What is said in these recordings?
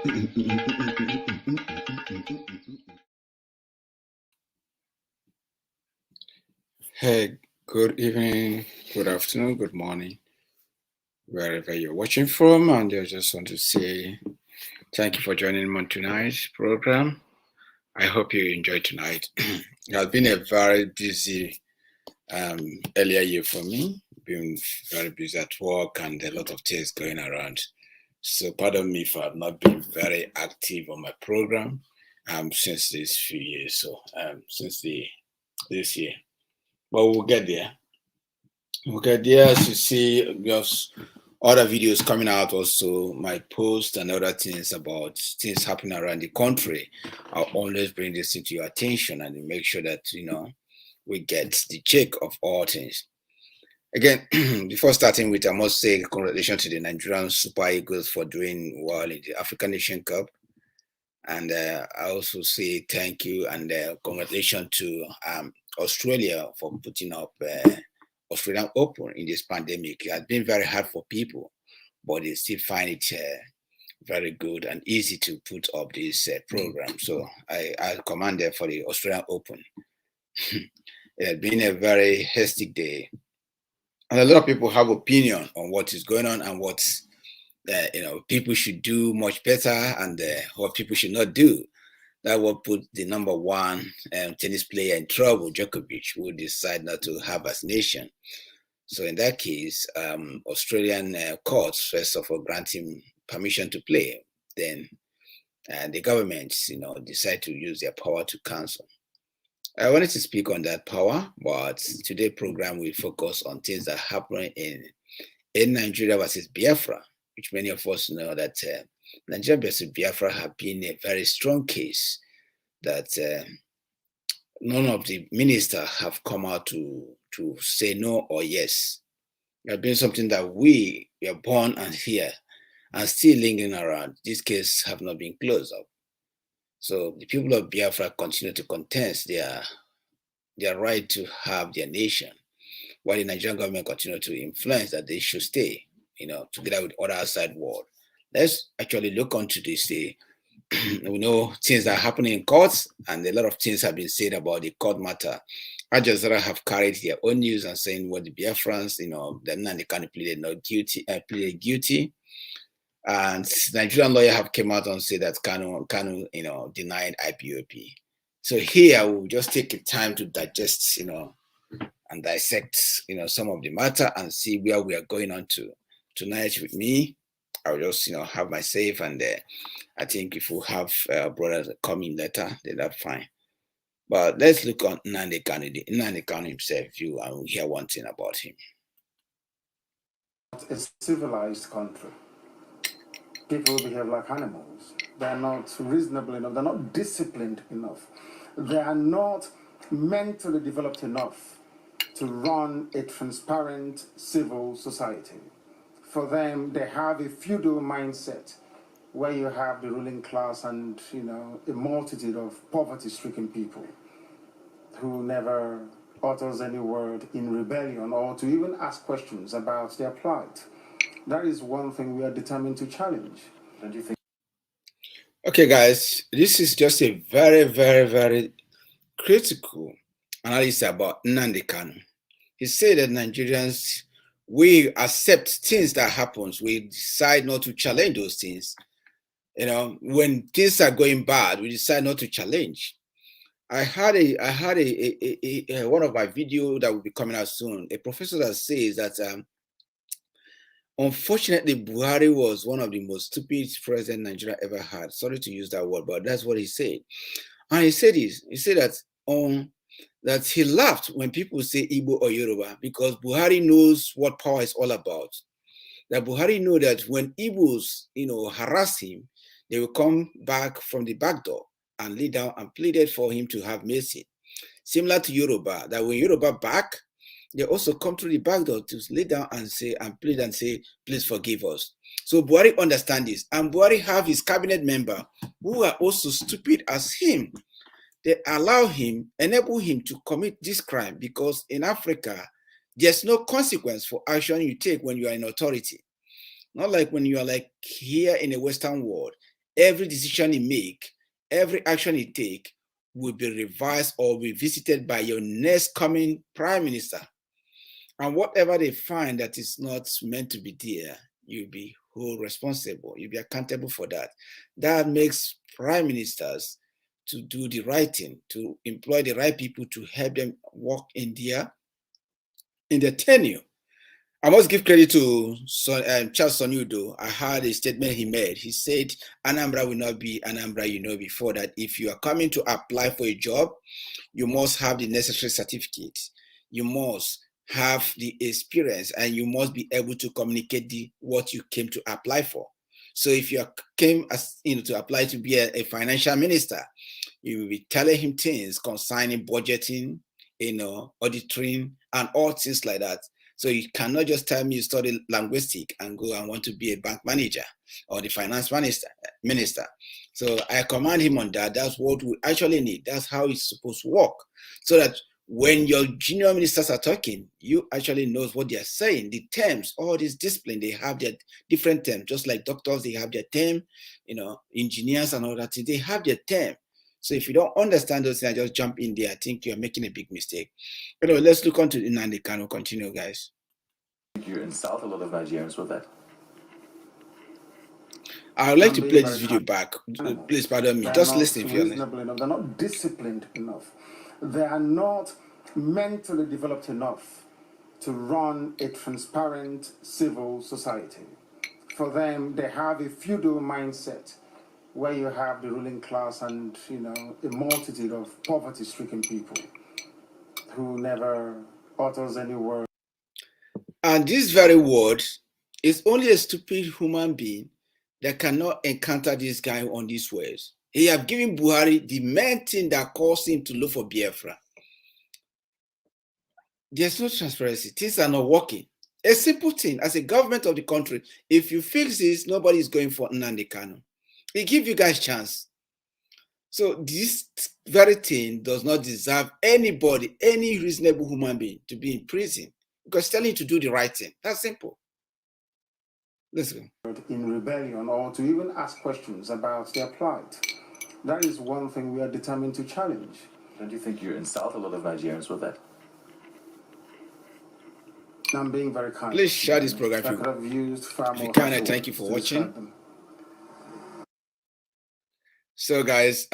Hey, good evening, good afternoon, good morning, wherever you're watching from. And I just want to say thank you for joining me on tonight's program. I hope you enjoyed tonight. It has been a very busy earlier year for me, been very busy at work and a lot of things going around. So pardon me if I've not been very active on my program since these few years, since this year. But we'll get there. Okay, there as you see, just other videos coming out, also my posts and other things about things happening around the country. I'll always bring this into your attention and make sure that we get the check of all things. Again, before starting with, I must say congratulations to the Nigerian Super Eagles for doing well in the African Nation Cup. And I also say thank you and congratulations to Australia for putting up Australian Open in this pandemic. It has been very hard for people, but they still find it very good and easy to put up this program. So I commend them for the Australian Open. It has been a very hectic day. And a lot of people have opinion on what is going on and what people should do much better and what people should not do. That will put the number one tennis player in trouble, Djokovic, who decide not to have vaccination. So in that case, Australian courts first of all grant him permission to play. Then the government, decide to use their power to cancel. I wanted to speak on that power, but today's program will focus on things that happen in Nigeria versus Biafra, which many of us know that Nigeria versus Biafra have been a very strong case that none of the ministers have come out to say no or yes. It has been something that we were born and here and still lingering around. This case have not been closed up. So the people of Biafra continue to contest their right to have their nation, while the Nigerian government continue to influence that they should stay, together with other outside world. Let's actually look onto this. We know things are happening in courts, and a lot of things have been said about the court matter. Aljezeera have carried their own news and saying what the Biafrans, that Nnamdi Kanu pleaded guilty. And Nigerian lawyer have came out and said that Kanu, denied IPOB. So here we'll just take a time to digest, and dissect, some of the matter and see where we are going on to. Tonight with me, I'll just, have my safe, and I think if we have brothers coming later, then that's fine. But let's look on Nnamdi Kanu. Nnamdi Kanu himself, and we hear one thing about him. A civilized country. People behave like animals. They're not reasonable enough. They're not disciplined enough. They are not mentally developed enough to run a transparent civil society. For them, they have a feudal mindset where you have the ruling class and, a multitude of poverty-stricken people who never utters any word in rebellion or to even ask questions about their plight. That is one thing we are determined to challenge. Don't you think? Okay, guys, this is just a very, very, very critical analysis about Nnamdi Kanu. He said that Nigerians, we accept things that happens. We decide not to challenge those things. When things are going bad, we decide not to challenge. I had a one of my videos that will be coming out soon. A professor that says that unfortunately, Buhari was one of the most stupid presidents Nigeria ever had. Sorry to use that word, but that's what he said. And he said this. He said that he laughed when people say Igbo or Yoruba because Buhari knows what power is all about. That Buhari know that when Igbos, harass him, they will come back from the back door and lay down and pleaded for him to have mercy. Similar to Yoruba, that when Yoruba back, they also come through the back door to lay down and say and plead and say, please forgive us. So Buhari understand this, and Buhari have his cabinet member who are also stupid as him. They enable him to commit this crime because in Africa, there's no consequence for action you take when you are in authority. Not like when you are like here in the Western world. every decision he make, every action he take will be revised or revisited by your next coming prime minister. And whatever they find that is not meant to be there, you'll be whole responsible. You'll be accountable for that. That makes prime ministers to do the right thing, to employ the right people to help them work in their tenure. I must give credit to Charles Sonyudo. I heard a statement he made. He said, Anambra will not be Anambra, before that. If you are coming to apply for a job, you must have the necessary certificate. You must have the experience, and you must be able to communicate what you came to apply for. So if you came as to apply to be a financial minister, you will be telling him things concerning budgeting, auditing, and all things like that. So you cannot just tell me you study linguistics and go and want to be a bank manager or the finance minister. So I commend him on that. That's what we actually need. That's how it's supposed to work. So that when your junior ministers are talking, you actually know what they are saying. The terms, all this discipline, they have their different terms. Just like doctors, they have their term, engineers and all that, they have their term. So if you don't understand those things, just jump in there. I think you're making a big mistake. Anyway, let's look on to Nnamdi Kanu. Continue, guys. You insult a lot of Nigerians with that. I would like to play this video back. Please pardon me. Just listen if you're reasonable. They're not disciplined enough. They are not mentally developed enough to run a transparent civil society. For them, they have a feudal mindset where you have the ruling class and, a multitude of poverty-stricken people who never utters any word. And this very word is only a stupid human being that cannot encounter this guy on these words. He have given Buhari the main thing that caused him to look for Biafra. There's no transparency. Things are not working. A simple thing, as a government of the country, if you fix this, nobody is going for Nnamdi Kanu. It gives you guys chance. So this very thing does not deserve anybody, any reasonable human being to be in prison because telling you to do the right thing. That's simple. Let's go. In rebellion or to even ask questions about their plight. That is one thing we are determined to challenge. Don't you think you insult a lot of Nigerians with that? I'm being very kind. Please share this program if you can. I thank you for watching. So guys,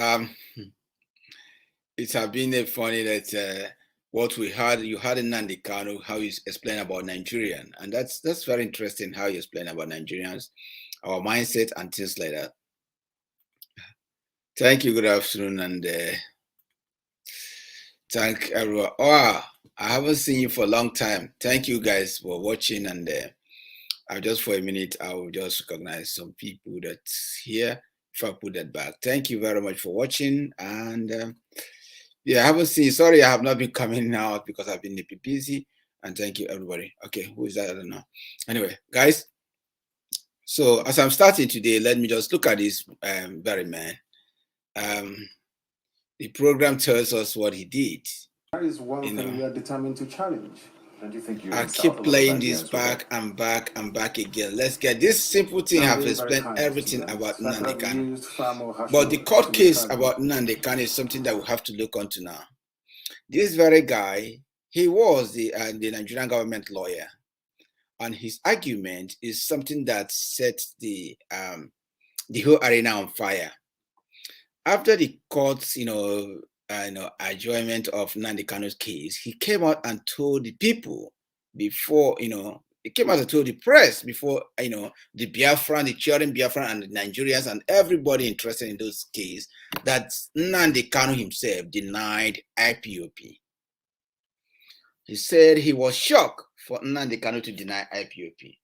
it has been funny that what we heard, you heard in Nnamdi Kanu, how he's explaining about Nigerian, and that's very interesting how you explain about Nigerians, our mindset and things like that. Thank you, good afternoon, and thank everyone. Oh, I haven't seen you for a long time. Thank you guys for watching, and just for a minute, I will just recognize some people that's here. If I put that back, thank you very much for watching, and yeah, I haven't seen. Sorry, I have not been coming out because I've been a bit busy. And thank you, everybody. Okay, who is that? I don't know. Anyway, guys. So as I'm starting today, let me just look at this very man. The program tells us what he did. That is one thing we are determined to challenge. Don't you think you I keep playing this back and back and back again. Let's get this simple thing. I've explained everything about Nnamdi Kanu. But the court case about Nnamdi Kanu is something that we have to look onto now. This very guy, he was the Nigerian government lawyer. And his argument is something that sets the whole arena on fire. After the court's, adjournment of Nnamdi Kanu's case, he came out and told the people before, he came out and told the press before, the Biafran, the cheering Biafran and the Nigerians and everybody interested in those cases that Nnamdi Kanu himself denied IPOB. He said he was shocked for Nnamdi Kanu to deny IPOB.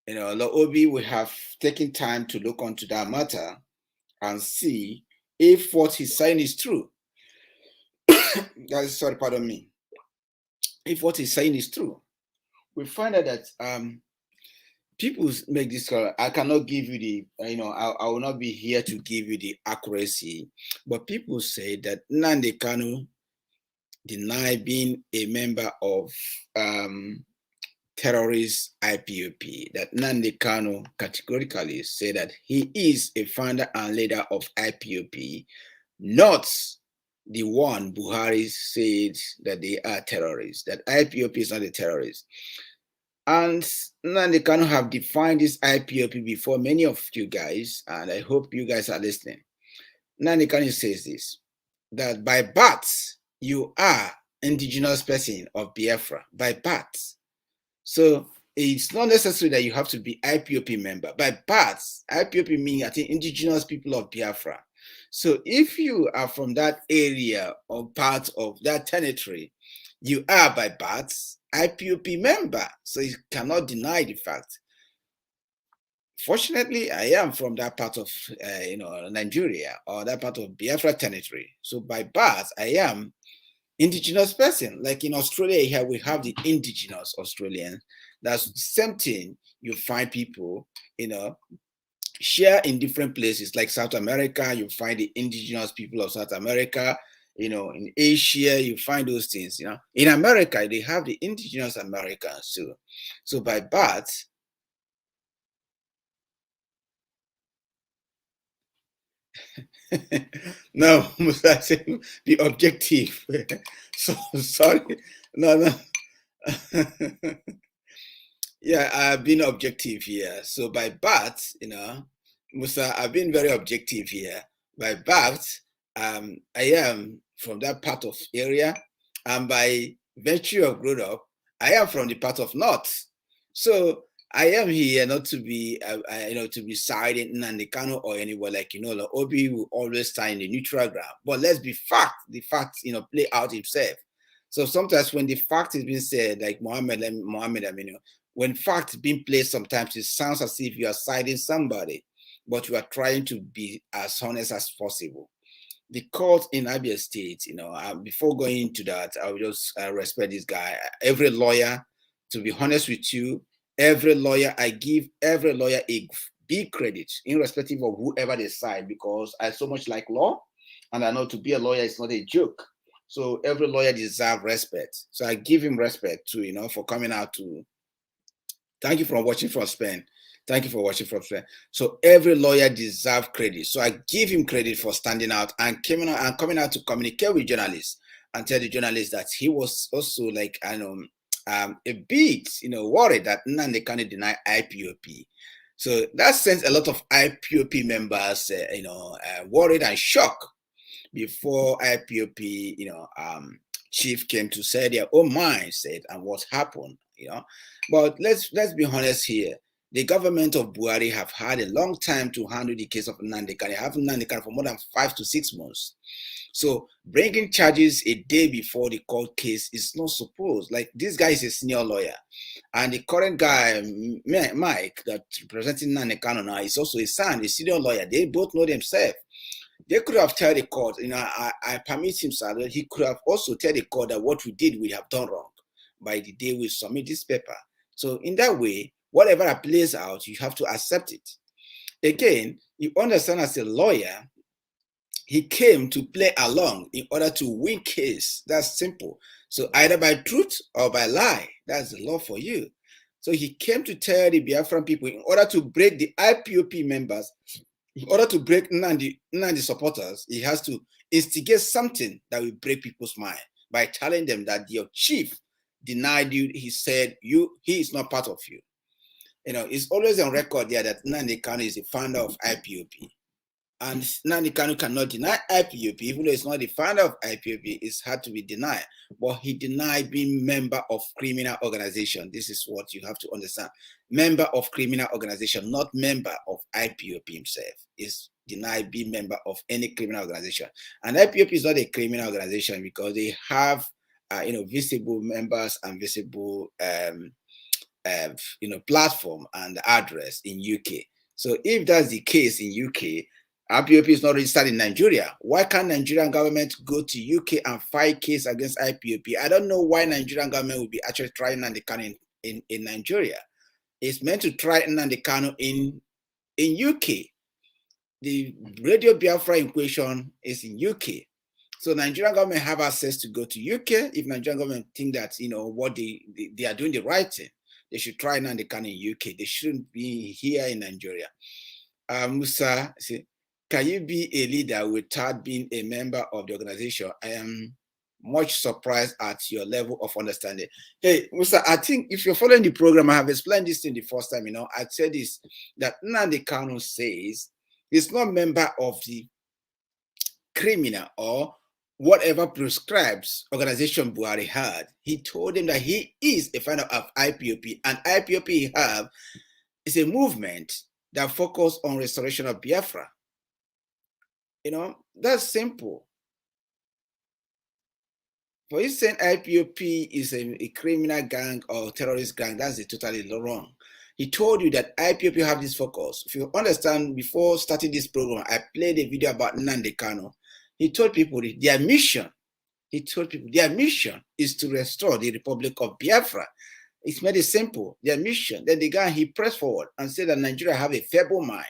Lawube, we have taken time to look onto that matter and see if what he's saying is true. Sorry, pardon me. If what he's saying is true, we find out that people make this call. I cannot give you the, I will not be here to give you the accuracy, but people say that Nnamdi Kanu denied being a member of terrorist IPOB, that Nnamdi Kanu categorically said that he is a founder and leader of IPOB, not the one Buhari said that they are terrorists, that IPOB is not a terrorist. And Nnamdi Kanu have defined this IPOB before many of you guys, and I hope you guys are listening. Nnamdi Kanu says this, that by birth, you are indigenous person of Biafra, by birth. So it's not necessary that you have to be IPOB member. By birth, IPOB means, I think, indigenous people of Biafra. So if you are from that area or part of that territory, you are by birth IPOB member. So you cannot deny the fact. Fortunately, I am from that part of Nigeria, or that part of Biafra territory. So by birth, I am indigenous person. Like in Australia here, we have the indigenous Australians. That's the same thing. You find people, share in different places. Like South America, you find the indigenous people of South America. In Asia, you find those things. In America, they have the indigenous Americans too. So by birth, no, Musa said be objective. So sorry, no. Yeah, I've been objective here. So by birth, Musa, I've been very objective here. By birth, I am from that part of area, and by virtue of growing up, I am from the part of north. So I am here not to be, to be siding Nnamdi Kanu or anyone like Obi will always stand in the neutral ground. But let's be fact. The fact, play out himself. So sometimes when the fact is being said, like Mohammed, when fact being played, sometimes it sounds as if you are siding somebody, but you are trying to be as honest as possible. The court in Abia State, before going into that, I will just respect this guy. Every lawyer, to be honest with you, I give every lawyer a big credit, irrespective of whoever they side, because I so much like law, and I know to be a lawyer is not a joke. So every lawyer deserves respect. So I give him respect too, for coming out to. Thank you for watching from Spain. Thank you for watching from Spain. So every lawyer deserves credit. So I give him credit for standing out and coming out to communicate with journalists and tell the journalists that he was also like a bit worried that Nnamdi Kanu deny IPOB. So that sends a lot of IPOB members worried and shocked before IPOB chief came to say their own mindset and what happened. But let's be honest here. The government of Buhari have had a long time to handle the case of Nnamdi Kanu. Have Nnamdi Kanu for more than 5 to 6 months. So bringing charges a day before the court case is not supposed. Like, this guy is a senior lawyer, and the current guy, Mike, that representing Nnamdi Kanu now, is also a son, a senior lawyer. They both know themselves. They could have told the court, I permit him, sir, that he could have also told the court that what we did, we have done wrong by the day we submit this paper. So in that way, whatever plays out, you have to accept it. Again, you understand, as a lawyer, he came to play along in order to win case. That's simple. So either by truth or by lie, that's the law for you. So he came to tell the Biafran people, in order to break the IPOB members, in order to break Nnamdi supporters, he has to instigate something that will break people's mind by telling them that your chief denied you. He said he is not part of you. It's always on record there that Nnamdi Kanu is the founder of IPOB. And Nnamdi Kanu cannot deny IPOB, even though it's not the founder of IPOB, it's hard to be denied. But he denied being member of criminal organization. This is what you have to understand. Member of criminal organization, not member of IPOB himself. Is denied being member of any criminal organization. And IPOB is not a criminal organization because they have visible members and visible platform and address in UK. So if that's the case in UK, IPOB is not registered in Nigeria. Why can't Nigerian government go to UK and file case against IPOB? I don't know why Nigerian government would be actually trying Nnamdi Kanu in Nigeria. It's meant to try Nnamdi Kanu in UK. The Radio Biafra in question is in UK. So Nigerian government have access to go to UK if Nigerian government think that what they are doing the right thing. They should try Nnamdi Kanu in UK. They shouldn't be here in Nigeria. Musa, see, can you be a leader without being a member of the organization? I am much surprised at your level of understanding. Hey, Musa, I think if you're following the program, I have explained this thing the first time, I said this, that Nnamdi Kanu says he's not a member of the criminal or whatever prescribes organization Buhari had. He told them that he is a founder of IPOB, and IPOB is a movement that focuses on restoration of Biafra. That's simple. For you saying IPOB is a criminal gang or terrorist gang, that's totally wrong. He told you that IPOB have this focus. If you understand, before starting this program, I played a video about Nnamdi Kanu. He told people their mission is to restore the Republic of Biafra. It's made it simple, their mission. Then the guy, he pressed forward and said that Nigeria have a feeble mind,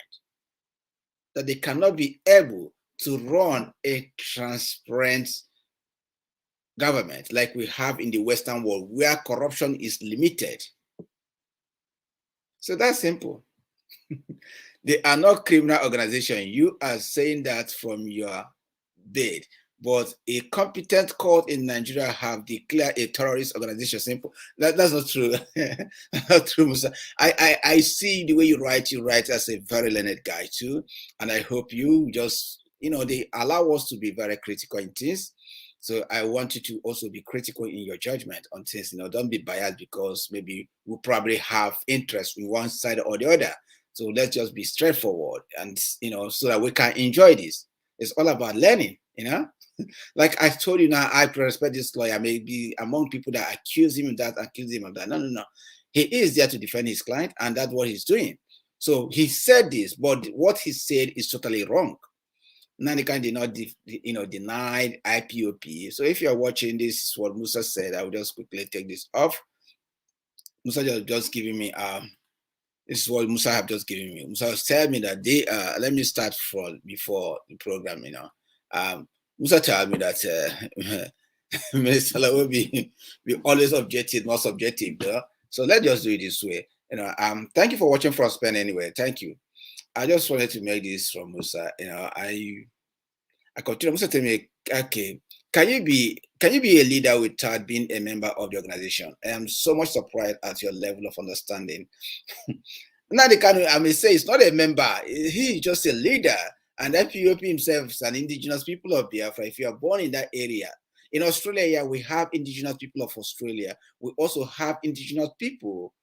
that they cannot be able to run a transparent government like we have in the Western world, where corruption is limited. So that's simple. They are not criminal organization. You are saying that from your bed, but a competent court in Nigeria have declared a terrorist organization. Simple. That's not true. Not true, Musa. I see the way you write as a very learned guy too, and I hope you just, they allow us to be very critical in things. So I want you to also be critical in your judgment on things. Don't be biased because maybe we probably have interest in one side or the other. So let's just be straightforward and, so that we can enjoy this. It's all about learning, Like I told you now, I respect this lawyer, maybe among people that accuse him of that, accuse him of that. No. He is there to defend his client, and that's what he's doing. So he said this, but what he said is totally wrong. Nnamdi Kanu did not, deny IPOB. So if you're watching this, is what Musa said. I will just quickly take this off. Musa just giving me this is what Musa have just given me. Musa was telling me that they let me start from before the program. Musa told me that Minister Lawube be always objective, not subjective. So let's just do it this way. Thank you for watching from Spain anyway. Thank you. I just wanted to make this from Musa. I continue. Musa tell me, okay, can you be a leader without being a member of the organization? I am so much surprised at your level of understanding. Nnamdi Kanu, I may say, is not a member. He is just a leader. And IPOB himself is an indigenous people of Biafra. If you are born in that area, in Australia, we have indigenous people of Australia. We also have indigenous people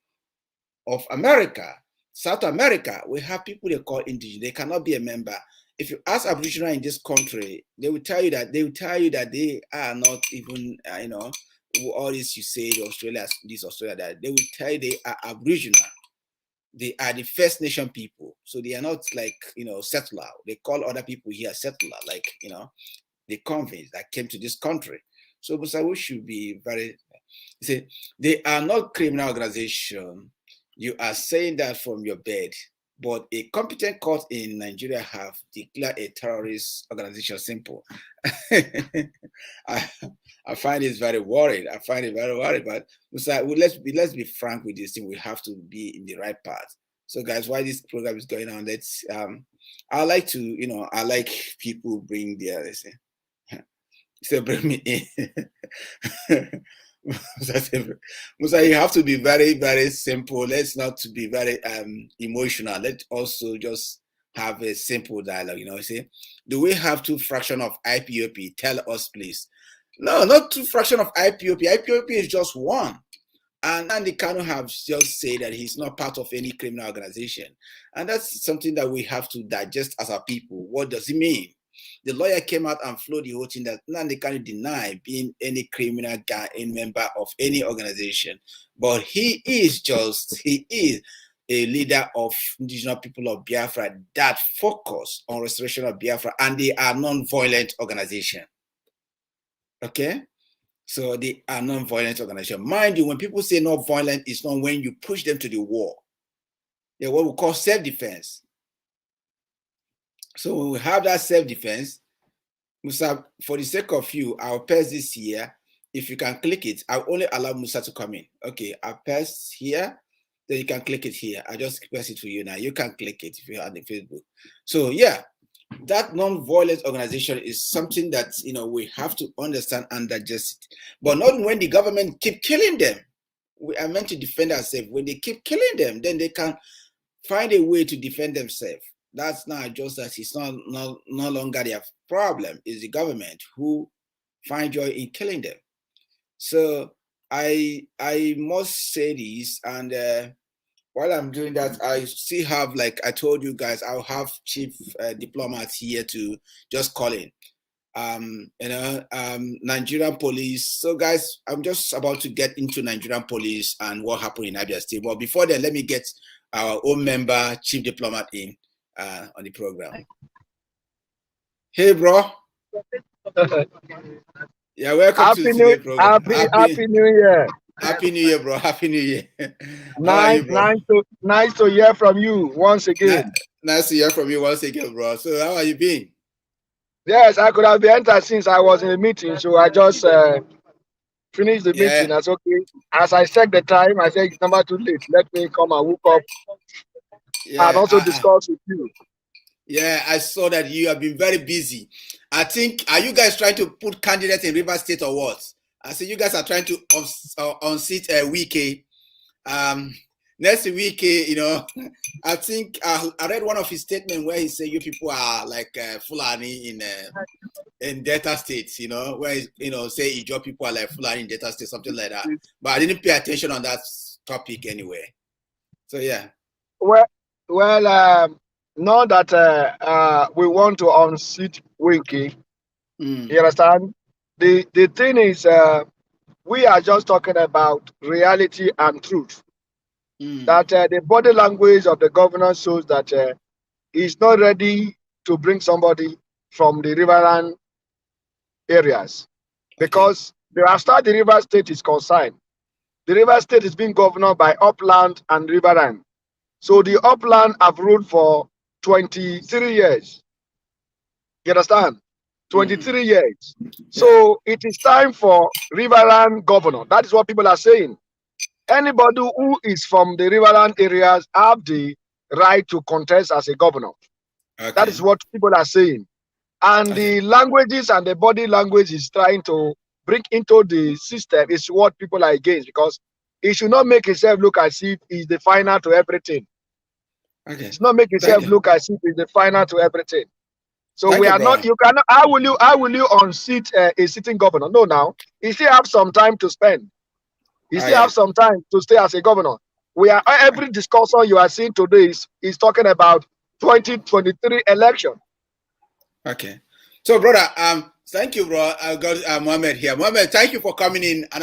of America. South America, we have people they call indigenous. They cannot be a member. If you ask Aboriginal in this country, they will tell you that they are not even, all this you say, Australia, that they will tell you they are Aboriginal. They are the First Nation people. So they are not like, settler. They call other people here settler, like, the convicts that came to this country. So we should be very, say, they are not criminal organization. You are saying that from your bed, but a competent court in Nigeria have declared a terrorist organization. Simple. I find it very worried. But let's be frank with this thing. We have to be in the right path. So, guys, while this program is going on, let's. I like to, I like people bring their. They say, bring me in. Musa, you have to be very, very simple. Let's not to be very emotional. Let's also just have a simple dialogue. Say, do we have two fractions of IPOB? Tell us, please. No, not two fractions of IPOB. IPOB is just one. And Nnamdi Kanu have just said that he's not part of any criminal organization. And that's something that we have to digest as our people. What does it mean? The lawyer came out and flowed the whole thing that Nnamdi Kanu denied being any criminal guy, a member of any organization. But he is a leader of indigenous people of Biafra that focus on restoration of Biafra, and they are non-violent organization. Okay? So they are non-violent organization. Mind you, when people say non-violent, it's not when you push them to the war. They're what we call self-defense. So when we have that self-defense, Musa, for the sake of you, I'll pass this here. If you can click it, I'll only allow Musa to come in. Okay, I'll pass here. then you can click it here. I just press it for you now. You can click it if you're on the Facebook. So yeah, that non-violent organization is something that we have to understand and digest it. But not when the government keep killing them. We are meant to defend ourselves. When they keep killing them, then they can find a way to defend themselves. That's not just that it's no longer their problem. It's the government who find joy in killing them. So I must say this, and while I'm doing that, I still have, like I told you guys, I'll have chief diplomats here to just call in. Nigerian police. So guys, I'm just about to get into Nigerian police and what happened in Abia State. But before then, let me get our own member, chief diplomat, in on the program. Hey, bro. Yeah, welcome to today's program. Happy New Year. Happy New Year, bro. Happy New Year. Nice to hear from you once again. Nice to hear from you once again, bro. So how are you been? Yes, I could have been entered since I was in a meeting, so I just finished the meeting. That's okay. As I checked the time, I said it's number too late. Let me come and wake up and also discuss with you. Yeah, I saw that you have been very busy. I think, are you guys trying to put candidates in River State or what? I see you guys are trying to unseat Wike. Next week, I think I read one of his statements where he said you people are like Fulani in Delta states, where say Ijaw people are like Fulani in Delta states, something like that. But I didn't pay attention on that topic anyway. So yeah. Well, now that we want to unseat Wike, you understand? The thing is, we are just talking about reality and truth. That the body language of the governor shows that he's not ready to bring somebody from the riverine areas, because as far as the River State is concerned, the River State is being governed by upland and riverine. So the upland have ruled for 23 years. You understand? 23 years. So it is time for riverine governor. That is what people are saying. Anybody who is from the riverine areas have the right to contest as a governor. That is what people are saying. And the languages and the body language is trying to bring into the system is what people are against, because he should not make himself look as if he's the final to everything. He should not make himself look as if he's the final to everything. So we are not, you cannot, how will you unseat a sitting governor? No, now, he still have some time to spend. You still have some time to stay as a governor. We are every discussion you are seeing today is talking about 2023 election. Okay. So, brother, thank you, bro. I got Mohammed here. Mohammed, thank you for coming in, and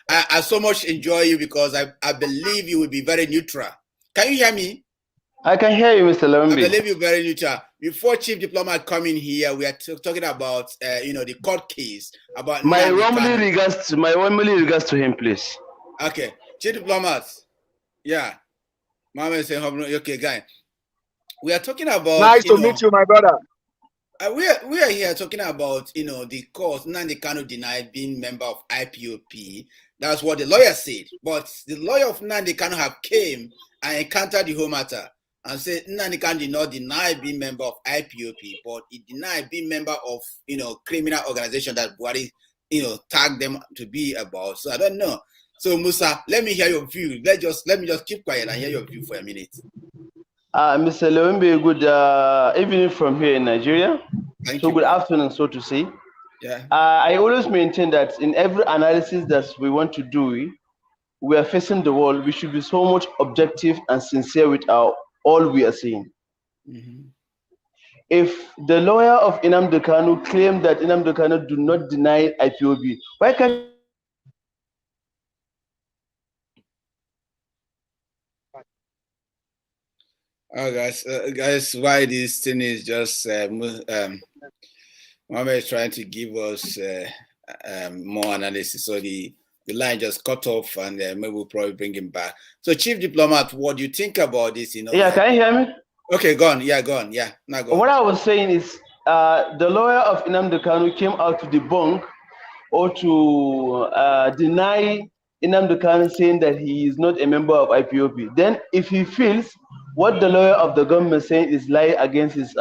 I so much enjoy you because I believe you will be very neutral. Can you hear me? I can hear you, Mr. Lawube. I believe you're very neutral. Before Chief Diplomat coming here, we are talking about the court case about my warmly regards to him, please. Okay, Chief Diplomat. Yeah, Mohammed saying, okay, guy. We are talking about. Nice to meet you, my brother. We are here talking about the court. Nnamdi Kanu denied being member of IPOB. That's what the lawyer said. But the lawyer of Nnamdi Kanu have came and encountered the whole matter and said Nnamdi Kanu did not deny being member of IPOB, but he denied being member of criminal organization that Buhari tagged them to be about. So I don't know. So Musa, let me hear your view. Let me just keep quiet and hear your view for a minute. Mr. Lawube, good evening from here in Nigeria. Thank you. Good afternoon, so to say. Yeah. I always maintain that in every analysis that we want to do, we are facing the world. We should be so much objective and sincere with all we are saying. If the lawyer of Nnamdi Kanu claimed that Nnamdi Kanu do not deny IPOB, why can't guys, why this thing is just Mohammed is trying to give us more analysis, so the line just cut off, and maybe we'll probably bring him back. So, Chief Diplomat, what do you think about this? Yeah, can you hear me? Okay, go on. Yeah, go on. Yeah, now go on. What I was saying is, the lawyer of Nnamdi Kanu came out to debunk or to deny Nnamdi Kanu saying that he is not a member of IPOB. Then, if he feels what the lawyer of the government saying is lie against his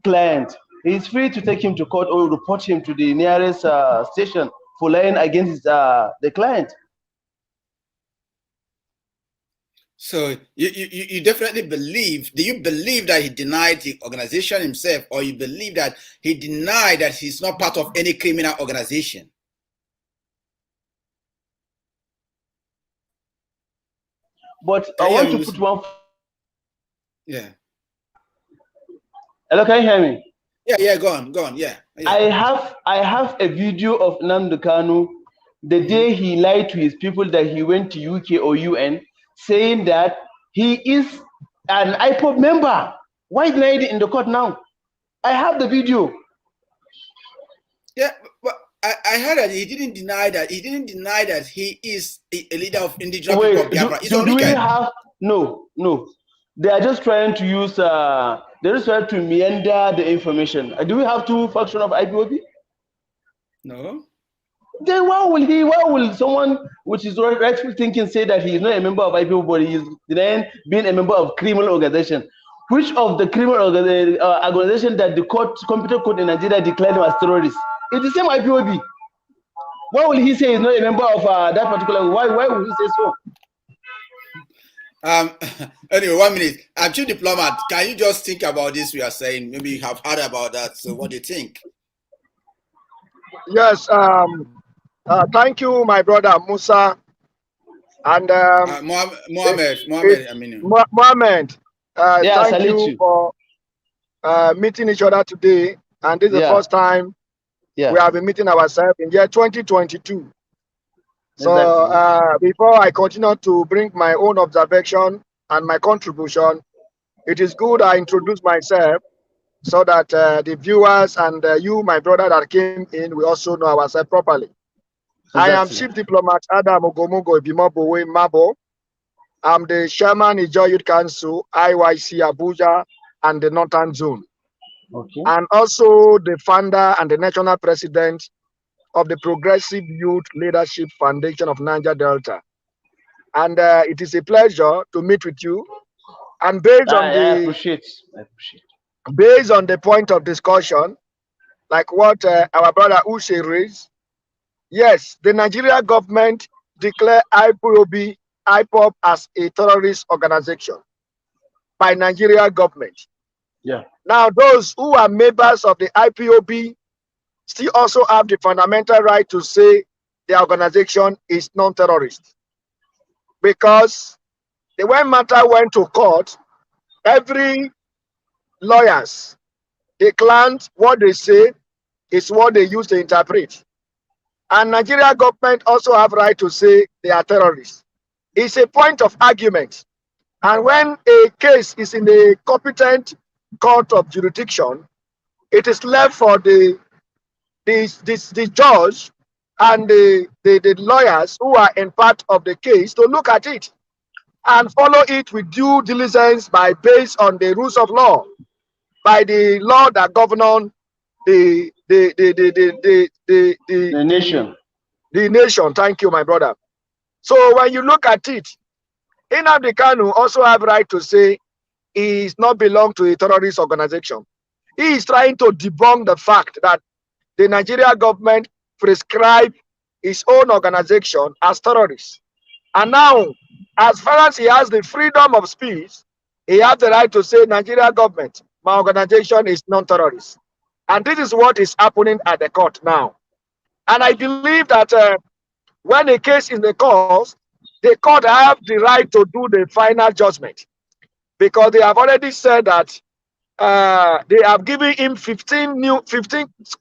client, he is free to take him to court or report him to the nearest station for lying against the client. So you definitely believe, do you believe that he denied the organization himself, or you believe that he denied that he's not part of any criminal organization? But I want to put one. Yeah. Hello, can you hear me? Yeah, go on. Yeah. I have a video of Nnamdi Kanu the day he lied to his people that he went to UK or UN, saying that he is an IPOB member. Why deny it in the court now? I have the video. Yeah, but I heard that he didn't deny that. He didn't deny that he is a leader of indigenous people of Biafra. Do we have no? They are just trying to use they're just trying to meander the information. Do we have two factions of IPOB? No. Then why will someone which is rightful thinking say that he is not a member of IPOB, but he is then being a member of criminal organization? Which of the criminal organization that the computer court in Nigeria declared him as terrorists? It's the same IPOB. Why will he say he's not a member of that particular? Why will he say so? Anyway, 1 minute. I'm chief diplomat. Can you just think about this we are saying? Maybe you have heard about that. So what do you think? Yes. Thank you, my brother Musa, and Mohammed. Mohammed. Yeah, thank you for meeting each other today. And this is the first time we have been meeting ourselves in year 2022. So before I continue to bring my own observation and my contribution, it is good I introduce myself so that the viewers and you, my brother that came in, we also know ourselves properly. I am Chief Diplomat Adam Ogomogo Ibimobowe Mabo. I'm the Chairman Ijaw Youth Council, IYC Abuja, and the Northern Zone. Okay. And also the founder and the national president of the Progressive Youth Leadership Foundation of Niger Delta. And it is a pleasure to meet with you. And based on I appreciate. Based on the point of discussion, like what our brother Ushe raised, yes, the Nigeria government declared IPOB as a terrorist organization by Nigeria government. Yeah. Now, those who are members of the IPOB still also have the fundamental right to say the organization is non-terrorist. Because when matter went to court, every lawyers declined what they say is what they use to interpret. And Nigeria government also have right to say they are terrorists. It's a point of argument. And when a case is in a competent court of jurisdiction, it is left for the judge and the lawyers who are in part of the case to look at it and follow it with due diligence based on the rules of law, by the law that govern the nation. The nation. Thank you, my brother. So when you look at it, Nnamdi Kanu also have right to say he is not belong to a terrorist organization. He is trying to debunk the fact that the Nigeria government prescribed his own organization as terrorists. And now, as far as he has the freedom of speech, he has the right to say, Nigeria government, my organization is non-terrorist. And this is what is happening at the court now. And I believe that when a case is in the court have the right to do the final judgment, because they have already said that they have given him 15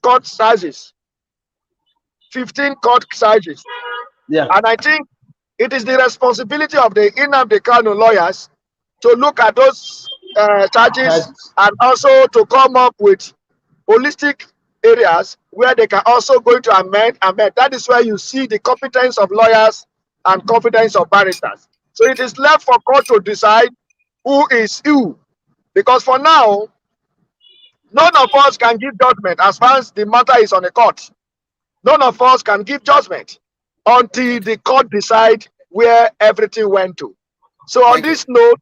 court charges. 15 court charges. Yeah. And I think it is the responsibility of the Nnamdi Kanu lawyers to look at those charges and also to come up with holistic areas where they can also go to amend. That is where you see the competence of lawyers and competence of barristers. So it is left for court to decide who is who. Because for now, none of us can give judgment as far as the matter is on the court. None of us can give judgment. until the court decide where everything went to. So on Thank you. this note,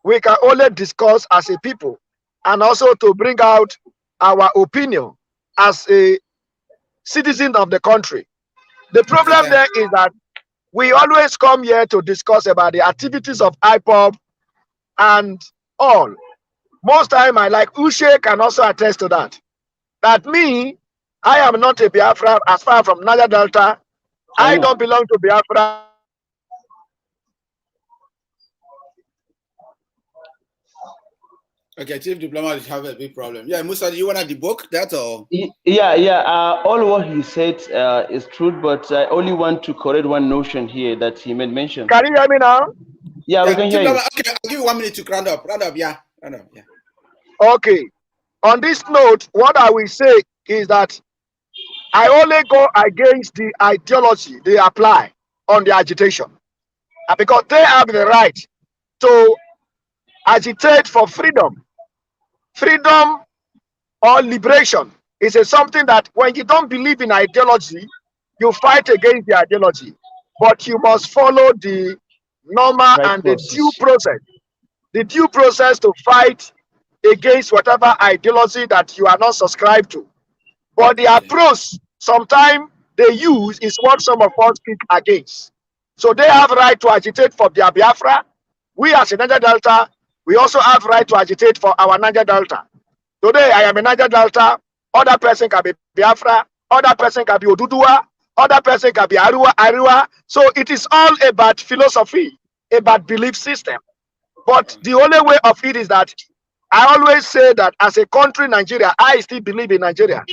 we can only discuss as a people and also to bring out our opinion as a citizen of the country. The problem Okay, there is that we always come here to discuss about the activities of IPOB and all. Most time I like Ushe can also attest to that. That me, I am not a Biafra as far from Niger Delta. I don't belong to Biafra. okay, chief diplomat have a big problem. Yeah, Musa, do you want to debunk that or? Yeah. All what he said is true, but I only want to correct one notion here that he made mention. Can you hear me now? Yeah, we can hear you. Okay, I'll give you 1 minute to round up. Yeah. Okay. On this note, what I will say is that I only go against the ideology they apply on the agitation. Because they have the right to agitate for freedom. Freedom or liberation is something that when you don't believe in ideology, you fight against the ideology. But you must follow the normal and the due process. The due process to fight against whatever ideology that you are not subscribed to. But the approach sometimes they use is what some of us speak against. So they have right to agitate for their Biafra. We as a Niger Delta, we also have right to agitate for our Niger Delta. Today I am a Niger Delta, other person can be Biafra, other person can be Odudua, other person can be Arua. So it is all about philosophy, about belief system. But the only way of it is that I always say that as a country, Nigeria, I still believe in Nigeria.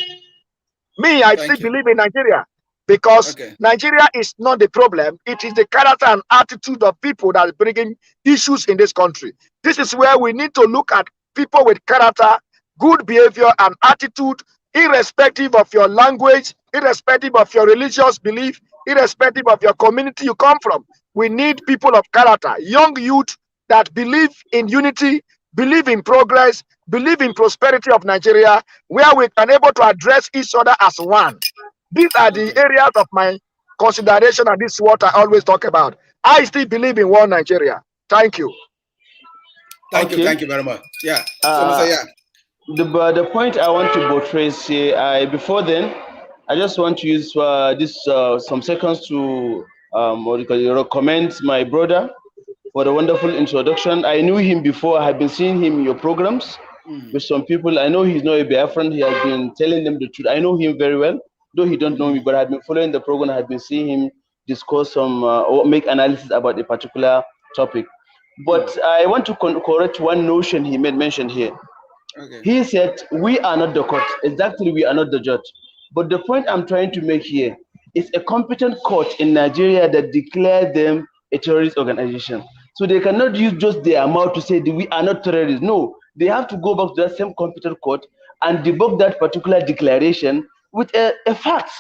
Me, I still believe in Nigeria because Nigeria is not the problem. It is the character and attitude of people that are bringing issues in this country. This is where we need to look at people with character, good behavior and attitude, irrespective of your language, irrespective of your religious belief, irrespective of your community you come from. We need people of character, young youth that believe in unity, believe in progress, believe in prosperity of Nigeria, where we can able to address each other as one. These are the areas of my consideration, and this is what I always talk about. I still believe in one Nigeria. Thank you. Thank you very much. Yeah. So, the point I want to buttress here, before then, I just want to use some seconds to recommend my brother for the wonderful introduction. I knew him before. I had been seeing him in your programs with some people. I know he's not a Biafran. He has been telling them the truth. I know him very well, though he don't know me, but I had been following the program. I had been seeing him discuss some or make analysis about a particular topic. But I want to correct one notion he made mention here. He said, we are not the court. Exactly, we are not the judge. But the point I'm trying to make here is a competent court in Nigeria that declared them a terrorist organization. So they cannot use just their mouth to say that we are not terrorists. No, they have to go back to that same competent court and debunk that particular declaration with a fact.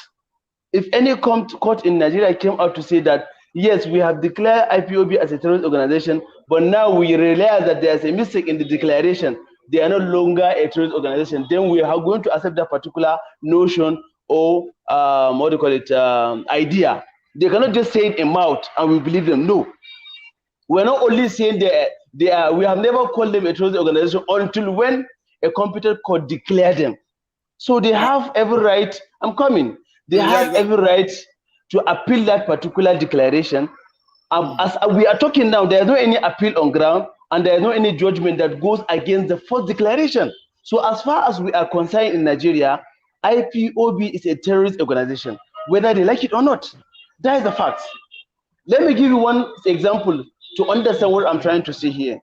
If any court in Nigeria came out to say that, yes, we have declared IPOB as a terrorist organization, but now we realize that there's a mistake in the declaration, they are no longer a terrorist organization, then we are going to accept that particular notion or what do you call it, idea. They cannot just say it in mouth and we believe them. No. We're not only saying we have never called them a terrorist organization until when a competent court declared them. So they have every right, they have every right to appeal that particular declaration. As we are talking now, there is no any appeal on ground and there is no any judgment that goes against the first declaration. So as far as we are concerned in Nigeria, IPOB is a terrorist organization, whether they like it or not. That is the fact. Let me give you one example to understand what I'm trying to say here.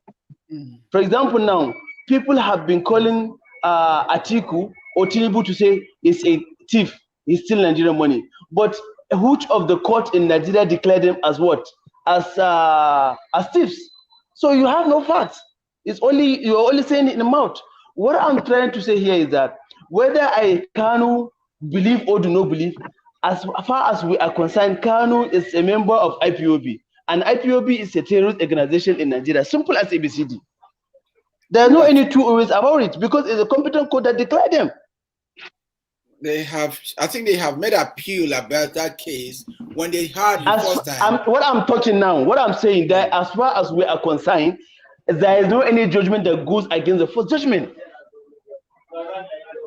For example, now, people have been calling Atiku or Tinubu to say he's a thief, he's stealing Nigerian money. But which of the court in Nigeria declared them as what? As thieves. So you have no facts. You're only saying it in the mouth. What I'm trying to say here is that whether Kanu believe or do not believe, as far as we are concerned, Kanu is a member of IPOB. And IPOB is a terrorist organization in Nigeria, simple as ABCD. There's no any two ways about it because it's a competent court that declared them. They have, I think they have made appeal about that case when they heard the first time. What I'm talking now, what I'm saying that as far as we are concerned, there is no any judgment that goes against the first judgment.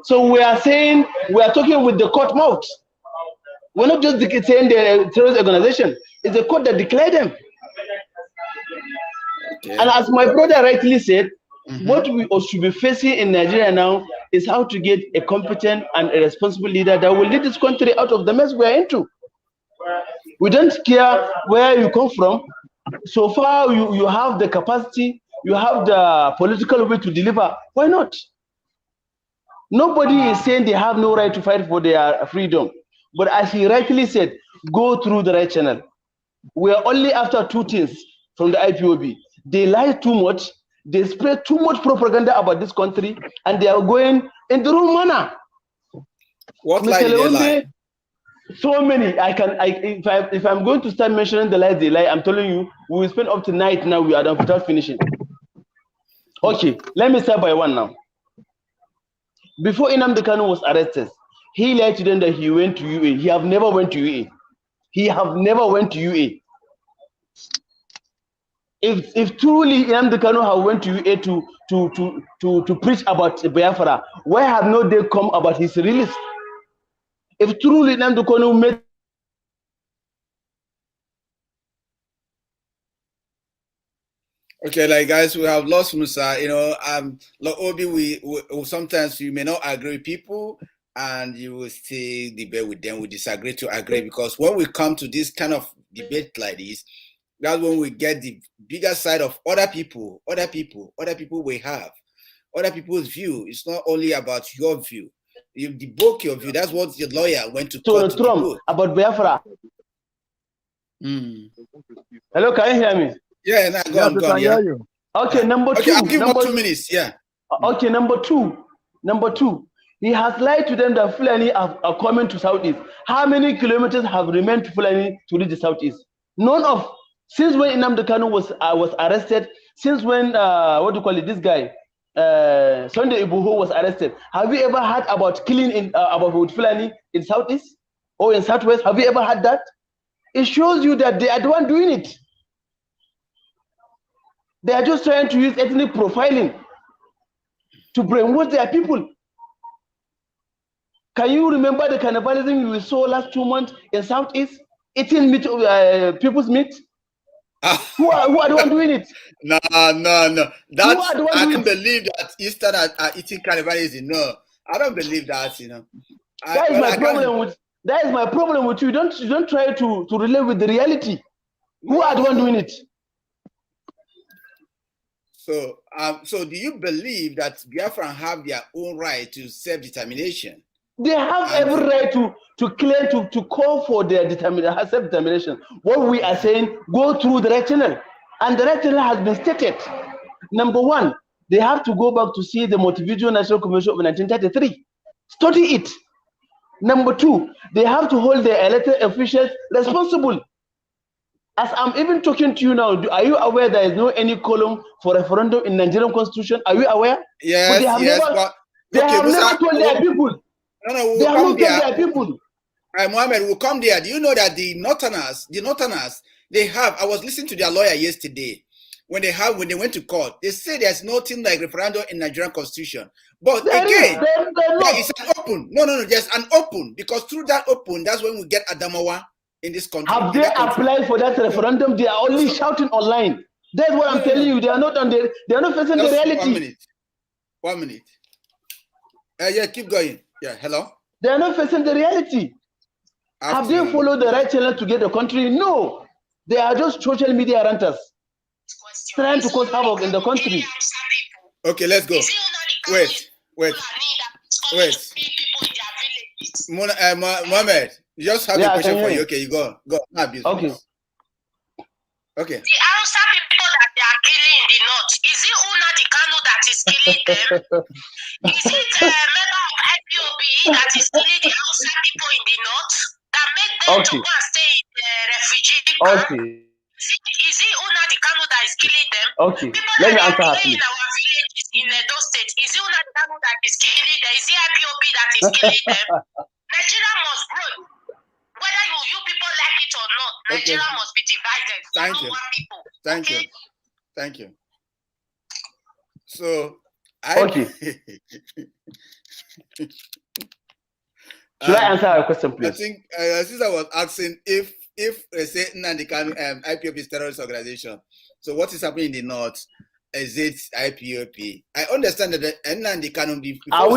So we are saying, we are talking with the court mouth. We're not just saying the terrorist organization. It's the court that declared them. Okay. And as my brother rightly said, what we should be facing in Nigeria now is how to get a competent and a responsible leader that will lead this country out of the mess we are into. We don't care where you come from. So far, you have the capacity, you have the political will to deliver. Why not? Nobody is saying they have no right to fight for their freedom. But as he rightly said, go through the right channel. We are only after two things from the IPOB. They lie too much, they spread too much propaganda about this country, and they are going in the wrong manner. What lie they lie? So many. If I'm going to start mentioning the lies they lie, I'm telling you, we will spend up to night now. We are done without finishing. Okay, let me start by one now. Before Nnamdi Kanu was arrested, he lied to them that he went to UA. He have never went to UA. He have never went to UA. If truly Nnamdi Kanu have went to UA to preach about Biafra, why have no they come about his release? If truly Nnamdi Kanu made okay, like guys, we have lost Musa. You know, Lawube, we sometimes you may not agree with people, and you will still debate with them. We disagree to agree, because when we come to this kind of debate like this, that's when we get the bigger side of other people we have, other people's view. It's not only about your view. You debunk your view. That's what your lawyer went to court to debunk. About Biafra. Hello, can you hear me? Yeah, no, go on, yeah. Okay, number two. Okay, I'll give you 2 minutes, yeah. Okay, number two. He has lied to them that Fulani are coming to Southeast. How many kilometers have remained to Fulani to reach the Southeast? None of. Since when Nnamdi Kanu was arrested, since when this guy Sunday Ibuho was arrested, have you ever heard about killing about Fulani in Southeast or in Southwest? Have you ever had that? It shows you that they are the one doing it. They are just trying to use ethnic profiling to brainwash their people. Can you remember the cannibalism we saw last 2 months in Southeast? Eating meat, people's meat? Who are the one doing it? No. I can't believe that Eastern are eating cannibalism. No, I don't believe that. You know, that is my problem with you. Don't try to relate with the reality. Who are the one doing it? So do you believe that Biafran have their own right to self-determination? They have every right to claim to call for their self-determination. What we are saying, go through the right channel, and the right channel has been stated. Number one, they have to go back to see the Montevideo National Convention of 1933, study it. Number two, they have to hold their elected officials responsible. As I'm even talking to you now, are you aware there is no any column for referendum in Nigerian Constitution? Are you aware? Yes, they have never told their people. No, they have not told their people. Mohammed, we'll come there. Do you know that the Northerners, they have, I was listening to their lawyer yesterday, when they went to court, they say there's nothing like referendum in Nigerian Constitution. But there is an open. No, there's an open, because through that open, that's when we get Adamawa in this country. Have they applied for that referendum? They are only shouting online. That's what I'm telling you. They are not facing the reality. 1 minute. Yeah, keep going. Yeah, hello. They are not facing the reality. Have they followed the right channel to get the country? No. They are just social media ranters trying to cause havoc in the country. Okay, let's go. Wait. Mohammed, you just have a question for you. Okay, you go. Okay. Okay. The Hausa people that they are killing in the north, is it Nnamdi Kanu that is killing them? Is it a member of IPOB that is killing the Hausa people in the north that make them to go and stay in the refugee camp? Is it Nnamdi Kanu that is killing them? Okay. Let me answer her, please. In our villages, in Edo State? Is it Nnamdi Kanu that is killing them? Is it IPOB that is killing them? Nigeria must grow. Whether you people like it or not, Nigeria must be divided. Thank you. Thank you. Thank you. So, Should I answer a question, please? I think since I was asking if say Nnamdi Kanu IPOB is terrorist organization, so what is happening in the north? Is it IPOB? I understand that Nnamdi Kanu. Are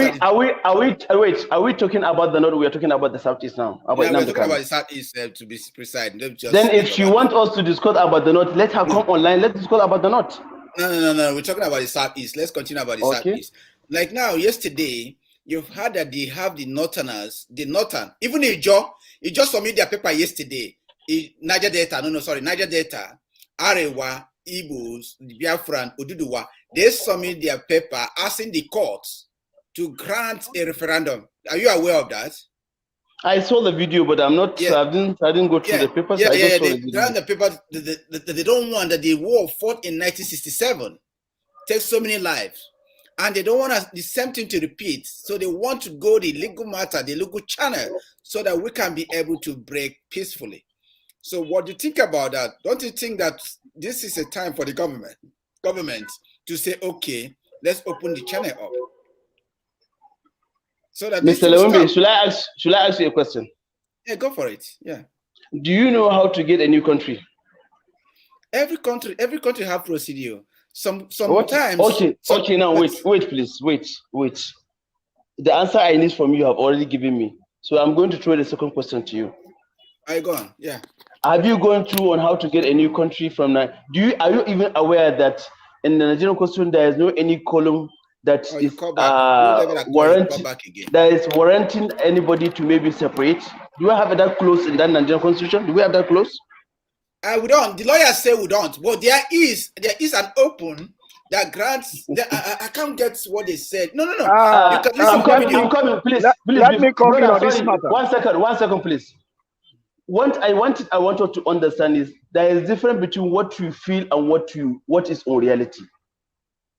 we talking about the north? We are talking about the southeast now. We're talking about the southeast to be precise. Then, if you want us to discuss about the north, let her come online. Let's discuss about the north. No. We're talking about the southeast. Let's continue about the southeast. Like now, yesterday, you've heard that they have the northerners, even Ijaw, you just submitted their paper yesterday. Niger Delta, Niger Delta, Arewa, Igbos, Biafran, Oduduwa, they submitted their paper asking the courts to grant a referendum. Are you aware of that? I saw the video, but I'm not. I didn't go through the papers. They grant the paper. They don't want that the war fought in 1967 takes so many lives. And they don't want the same thing to repeat. So they want to go the legal matter, the legal channel, so that we can be able to break peacefully. So what do you think about that? Don't you think that this is a time for the government to say, okay, let's open the channel up? So that Mr. Lawube, should I ask you a question? Yeah, go for it. Yeah. Do you know how to get a new country? Every country have procedure. Sometimes. Okay. Now wait, please. Wait. The answer I need from you have already given me. So I'm going to throw the second question to you. Are you gone? Yeah. Have you gone through on how to get a new country from now? Are you even aware that in the Nigerian Constitution there is no any column that is warranting anybody to maybe separate? Do we have that clause in that Nigerian Constitution? Do we have that clause? We don't. The lawyers say we don't. But there is an open that grants. I can't get what they said. No. I'm coming. Please. Let me come in on this matter. 1 second, please. What I want you to understand is there is difference between what you feel and what is in reality.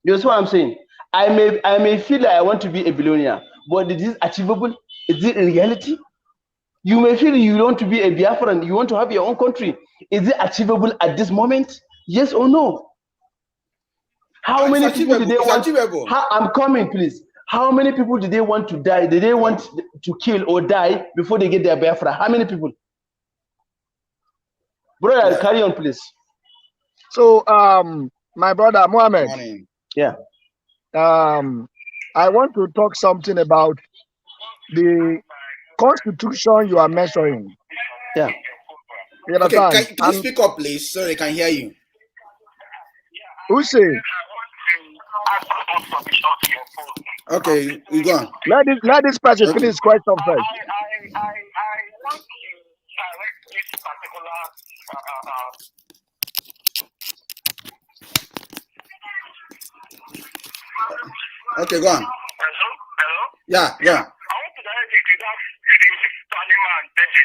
You know what I'm saying? I may feel like I want to be a billionaire, but is this achievable? Is it in reality? You may feel you want to be a Biafran, you want to have your own country. Is it achievable at this moment? Yes or no? How many people did they want? I'm coming, please. How many people did they want to die? Did they want to kill or die before they get their Biafra? How many people? Brother, carry on, please. So, my brother Mohammed. Yeah. I want to talk something about the Constitution you are mentioning. Yeah. You understand? Okay, can you speak up, please, so they can hear you? Who say? Okay, you go on. Let this person finish his question first. I want to direct this particular Okay, go on. Hello? Yeah. I want to direct it to that Salima and Deji,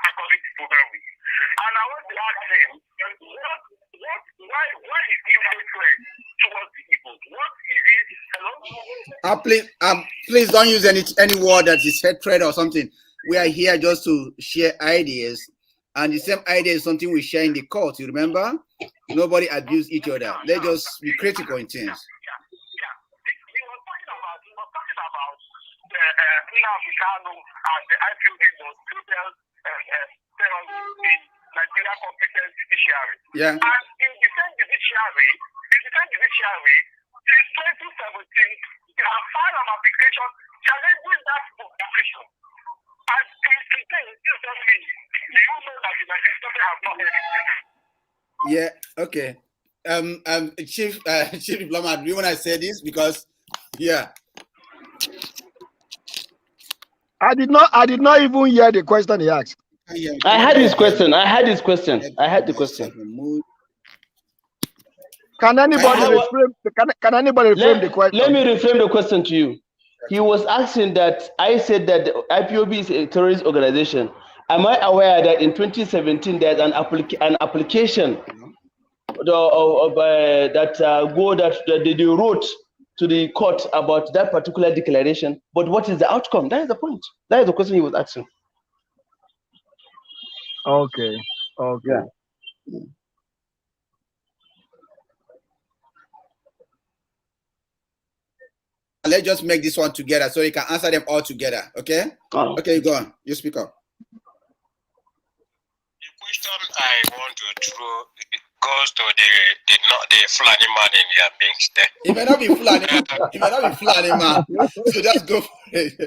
according to program with. And I want to ask him, why is he hatred towards the people? What is it? Hello? Please don't use any word that is hatred or something. We are here just to share ideas, and the same idea is something we share in the court. You remember? Nobody abuse each other. Let's just be critical in things. Nnamdi Kanu and the IPOB was total in Nigeria competent judiciary. Yeah. And in the same judiciary, since 2017, they have filed an application challenging that application. And today, this doesn't mean you know that the Nigerian government has not heard it. Yeah. Okay. Chief Diploma, do you want to say this? Because I did not even hear the question he asked. I had his question. The question. Can anybody reframe the question? Let me reframe the question to you. He was asking that I said that the IPOB is a terrorist organization. Am I aware that in 2017 there's an application that they wrote to the court about that particular declaration, but what is the outcome? That is the point. That is the question he was asking. Okay. Okay. Yeah. Let's just make this one together so you can answer them all together. Okay? Oh. Okay, go on. You speak up. The question I want to throw goes to the Fulani man in their mix there. It may not be Fulani. It may not be Fulani man. So just go for it.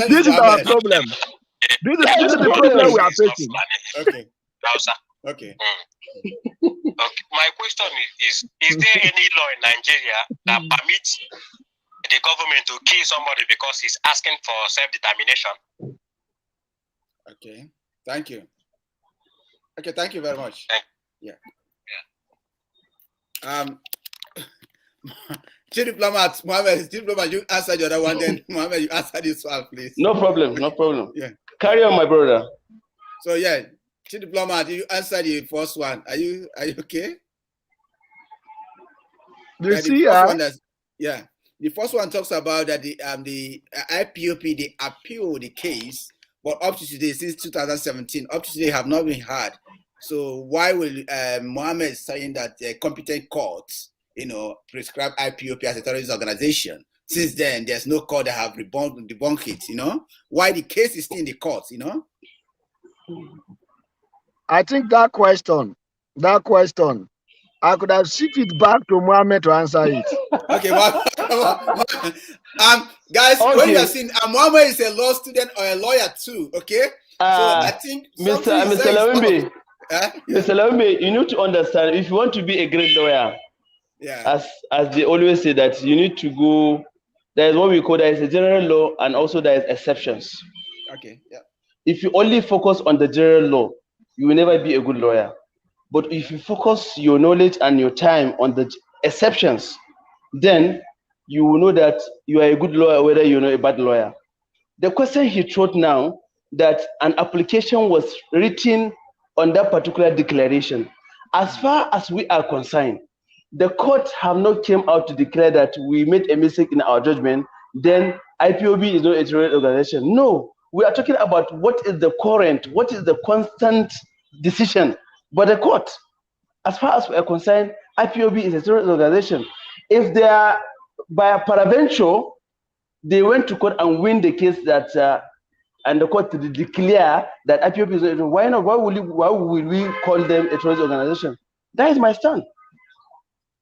This is our problem. This is the problem we are facing. Okay. Okay. Okay. My question is there any law in Nigeria that permits the government to kill somebody because he's asking for self-determination? Okay. Thank you. Okay, thank you very much. Yeah. Chief Diplomat, Mohammed, Chief Diplomat, you answer the other one, then Mohammed, you answer this one, please. No problem, no problem. Yeah. Carry on, my brother. So yeah, Chief Diplomat, you answer the first one. Are you okay? You see, the first one talks about that the IPOB, they appeal the case, but up to today, since 2017, up to today have not been heard. So why will Mohammed saying that competent courts, prescribe IPOB as a terrorist organization? Since then, there's no court that have debunked it. Why the case is still in the courts? I think that question, I could have shifted back to Mohammed to answer it. Okay, guys, okay. When you are seeing Mohammed is a law student or a lawyer too, okay? So I think Mr. Lawube, Mr. Lawube, you need to understand, if you want to be a great lawyer, as they always say, that you need to go, there is what we call, there is a general law and also there is exceptions. Okay, yeah. If you only focus on the general law, you will never be a good lawyer. But if you focus your knowledge and your time on the exceptions, then you will know that you are a good lawyer, whether you're not a bad lawyer. The question he threw now, that an application was written on that particular declaration. As far as we are concerned, the court have not came out to declare that we made a mistake in our judgment, then IPOB is not a terrorist organization. No, we are talking about what is the current, what is the constant decision by the court. As far as we are concerned, IPOB is a terrorist organization. If they are, by a paraventure, they went to court and win the case that, and the court declare that IPOB is a terrorist, why not? Why will we call them a terrorist organization? That is my stand.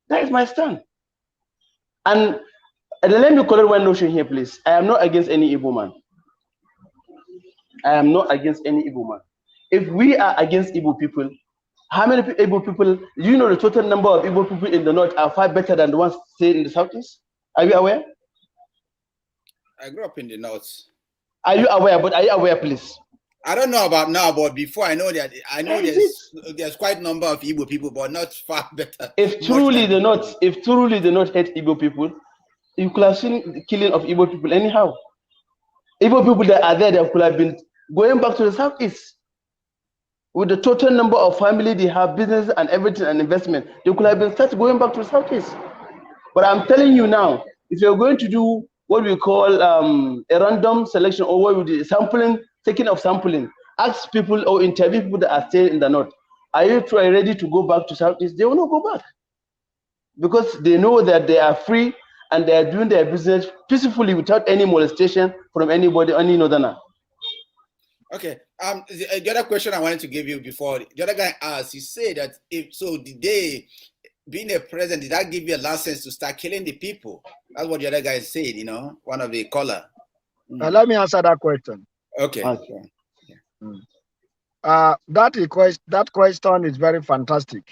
That is my stand. And let me correct one notion here, please. I am not against any Igbo man. I am not against any Igbo man. If we are against Igbo people, how many Igbo people, do you know the total number of Igbo people in the north are far better than the ones staying in the southeast? Are you aware? I grew up in the north. Are you aware? But are you aware, please? I don't know about now, but before I know that there's quite a number of Igbo people, but not far better. If truly the north hate Igbo people, you could have seen the killing of Igbo people anyhow. Igbo people that are there, they could have been going back to the southeast. With the total number of family they have, business and everything and investment, they could have been started going back to the southeast. But I'm telling you now, if you're going to do what we call a random selection, or what we do sampling, taking of sampling, ask people or interview people that are staying in the north, are you ready to go back to southeast? They will not go back, because they know that they are free and they are doing their business peacefully without any molestation from anybody, any northerner. Okay. The other question I wanted to give you before, the other guy asked, he said that did they, being a president, did that give you a license to start killing the people? That's what the other guy said, one of the caller. Let me answer that question. Okay. That question is very fantastic.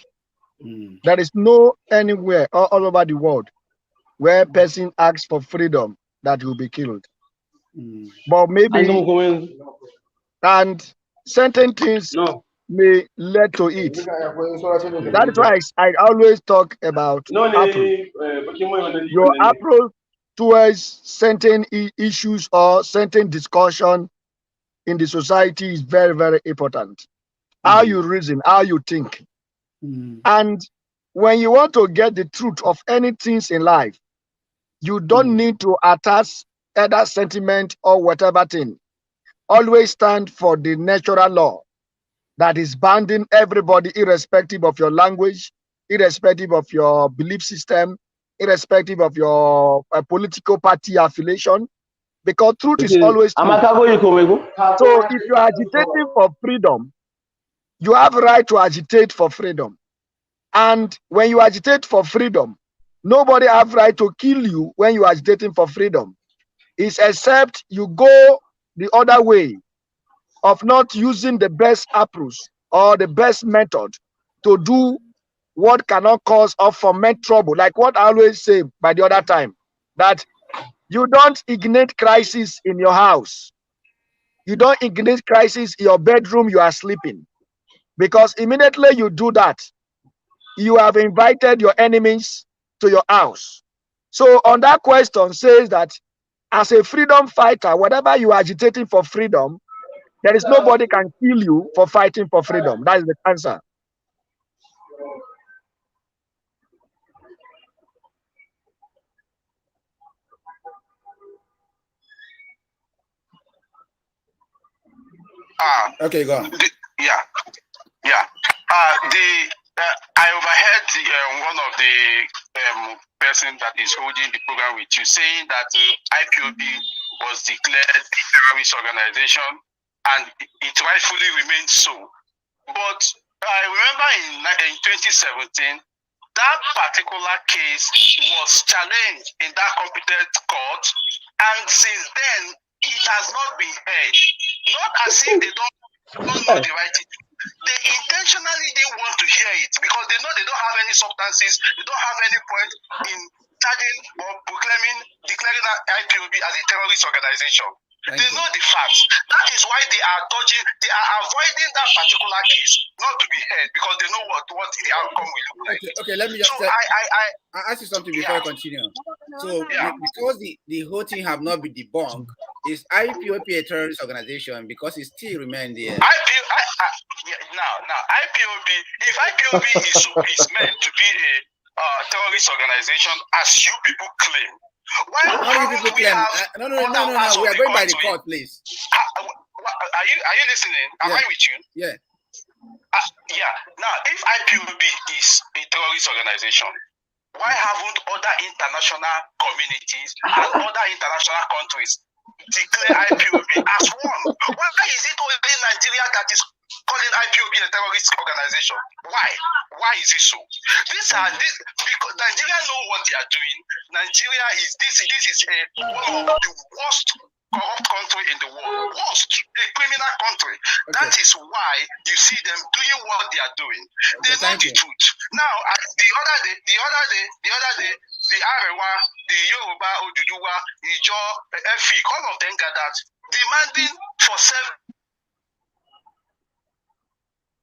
There is no anywhere all over the world where person asks for freedom that will be killed. But maybe and certain things may lead to it. That is why I always talk about approach. Your approach towards certain issues or certain discussion in the society is very, very important. How you reason, how you think. And when you want to get the truth of anything in life, You don't need to attach either sentiment or whatever thing. Always stand for the natural law that is bounding everybody, irrespective of your language, irrespective of your belief system, irrespective of your political party affiliation, because truth is always true. So if you are agitating for freedom, you have a right to agitate for freedom. And when you agitate for freedom, nobody have right to kill you when you are agitating for freedom. It's except you go the other way of not using the best approach or the best method to do what cannot cause or foment trouble. Like what I always say by the other time, that you don't ignite crisis in your house. You don't ignite crisis in your bedroom you are sleeping. Because immediately you do that, you have invited your enemies to your house. So on that question says that as a freedom fighter, whatever you are agitating for freedom, there is nobody can kill you for fighting for freedom. That is the answer. Okay, go on. Yeah. I overheard one of the person that is holding the program with you saying that the IPOB was declared a terrorist organization, and it rightfully remains so. But I remember in 2017, that particular case was challenged in that competent court, and since then it has not been heard. Not as if they don't know the right thing. They intentionally didn't want to hear it because they know they don't have any substances, they don't have any point in charging or declaring that IPOB as a terrorist organization. They know the facts. That is why they are dodging, they are avoiding that particular case not to be heard because they know what the outcome will look like. Okay, let me just I ask you something before I continue. So because the whole thing have not been debunked, is IPOB a terrorist organization because it still remains there? Now, IPOB, if IPOB is meant to be a terrorist organization, as you people claim, why haven't we have... No, we are going by the court, please. Are you listening? Am I with you? Yeah. Now, if IPOB is a terrorist organization, why haven't other international communities and other international countries declare IPOB as one? Why is it only Nigeria that is calling IPOB a terrorist organization? Why is it so? Because Nigeria know what they are doing. Nigeria is one of the worst corrupt country in the world. Worst, a criminal country. Okay. That is why you see them doing what they are doing. They know the truth. Now, the other day, the Arewa, the Yoruba, Oduduwa, Ijaw, Efik, all of them gathered, demanding for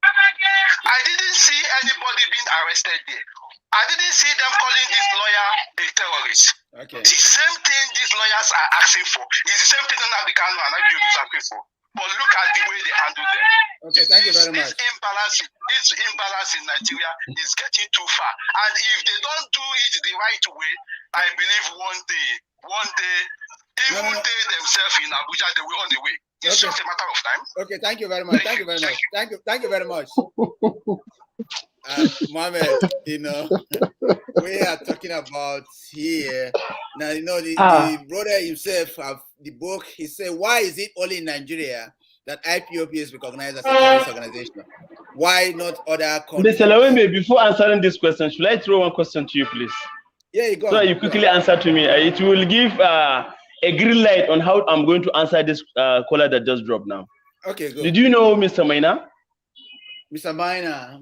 I didn't see anybody being arrested there. I didn't see them calling this lawyer a terrorist. Okay. The same thing these lawyers are asking for is the same thing Nnamdi Kanu and IPOB is asking for. But look at the way they handle them. Okay, thank you very much. This imbalance in Nigeria is getting too far. And if they don't do it the right way, I believe one day, even they themselves in Abuja, they will on the way. It's just a matter of time. Okay, thank you very much. Thank you very much. Mohammed, we are talking about here now. The brother himself have the book. He said, "Why is it only in Nigeria that IPOB is recognized as a terrorist organization? Why not other countries?" Mr. Lawube, before answering this question, should I throw one question to you, please? Yeah, you go. So you quickly answer to me. It will give a green light on how I'm going to answer this caller that just dropped now. Okay, good. Did you know Mr. Maina? Mr. Maina.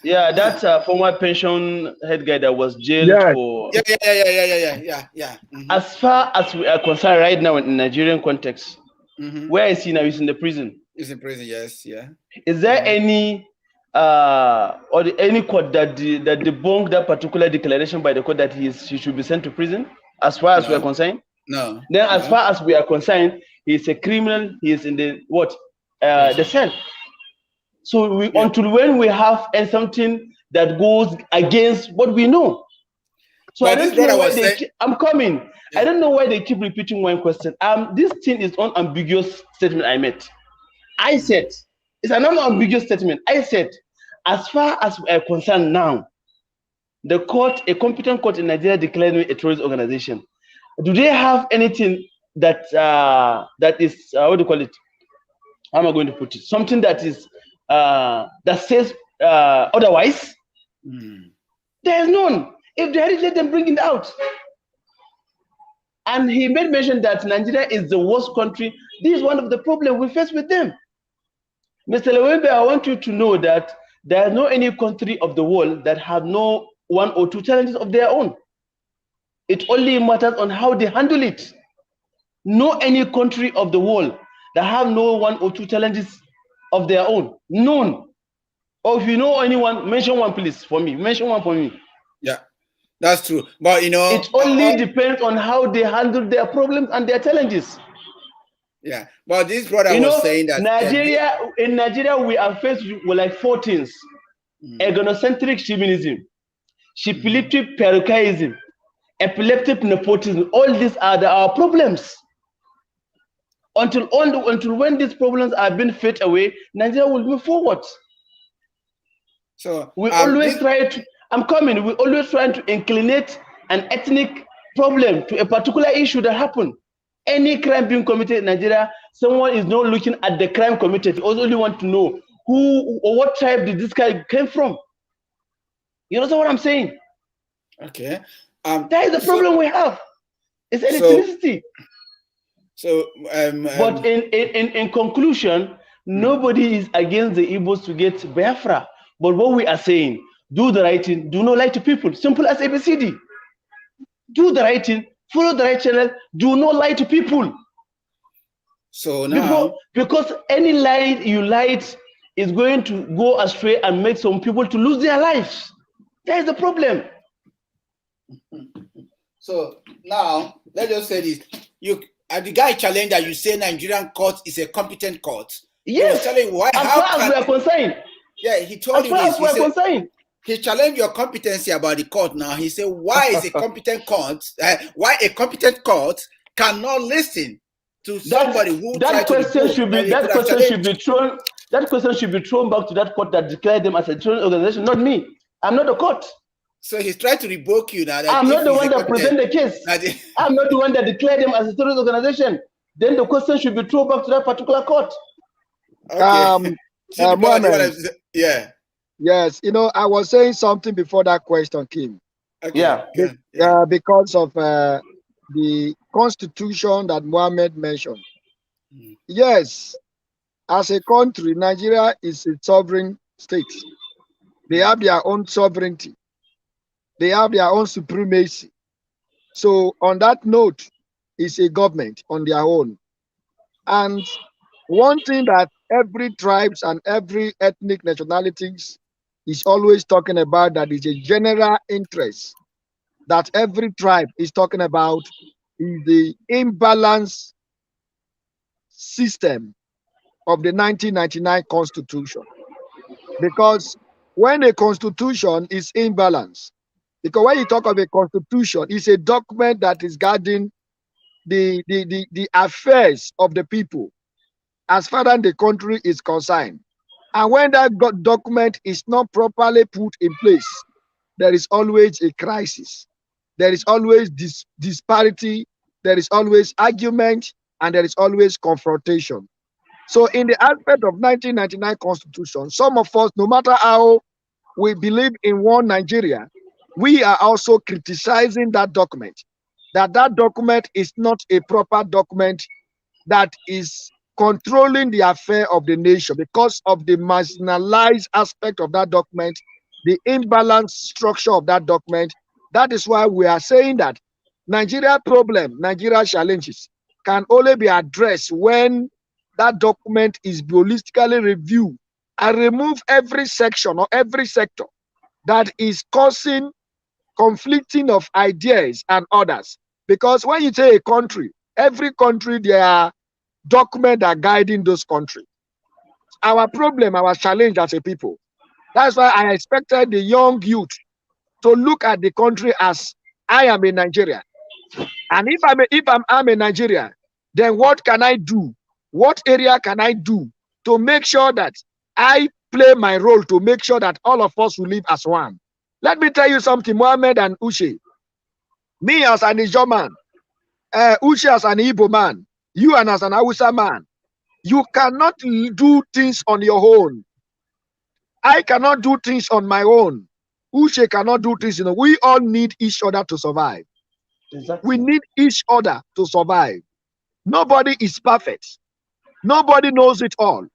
Yeah, that's a former pension head guy that was jailed for. Yeah. Mm-hmm. As far as we are concerned right now in Nigerian context, where is he now? He's in the prison. He's in prison, yes, yeah. Is there any any court that debunked that particular declaration by the court that he should be sent to prison? As far as we are concerned? No. Then, as far as we are concerned, he's a criminal. He is in the the cell. So until when we have something that goes against what we know. So I don't know why they keep, I'm coming. I don't know why they keep repeating one question. This thing is unambiguous statement I made. I said, it's an unambiguous statement. I said, as far as we are concerned now, the court, a competent court in Nigeria declared me a terrorist organization. Do they have anything that that is what do you call it? How am I going to put it? Something that is that says otherwise? There is none. If they had it, let them bring it out. And he made mention that Nigeria is the worst country. This is one of the problems we face with them. Mr. Lawube, I want you to know that there is no any country of the world that have no one or two challenges of their own. It only matters on how they handle it. No any country of the world that have no one or two challenges of their own. None. Or if you know anyone, mention one, please, for me. Mention one for me. Yeah, that's true. But you know, it only depends on how they handle their problems and their challenges. Yeah, but this brother was saying that in Nigeria, we are faced with like 4 things: ethnocentric chauvinism, shibboleth parochialism, epileptic nepotism. All these are our problems. Until when these problems are being fed away, Nigeria will move forward. So we always try to. I'm coming. We always trying to inclinate an ethnic problem to a particular issue that happened. Any crime being committed in Nigeria, someone is not looking at the crime committed. He only want to know who or what tribe did this guy came from. You understand what I'm saying? Okay. That is the problem we have. It's ethnicity. But in conclusion, nobody is against the Igbos to get Biafra. But what we are saying, do the right thing, do not lie to people. Simple as ABCD. Do the right thing, follow the right channel, do not lie to people. So now, because any lie you lied is going to go astray and make some people to lose their lives. That is the problem. So now, let's just say this. The guy challenged that you say Nigerian court is a competent court. Yes. Telling why, as far as we are concerned. Yeah, he told you this. He challenged your competency about the court. Now he said, "Why is a competent court? Why a competent court cannot listen to somebody who that question should be that question should be thrown. That question should be thrown back to that court that declared them as a terrorist organization, not me. I'm not the court. So he's trying to revoke you now. I'm not the one that present the case. I'm not the one that declared them as a terrorist organization. Then the question should be thrown back to that particular court. Okay. Yeah. Yes, you know, I was saying something before that question came. Okay. Yeah. Because of the constitution that Mohammed mentioned. Yes, as a country, Nigeria is a sovereign state. They have their own sovereignty. They have their own supremacy. So on that note, it's a government on their own. And one thing that every tribes and every ethnic nationalities is always talking about, that is a general interest that every tribe is talking about, is the imbalance system of the 1999 constitution. Because when a constitution is imbalanced, because when you talk of a constitution, it's a document that is guarding the affairs of the people as far as the country is concerned. And when that document is not properly put in place, there is always a crisis. There is always disparity. There is always argument, and there is always confrontation. So in the aspect of 1999 Constitution, some of us, no matter how we believe in one Nigeria, we are also criticizing that document. That document is not a proper document that is controlling the affair of the nation because of the marginalized aspect of that document, the imbalanced structure of that document. That is why we are saying that Nigeria problem, Nigeria challenges can only be addressed when that document is holistically reviewed and remove every section or every sector that is causing conflicting of ideas and others. Because when you say a country, every country, there are documents that are guiding those countries. Our problem, our challenge as a people. That's why I expected the young youth to look at the country as I am a Nigerian. And I'm a Nigerian, then what can I do? What area can I do to make sure that I play my role to make sure that all of us will live as one? Let me tell you something, Mohammed and Ushe. Me as an Ijaw man, Ushe as an Igbo man, you and as an Hausa man, you cannot do things on your own. I cannot do things on my own. Ushe cannot do things. We all need each other to survive. Exactly. We need each other to survive. Nobody is perfect. Nobody knows it all.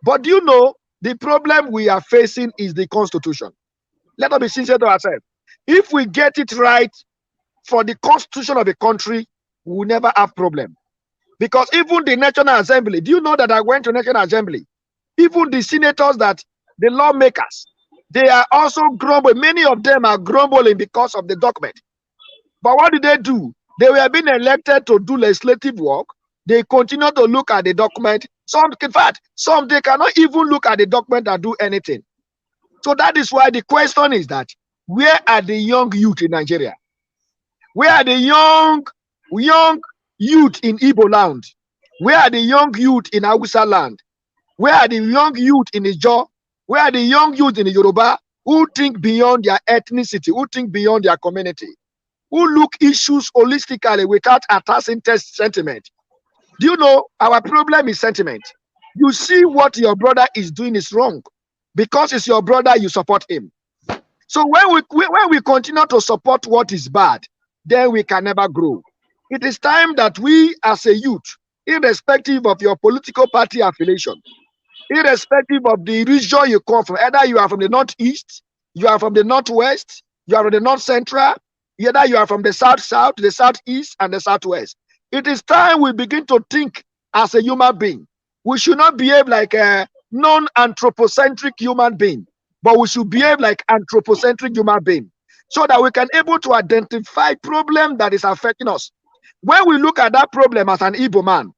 But do you know, the problem we are facing is the Constitution. Let us be sincere to ourselves. If we get it right for the Constitution of a country, we will never have problem. Because even the National Assembly, do you know that I went to National Assembly? Even the senators, that the lawmakers, they are also grumbling. Many of them are grumbling because of the document. But what did they do? They were being elected to do legislative work. They continue to look at the document. Some, in fact, some they cannot even look at the document and do anything. So that is why the question is that, where are the young youth in Nigeria? Where are the young youth in Igbo land? Where are the young youth in Hausa land? Where are the young youth in Ijaw? Where are the young youth in the Yoruba who think beyond their ethnicity, who think beyond their community, who look issues holistically without attaching sentiment? Do you know our problem is sentiment? You see what your brother is doing is wrong. Because it's your brother, you support him. So when we continue to support what is bad, then we can never grow. It is time that we as a youth, irrespective of your political party affiliation, irrespective of the region you come from, either you are from the northeast, you are from the northwest, you are from the north central, either you are from the south, the southeast, and the southwest. It is time we begin to think as a human being. We should not behave like a non-anthropocentric human being, but we should behave like anthropocentric human being, so that we can able to identify problem that is affecting us. When we look at that problem as an Igbo man,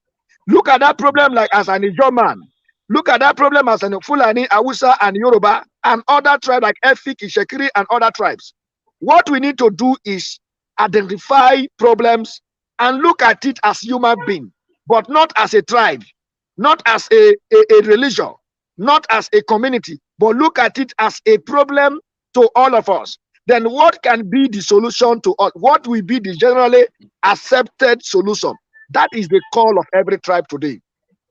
look at that problem like as an Ijaw man, look at that problem as an Fulani, Hausa, and Yoruba, and other tribes like Efik, Ishekiri, and other tribes. What we need to do is identify problems and look at it as human being, but not as a tribe, not as a religion, not as a community, but look at it as a problem to all of us. Then what can be the solution to all? What will be the generally accepted solution? That is the call of every tribe today.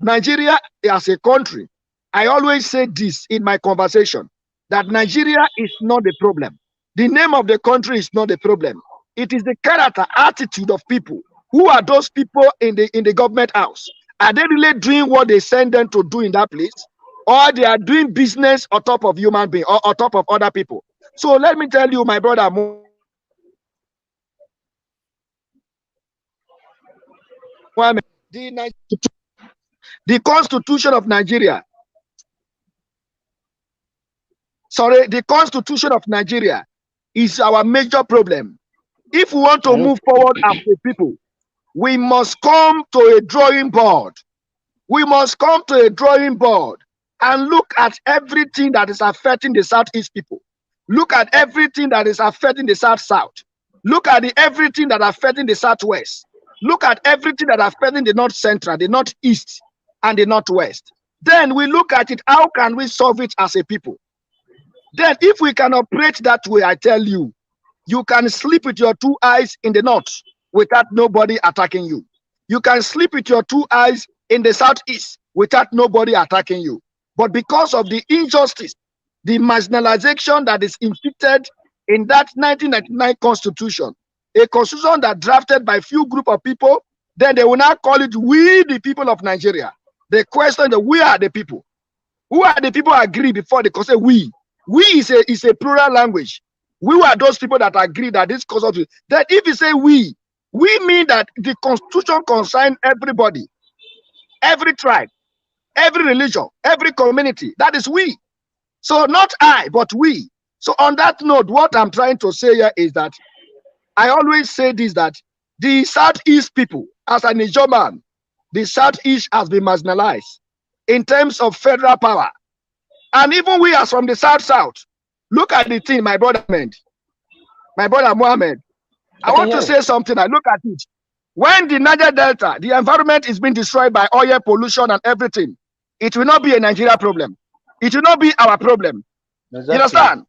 Nigeria as a country, I always say this in my conversation, that Nigeria is not the problem. The name of the country is not the problem. It is the character, attitude of people. Who are those people in the government house? Are they really doing what they send them to do in that place? Or they are doing business on top of human beings or on top of other people? So let me tell you, my brother, the Constitution of Nigeria, the Constitution of Nigeria is our major problem. If we want to move forward as a people, we must come to a drawing board. We must come to a drawing board and look at everything that is affecting the Southeast people. Look at everything that is affecting the South-South. Look at everything that is affecting the Southwest. Look at everything that is affecting the North-Central, the Northeast, and the Northwest. Then we look at it, how can we solve it as a people? Then if we can operate that way, I tell you, you can sleep with your two eyes in the north without nobody attacking you. You can sleep with your two eyes in the southeast without nobody attacking you. But because of the injustice, the marginalization that is inflicted in that 1999 constitution, a constitution that drafted by few group of people, then they will now call it we the people of Nigeria. The question that we are the people. Who are the people agree before they say we? We is a plural language. We are those people that agree that this constitution, that if you say we mean that the constitution concerns everybody, every tribe, every religion, every community. That is we. So not I, but we. So on that note, what I'm trying to say here is that I always say this, that the Southeast people, as an Ijaw man, the Southeast has been marginalized in terms of federal power. And even we as from the South-South, look at the thing, my brother Mohammed. I want to say something. I look at it. When the Niger Delta, the environment is being destroyed by oil pollution and everything, it will not be a Nigeria problem. It will not be our problem. Exactly. You understand?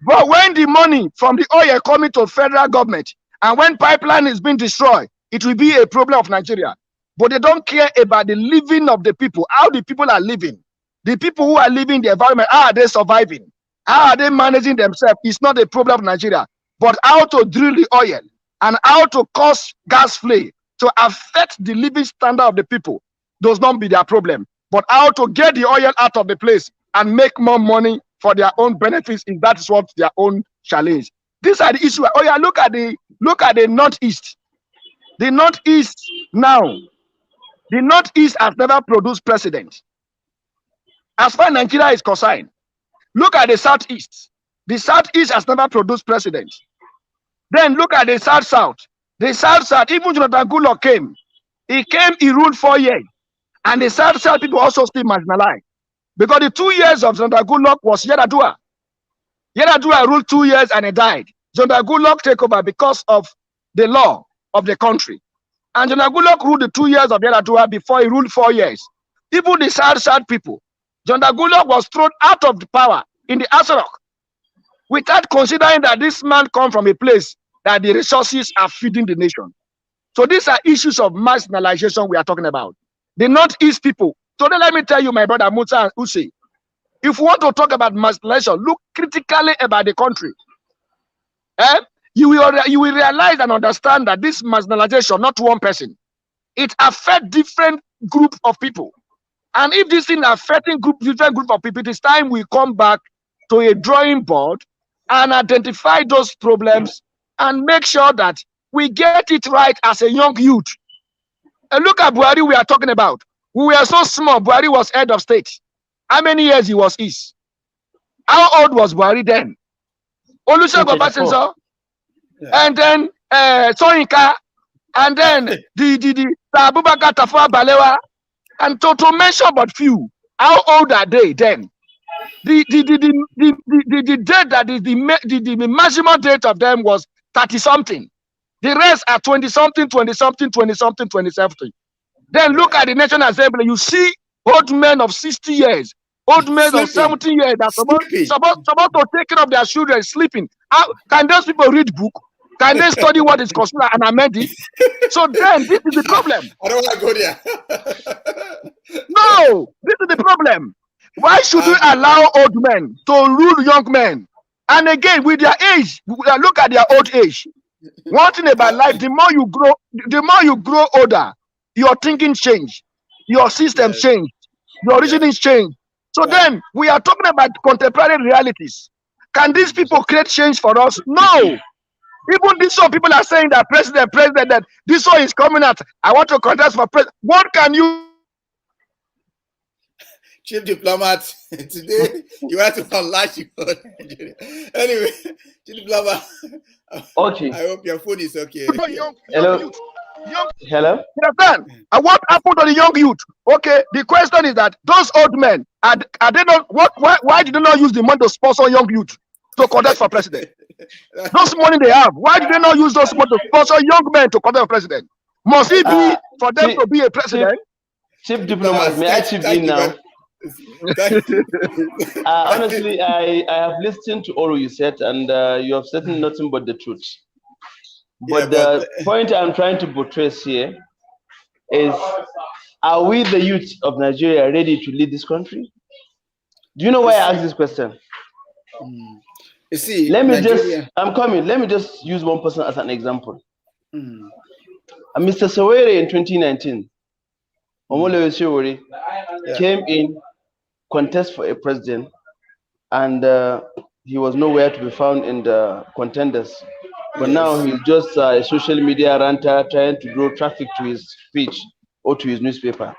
But when the money from the oil coming to federal government and when pipeline is being destroyed, it will be a problem of Nigeria. But they don't care about the living of the people, how the people are living. The people who are living in the environment, how are they surviving? How are they managing themselves? It's not a problem of Nigeria. But how to drill the oil and how to cause gas flare to affect the living standard of the people does not be their problem. But how to get the oil out of the place and make more money for their own benefits, if that is what their own challenge. These are the issues. Oh yeah, look at the Northeast. The Northeast now. The Northeast has never produced president. As far as Nigeria is concerned, look at the Southeast. The Southeast has never produced president. Then look at the South. The South, even Jonathan Goodluck came. He ruled 4 years. And the South people also still marginalized. Because the 2 years of Jonathan Goodluck was Yar'Adua. Yar'Adua ruled 2 years and he died. Jonathan Goodluck took over because of the law of the country. And Jonathan Goodluck ruled the 2 years of Yar'Adua before he ruled 4 years. Even the South people, Jonathan Goodluck was thrown out of the power in the Asarok without considering that this man comes from a place that the resources are feeding the nation. So these are issues of marginalization we are talking about. The Northeast people. So then let me tell you, my brother Musa and Uche, if you want to talk about marginalization, look critically about the country. You will realize and understand that this marginalization, not one person, it affects different group of people. And if this thing affecting different group of people, it is time we come back to a drawing board and identify those problems and make sure that we get it right as a young youth. And look at Buhari we are talking about. We were so small. Buhari was head of state. How many years he was his? How old was Buhari then? Olusegun Obasanjo, and then Soyinka, and then the Abubakar Tafawa Balewa, and to mention but few. How old are they then? The date that is the maximum date of them was 30-something. The rest are 20-something, 20-something, 20-something, 20-something. Then look at the National Assembly. You see old men of 60 years, old men of 70 years that supposed to take care of their children sleeping. How can those people read book? Can they study what is considered an amendment? So then this is the problem. I don't want to go there. No, this is the problem. Why should we allow old men to rule young men? And again, with their age, look at their old age. One thing about life, the more you grow older, your thinking change, your system change, your reasoning change. So then we are talking about contemporary realities. Can these people create change for us? No. Even this one, people are saying that president, that this one is coming out. I want to contest for president. What can you? Chief diplomat, today you have to unlatch you. Anyway, Chief diplomat. Okay. I hope your phone is okay. Hello. Hello. Understand? And what happened to the young youth? Okay. The question is that those old men are they not? Why did they not use the money to sponsor young youth to contest for president? Those money they have. Why did they not use those money to sponsor young men to contest for president? Must it be for them to be a president? Chief diplomat, may I chip in now? Honestly, I have listened to all you said, and you have said nothing but the truth. But the point I'm trying to buttress here is, are we the youth of Nigeria ready to lead this country? Do you know why I ask this question? You see, let me just use one person as an example. Mr. Sowore in 2019, Omole Sowore came in, contest for a president, and he was nowhere to be found in the contenders. But now he's just a social media ranter trying to draw traffic to his speech or to his newspaper.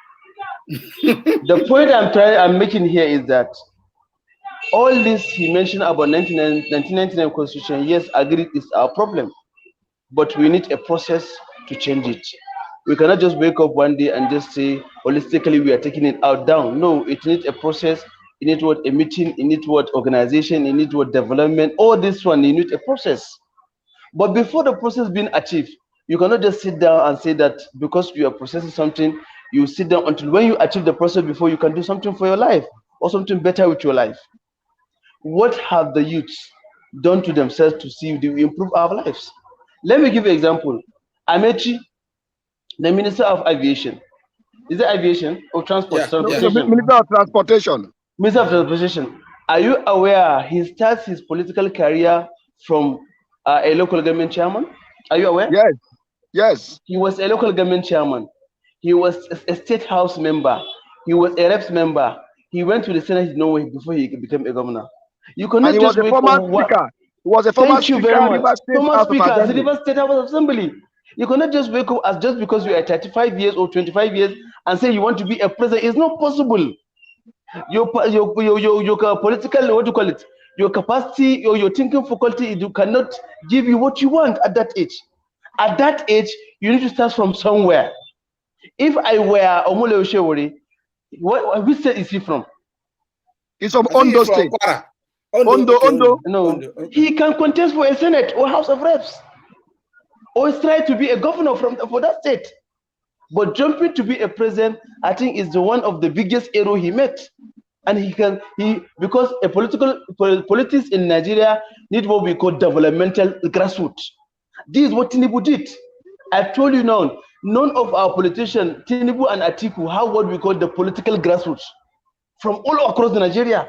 The point I'm making here is that all this he mentioned about 1999 constitution, yes, agreed, is our problem, but we need a process to change it. We cannot just wake up one day and just say holistically we are taking it out down. No, it needs a process. It needs a meeting. It needs organization. It needs development. All this one, you need a process. But before the process being achieved, you cannot just sit down and say that because you are processing something, you sit down until when you achieve the process before you can do something for your life or something better with your life. What have the youths done to themselves to see if they improve our lives? Let me give you an example. Amechi, the Minister of Aviation. Is it aviation or transport? Yeah, No, yeah. Minister of Transportation. Minister of Transportation. Are you aware he starts his political career from a local government chairman? Are you aware? Yes, yes. He was a local government chairman. He was a state house member. He was a reps member. He went to the Senate in Norway before he became a governor. You And cannot he was just a wake former up. speaker. He was a former Thank you speaker, very much. Rivers State Former House of speaker, Assembly. Rivers State House of Assembly. You cannot just wake up as just because you are 35 years or 25 years and say you want to be a president. It's not possible. Your political, what do you call it? Your capacity or your thinking faculty, you cannot give you what you want at that age. At that age, you need to start from somewhere. If I were Omole Oshewori, which state is he from? He's from I think Ondo he's from State. Kwara. Ondo. No, Okay. he can contest for a Senate or House of Reps, or try to be a governor for that state. But jumping to be a president, I think, is the one of the biggest error he made. And because politics in Nigeria need what we call developmental grassroots. This is what Tinubu did. I've told you now, none of our politicians, Tinubu and Atiku, have what we call the political grassroots from all across Nigeria.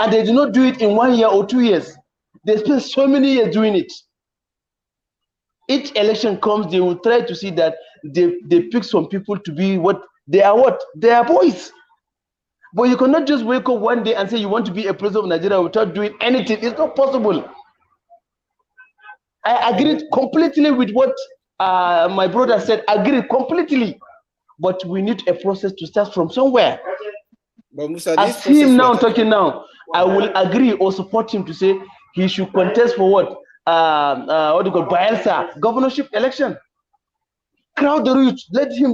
And they do not do it in 1 year or 2 years. They spend so many years doing it. Each election comes, they will try to see that they pick some people to be what? They are boys. But you cannot just wake up one day and say you want to be a president of Nigeria without doing anything. It's not possible. I agreed completely with what my brother said. Agreed completely. But we need a process to start from somewhere. But Musa, As him now talking now, I will agree or support him to say he should contest for what? What do you call Bielsa governorship election? Crowd the youth,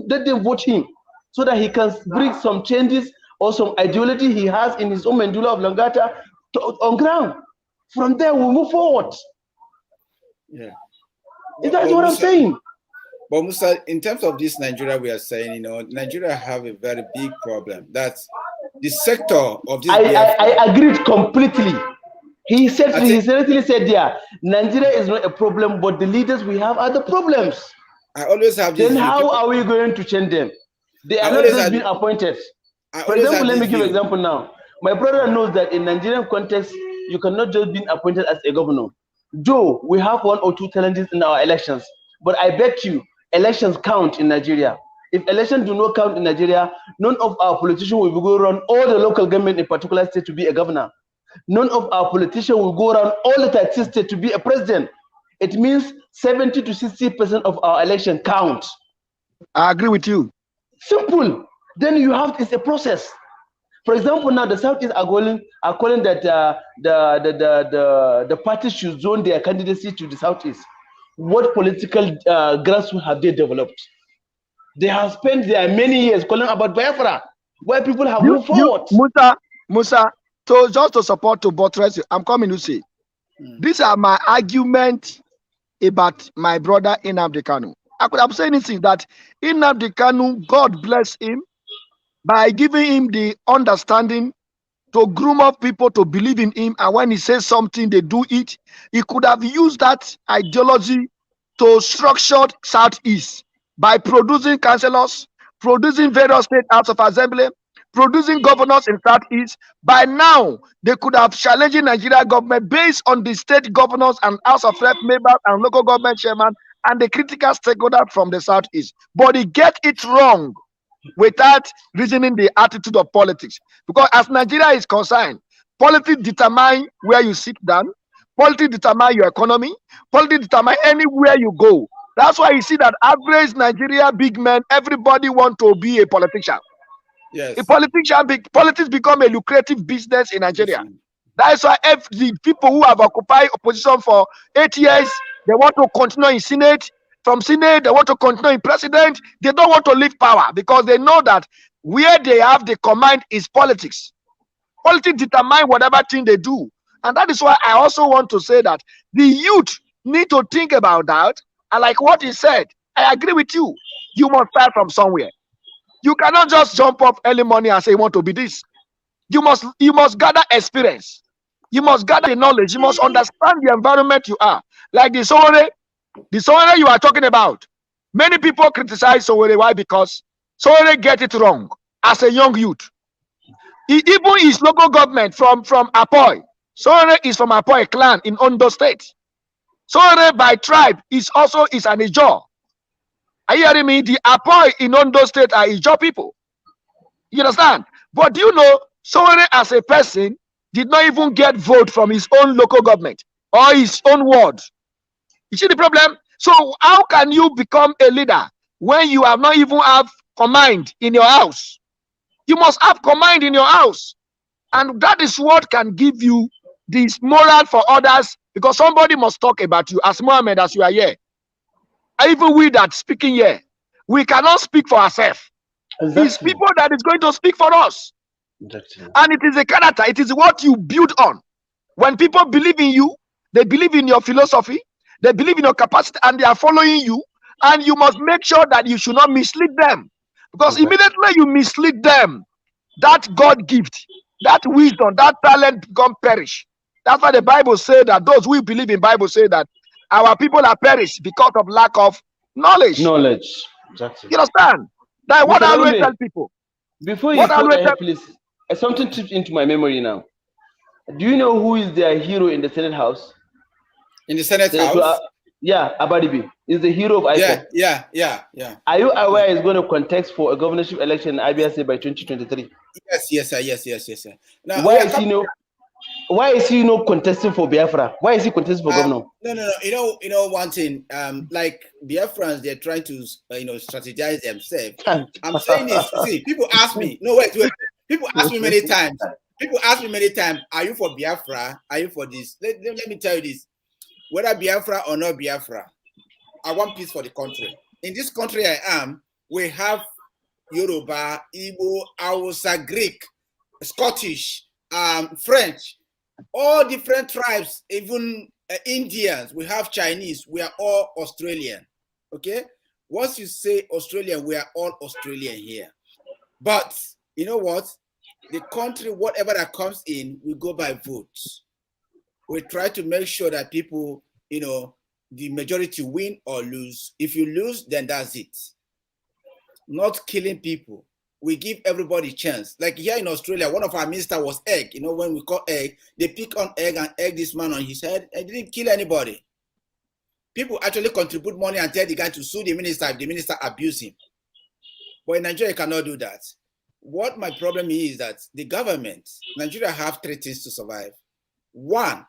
let them vote him so that he can bring some changes or some ideology he has in his own medulla oblongata on ground. From there, we'll move forward. Yeah. That's what I'm saying. But Musa, in terms of this Nigeria, we are saying, Nigeria have a very big problem. That's the sector of this. I agreed completely. He certainly said, yeah, Nigeria is not a problem, but the leaders we have are the problems. I always have this. Then how are we going to change them? They are not just being appointed. For example, let me give an example now. My brother knows that in Nigerian context, you cannot just be appointed as a governor. Though we have 1 or 2 challenges in our elections, but I bet you elections count in Nigeria. If elections do not count in Nigeria, none of our politicians will go around all the local government in particular state to be a governor. None of our politicians will go around all the 30 states to be a president. It means 70 to 60% of our election count. I agree with you. Simple. Then you have, it's a process. For example, now the Southeast are calling that the parties should zone their candidacy to the Southeast. What political grassroots have they developed? They have spent their many years calling about Biafra, where people have moved forward. Musa, so just to support to buttress, I'm coming to say, these are my arguments about my brother Nnamdi Kanu. I could have said anything that Nnamdi Kanu, God bless him, by giving him the understanding to groom up people to believe in him, and when he says something, they do it. He could have used that ideology to structure Southeast by producing councillors, producing various state house of assembly, producing governors in Southeast. By now, they could have challenged Nigeria government based on the state governors and house of rep members and local government chairman and the critical stakeholder from the Southeast. But he get it wrong without reasoning the attitude of politics. Because as Nigeria is concerned, politics determine where you sit down, politics determine your economy, politics determine anywhere you go. That's why you see that average Nigeria big men, everybody want to be a politician. Yes. Politics become a lucrative business in Nigeria. That's why the people who have occupied opposition for 8 years, they want to continue in Senate. From Senate, they want to continue in president. They don't want to leave power because they know that where they have the command is politics. Politics determine whatever thing they do. And that is why I also want to say that the youth need to think about that. And like what he said, I agree with you. You must start from somewhere. You cannot just jump up early morning and say you want to be this. You must gather experience. You must gather the knowledge. You must understand the environment you are. Like the Sowore you are talking about. Many people criticize Sowore. Why? Because Sowore get it wrong as a young youth. Even his local government from Apoy. Sowore is from Apoy clan in Ondo State. Sowore by tribe is an Ijaw. Are you hearing me? The Apoy in Ondo State are Ijaw people. You understand? But do you know, Sowore as a person did not even get vote from his own local government or his own ward. You see the problem? So how can you become a leader when you have not even have command in your house? You must have command in your house. And that is what can give you this moral for others, because somebody must talk about you. As Mohammed, as you are here, even we that speaking here, we cannot speak for ourselves. Exactly. It's people that is going to speak for us. Exactly. And it is a character. It is what you build on. When people believe in you, they believe in your philosophy, they believe in your capacity, and they are following you. And you must make sure that you should not mislead them. Because immediately you mislead them, that God gift, that wisdom, that talent become perish. That's why the Bible says that those who believe in Bible say that our people are perished because of lack of knowledge. Knowledge. Exactly. You understand? That what I always tell people. Before you go ahead, please, something tipped into my memory now. Do you know who is their hero in the Senate House? In the Senate House? Yeah, Abadibi is the hero of IPOB. Yeah. Are you aware he's going to contest for a governorship election in Abia by 2023? Yes. Now, why is he not contesting for Biafra? Why is he contesting for governor? No. You know one thing. Like Biafrans, they're trying to strategize themselves. I'm saying this. See, people ask me. No, wait. People ask me many times. Are you for Biafra? Are you for this? Let me tell you this. Whether Biafra or not Biafra, I want peace for the country. In this country I am, we have Yoruba, Igbo, Hausa, Greek, Scottish, French, all different tribes, even Indians. We have Chinese. We are all Australian. Okay? Once you say Australian, we are all Australian here. But you know what? The country, whatever that comes in, we go by votes. We try to make sure that people, the majority win or lose. If you lose, then that's it. Not killing people. We give everybody a chance. Like here in Australia, one of our ministers was egg. When we call egg, they pick on egg and egg this man on his head and didn't kill anybody. People actually contribute money and tell the guy to sue the minister if the minister abuse him. But in Nigeria, you cannot do that. What my problem is that the government, Nigeria have three things to survive. One,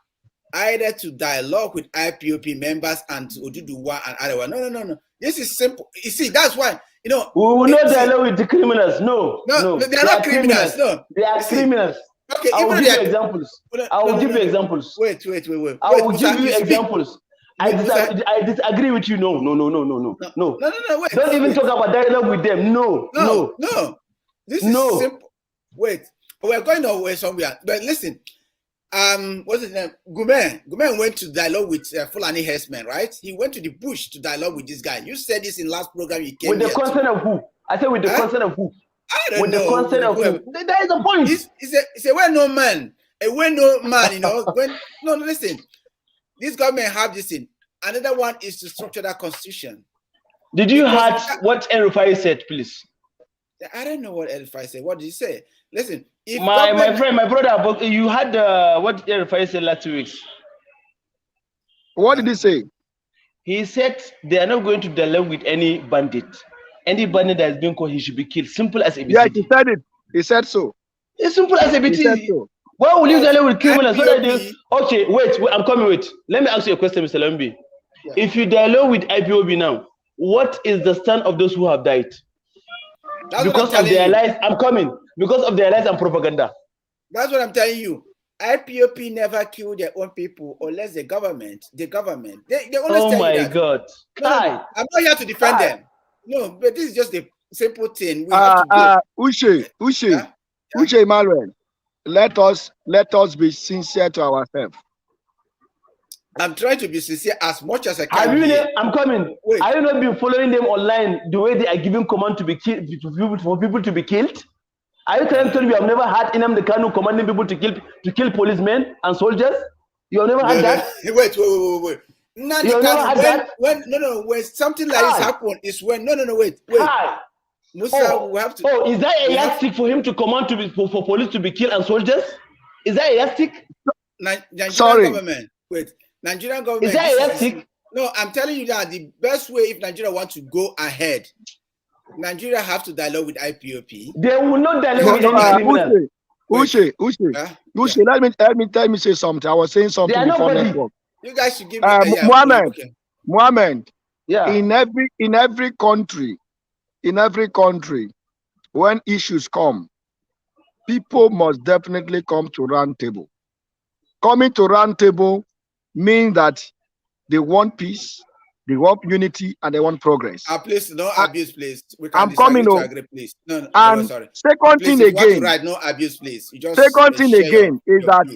either to dialogue with IPOB members and to Oduduwa and Arewa. No. This is simple. You see, that's why, we will not dialogue with the criminals. No, they are not criminals. No, they are criminals. Okay, I will give you examples. I will give you examples. Wait. I will give you examples. I disagree with you. No. Wait. Don't even talk about dialogue with them. No. This is simple. Wait, we're going away somewhere. But listen, what's his name? Gumen went to dialogue with Fulani herdsmen, right? He went to the bush to dialogue with this guy. You said this in last program. You came with the consent of who? I said with the consent of who? I don't know. With the consent of who? There is a point. It's a well-known man. No, listen. This government have this thing. Another one is to structure that constitution. Did you hear what El-Rufai said, please? I don't know what El-Rufai said. What did he say? Listen, if my friend, my brother, you had what El-Rufai said last 2 weeks. What did he say? He said they are not going to dialogue with any bandit. Any bandit that has been caught, he should be killed. Simple as ABC. Yeah, he said it. He said so. It's simple as ABC. So. Why will you dialogue with criminals? Okay, wait, I'm coming. Wait. Let me ask you a question, Mr. Lambi. Yeah. If you dialogue with IPOB now, what is the stand of those who have died? Because of their lies, I'm coming. Because of their lies and propaganda. That's what I'm telling you. IPOB never kill their own people unless the government, they always oh my God. No, I'm not here to defend them. No, but this is just a simple thing. We have to go. Uche Emmanuel, let us be sincere to ourselves. I'm trying to be sincere as much as I can. Have you? I'm coming. Wait. Have you not been following them online the way they are giving command to be killed for people to be killed? Are you trying to tell me you have never had Nnamdi Kanu commanding people to kill policemen and soldiers? You have never had that? Wait. Nnamdi Kanu, when something like this happens, is when wait. Musa, we have to. Oh, is that a yardstick for him to command to be for police to be killed and soldiers? Is that a yardstick? Nigerian government. Wait, Nigerian government. Is that a yardstick? No, I'm telling you that the best way if Nigeria wants to go ahead, Nigeria have to dialogue with IPOB. They will not dialogue with any criminal. Ushe, let me say something. I was saying something before network. You guys should give me Muhammad. Yeah. In every country, when issues come, people must definitely come to round table. Coming to round table means that they want peace, they want unity, and they want progress. Please, no abuse, please. I'm coming over. Please. No, sorry. Second thing again, right? No abuse, please. You just second thing again is that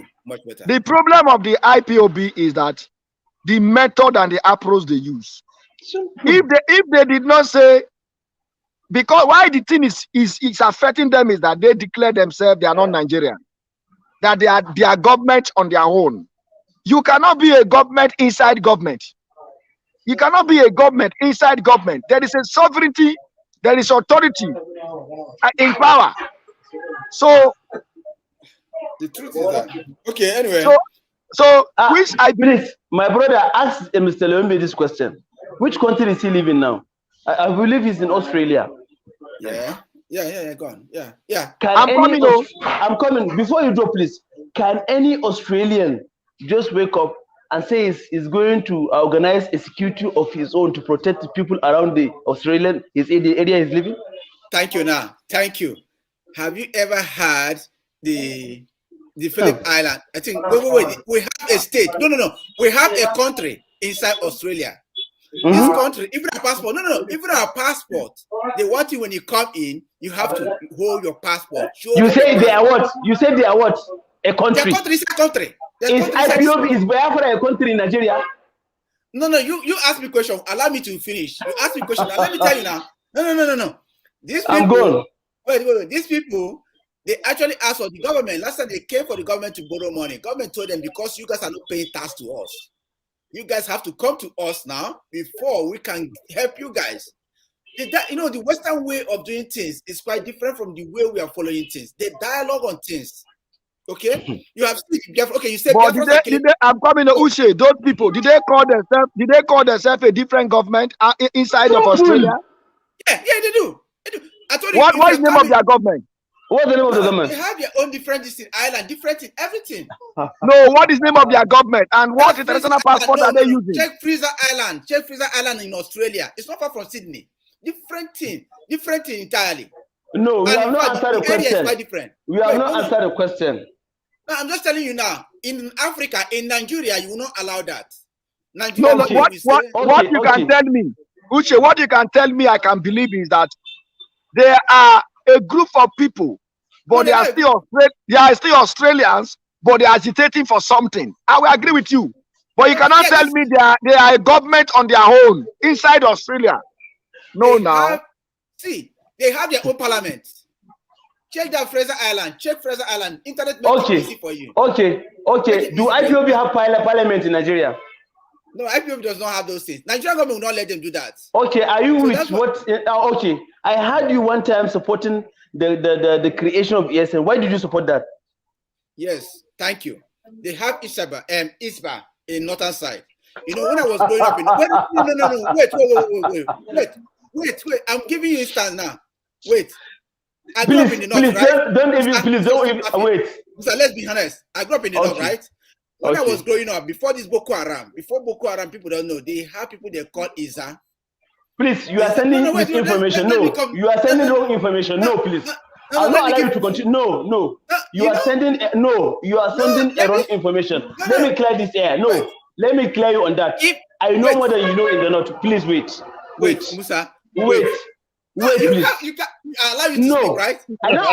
the problem of the IPOB is that the method and the approach they use. If they did not say, because why the thing is affecting them is that they declare themselves they are not Nigerian, that they are government on their own. You cannot be a government inside government. You cannot be a government inside government. There is a sovereignty, there is authority in power. So the truth is that okay. Anyway, so which I believe, my brother asked Mr. Lawube this question: which country is he living now? I believe he's in Australia. Yeah. Go on. Yeah. I'm coming. Before you go, please. Can any Australian just wake up and say he's going to organize a security of his own to protect the people around the Australian area he's living? Thank you. Now, thank you. Have you ever had the Phillip Island? I think wait. We have a state. No. We have a country inside Australia. This country, even a passport. Even our passport. They want you when you come in. You have to hold your passport. You say they are what? You say they are what? A country. The country is a country. Is IPOB is Biafra a country in Nigeria? No. You ask me a question. Allow me to finish. You ask me a question. Now, let me tell you now. No. These people. I'm going. Wait. These people. They actually asked for the government. Last time they came for the government to borrow money. Government told them because you guys are not paying tax to us. You guys have to come to us now before we can help you guys. The Western way of doing things is quite different from the way we are following things. They dialogue on things. Okay, you have seen. Okay, you said. But I'm coming to Ushe. Those people, did they call themselves a different government inside of Australia? Yeah, they do. I told you. What is the name of their government? What's the name of the government? They have their own different island, different in everything. No, what is the name of their government and what international passport are they using? Check Fraser Island in Australia. It's not far from Sydney. Different thing entirely. No, we have not answered the question. Quite different. We have not answered the question. No, I'm just telling you now. In Africa, in Nigeria, you will not allow that. Nigeria, what you can tell me, Uche, what you can tell me, I can believe is that there are a group of people, but they are still Australians, but they are agitating for something. I will agree with you, but you cannot tell me they are a government on their own inside Australia. No, they have their own parliament. Check that Fraser Island. Internet makes it easy for you. Okay. Do IPOB have parliament in Nigeria? No, IPOB does not have those things. Nigerian government will not let them do that. Okay, are you with what? Okay, I heard you one time supporting the creation of ESN. Why did you support that? Yes, thank you. They have Isba in northern side. When I was growing up in wait. I'm giving you instance now. Wait. I grew up in the north, right? Don't wait. So let's be honest. I grew up in the north, right? When I was growing up, before Boko Haram, people don't know, they have people they call Iza. Please, you are sending this information. You are sending wrong information. No, please. I'll not allow you to continue. No. You are sending wrong information. Let me clear this air. No, let me clear you on that. I know more than you know in the north. Please wait. Musa. Wait, please. You can allow you to speak, right? I don't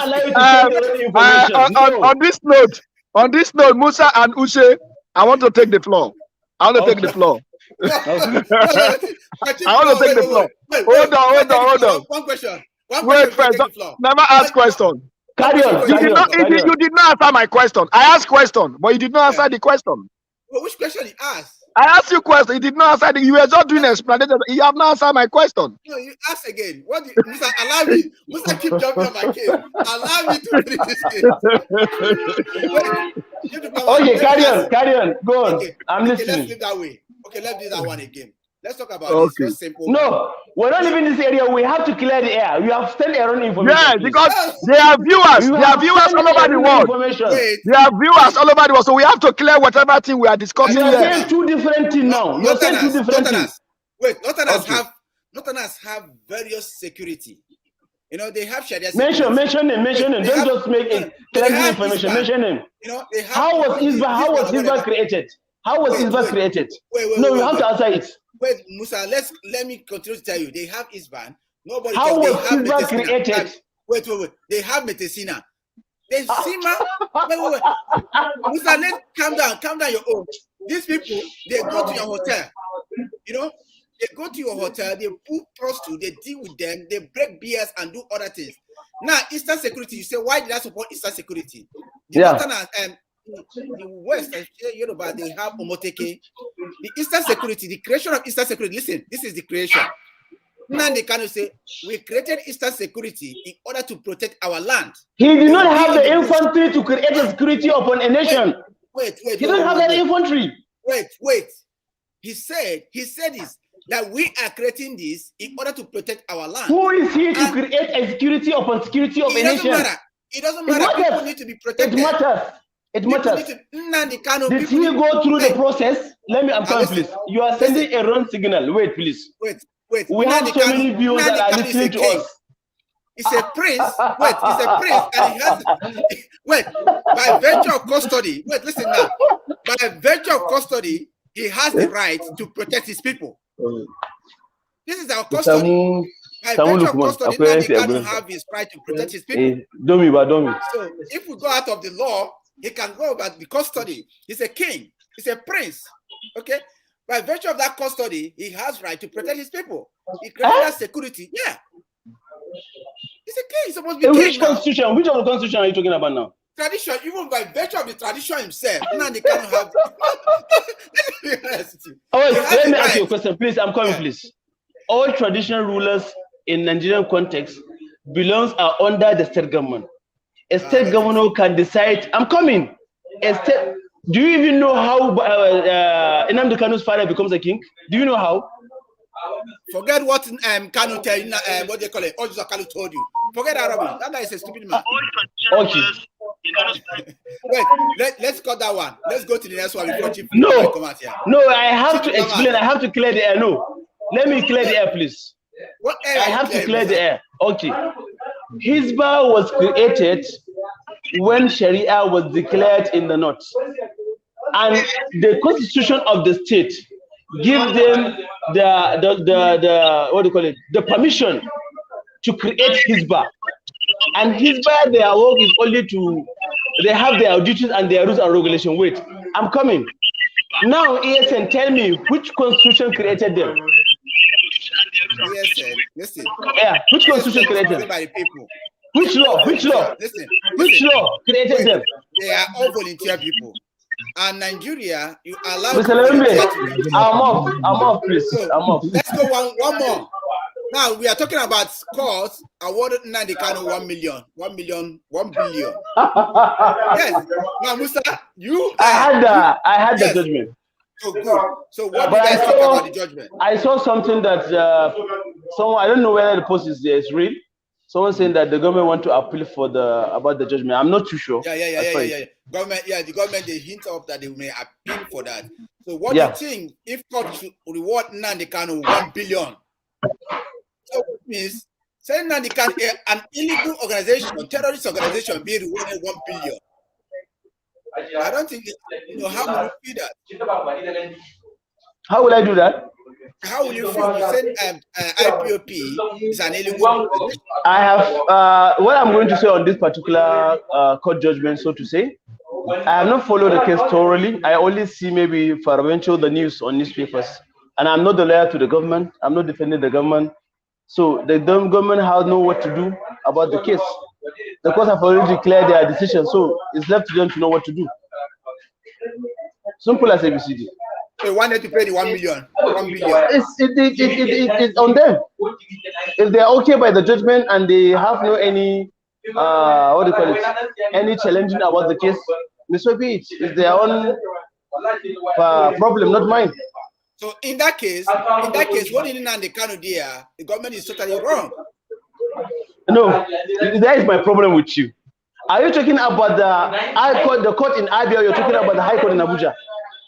allow you to send information. On this note, Musa and Ushe, I want to take the floor. I want to take the floor. I want to take the floor. Hold on. One question. Wait first. Never ask question. Carry on. You did not answer my question. I asked question, but you did not answer the question. Well, which question he asked? I asked you question. You did not answer. You were just doing explanation. You have not answered my question. No, you ask again. What? Musa, allow me. Musa, keep jumping on my case. Allow me to finish this case. Okay, carry on. Go on. Okay. I'm listening. Let's leave that way. Okay, let's do that one again. Let's talk about this. Simple. No, we're not living in this area. We have to clear the air. You have sent erroneous information. Yes, because they are viewers. They are viewers all over the world. They are viewers all over the world. So we have to clear whatever thing we are discussing here. You're saying two different things now. You're saying two different things. Wait, Northerners have various security. You know, they have Sharia security. Mention him. Don't just make it clear information. Mention him. You know, they have, how was Isba created? How was Isba created? No, you have to answer it. Wait, Musa, let me continue to tell you. They have Isban. Nobody. How was Isba created? Wait. They have Metesina. They Sima. Wait. Musa, let's calm down your own. These people, they go to your hotel. You know, they go to your hotel, they put prostitutes, they deal with them, they break BS and do other things. Now, Eastern security, you say, why did I support Eastern security? The West, Yoruba, they have Omoteke. The Eastern security, the creation of Eastern security, listen, this is the creation. Nnamdi Kanu say, we created Eastern security in order to protect our land. He did not have the infantry to create a security upon a nation. Wait. He didn't have that infantry. Wait. He said this, that we are creating this in order to protect our land. Who is here to create a security upon security of a nation? It doesn't matter. People need to be protected. It matters. Did he go through the process? I'm coming, please. You are sending a wrong signal. Wait, please. Wait. We have so many viewers that are listening to us. It's a prince. He's a prince, and he has. By virtue of custody. Listen now. By virtue of custody, he has the right to protect his people. This is our custody. By virtue of custody, Nnamdi Kanu have his right to protect his people. So if we go out of the law, he can go about the custody. He's a king. He's a prince. Okay? By virtue of that custody, he has right to protect his people. He created that security. Yeah. He's a king. He's supposed to be king. Which constitution? Which of the constitution are you talking about now? Tradition. Even by virtue of the tradition himself, Nnamdi Kanu have. Let me ask you a question, please. I'm coming, please. All traditional rulers in Nigerian context are under the state government. A state governor can decide. I'm coming. Do you even know how Nnamdi Kanu's father becomes a king? Do you know how? Forget what Kanu tell you. What they call it? Ojuza Kanu told you. Forget that. That guy is a stupid man. Okay. Wait. Let's cut that one. Let's go to the next one before Chief come out here. No, I have to explain. I have to clear the air. No, let me clear the air, please. What air? I have to clear the air. Okay. Hizbah was created when Sharia was declared in the north, and the constitution of the state give them the permission to create Hizbah. And Hizbah, their work is only they have their duties and their rules and regulations. Wait, I'm coming. Now, ESN, tell me which constitution created them? ESN, listen. Yeah, which constitution created them? By the people. Which law? Listen. Which law created them? They are all volunteer people. And Nigeria, you allow. Mr. Lawube, I'm off, please. I'm off. Let's go one more. Now we are talking about scores awarded Nnamdi Kanu 1 billion. Yes. Now, Musa, I had the judgment. So good. So what did I think about the judgment? I saw something that I don't know whether the post is there. It's real. Someone saying that the government want to appeal about the judgment. I'm not too sure. Yeah. The government they hint up that they may appeal for that. So what do you think if court should reward Nnamdi Kanu 1 billion? So it means saying Nnamdi Kanu an illegal organization, terrorist organization, be rewarded 1 billion. I don't think how will you do that? How will I do that? How will you feel? You said IPOB is an illegal organization. I have what I'm going to say on this particular court judgment, so to say. I have not followed the case thoroughly. I only see maybe for the news on newspapers. And I'm not the lawyer to the government. I'm not defending the government. So the government has know what to do about the case. The courts have already declared their decision, so it's left to them to know what to do. Simple as ABCD. They wanted to pay the 1 million. 1 billion. It's on them. If they're okay by the judgment and they have no any what do you call it? Any challenging about the case, so be it. It's their own problem, not mine. So in that case, what Nnamdi Kanu did, the government is totally wrong. No, that is my problem with you. Are you talking about the court in Abia, or you're talking about the High Court in Abuja?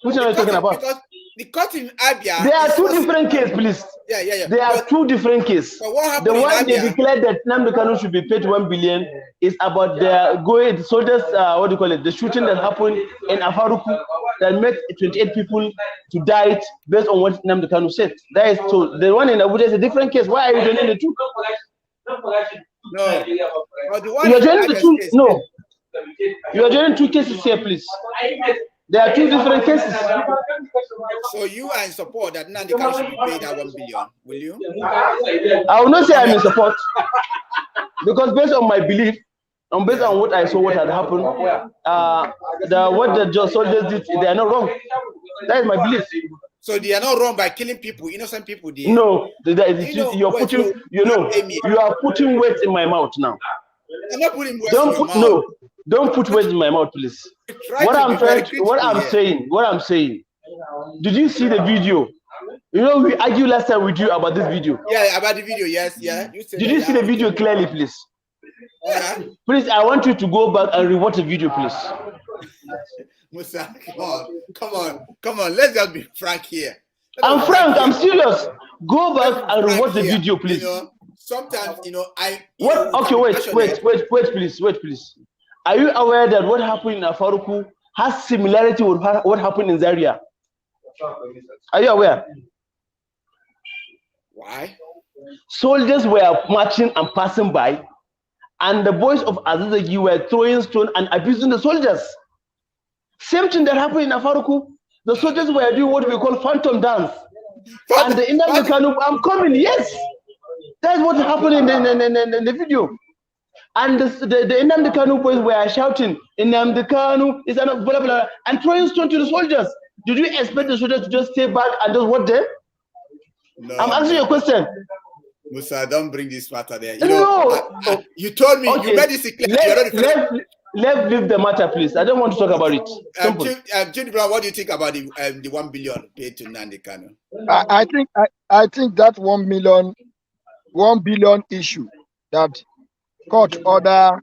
Which one are you talking about? Because the court in Abia. There are two different cases, please. Yeah. There are two different cases. But what happened the one in they Abia? declared that Nnamdi Kanu should be paid 1 billion is about the soldiers, what do you call it? The shooting that happened in Afaruku that made 28 people to die based on what Nnamdi Kanu said. That is so. The one in Abuja is a different case. Why are you doing the two? No. You are joining the two. No. You are joining two cases here, please. There are two different cases. So you are in support that Nnamdi Kanu should be paid that 1 billion, will you? I will not say I'm in support, because based on my belief, and based on what I saw, what had happened, what the soldiers did, they are not wrong. That is my belief. So they are not wrong by killing people, innocent people. No, you are putting words in my mouth now. I'm not putting words in your mouth. No, don't put words in my mouth, please. What I'm saying. Did you see the video? You know, we argued last time with you about this video. Yeah, about the video, yes, yeah. Did you see the video clearly, please? Yeah. Please, I want you to go back and rewatch the video, please. Musa, come on. Let's just be frank here. I'm frank. I'm serious. Go back and rewatch the video, please. You know, sometimes, Wait, please. Are you aware that what happened in Afaruku has similarity with what happened in Zaria? Are you aware? Why? Soldiers were marching and passing by, and the boys of Aljezeera were throwing stones and abusing the soldiers. Same thing that happened in Afaruku. The soldiers were doing what we call phantom dance. And the Nnamdi Kanu, I'm coming, yes. That's what happened in the video. And the Nnamdi Kanu boys were shouting, Nnamdi Kanu is blah, blah, blah, and throwing stones to the soldiers. Did you expect the soldiers to just stay back and just watch them? No, I'm asking you a question. Musa, don't bring this matter there. You told me, okay. You made this clear. Let's leave the matter, please. I don't want to talk about it. Jim Brown, what do you think about the 1 billion paid to Nnamdi Kanu? I think that 1 billion issue that court order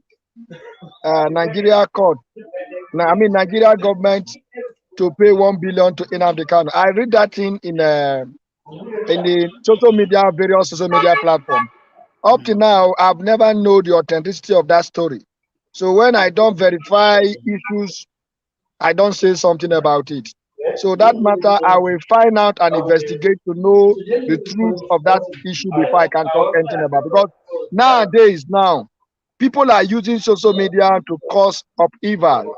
Nigeria government to pay 1 billion to Nnamdi Kanu. I read that thing in the various social media platforms. Up to now, I've never known the authenticity of that story. So when I don't verify issues, I don't say something about it. So that matter, I will find out and investigate to know the truth of that issue before I can talk anything about it. Because nowadays, people are using social media to cause upheaval.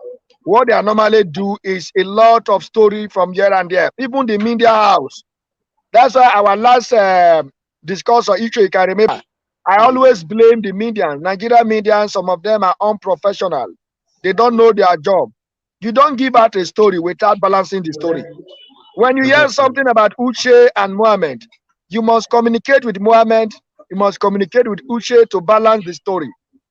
What they normally do is a lot of story from here and there, even the media house. That's why our last discourse or issue, you can remember, I always blame the media. Nigerian media, some of them are unprofessional. They don't know their job. You don't give out a story without balancing the story. When you hear something about Uche and Mohammed, you must communicate with Mohammed, you must communicate with Uche to balance the story.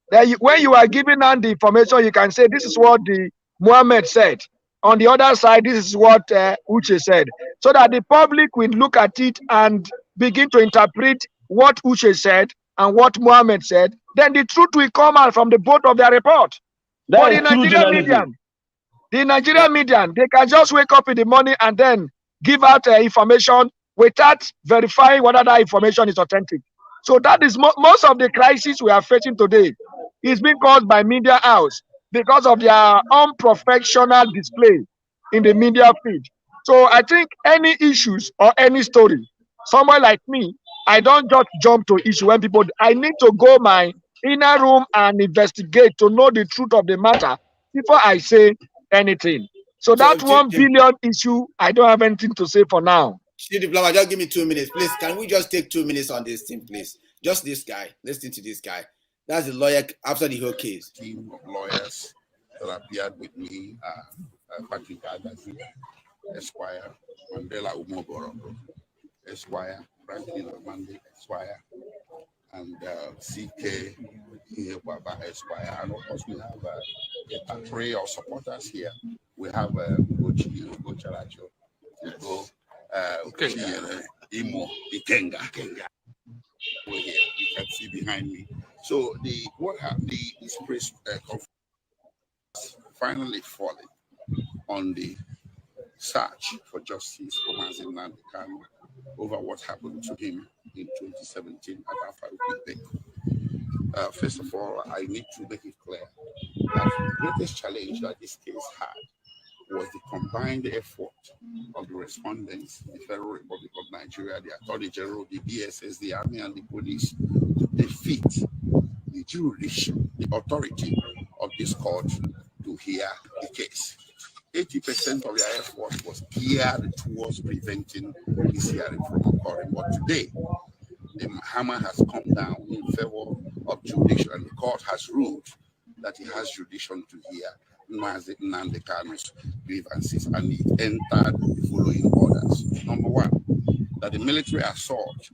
Then when you are giving out the information, you can say, this is what the Mohammed said. On the other side, this is what Uche said. So that the public will look at it and begin to interpret what Uche said and what Mohammed said. Then the truth will come out from the both of their report. But the Nigerian media, they can just wake up in the morning and then give out information without verifying whether that information is authentic. So that is most of the crisis we are facing today is being caused by media house because of their unprofessional display in the media feed. So I think any issues or any story, someone like me, I don't just jump to issue when people, I need to go my inner room and investigate to know the truth of the matter before I say anything. So that 1 billion issue, I don't have anything to say for now. Chief Diplomat, just give me 2 minutes, please. Can we just take 2 minutes on this thing, please? Just this guy. Listen to this guy. That's the lawyer after the whole case. Team of lawyers that appeared with me Patrick Aljezeera, Esquire, Mandela Umoboro, Esquire, Franklin Nnamdi, Esquire, and CK Ihewaba, Esquire. And of course, we have a tray of supporters here. We have Ugochi, Ugocharacho, Ugo, Imo, Ikenga. We're here. You can see behind me. So this press conference finally falling on the search for justice for Nnamdi Kanu over what happened to him in 2017 at Aljezeera. First of all, I need to make it clear that the greatest challenge that this case had was the combined effort of the respondents, the Federal Republic of Nigeria, the Attorney General, the DSS, the Army, and the police to defeat the jurisdiction, the authority of this court to hear the case. 80% of their effort was geared towards preventing this hearing from occurring. But today, the hammer has come down in favor of jurisdiction, and the court has ruled that it has jurisdiction to hear Nnamdi Kanu's grievances, and it entered the following orders. Number one, that the military assault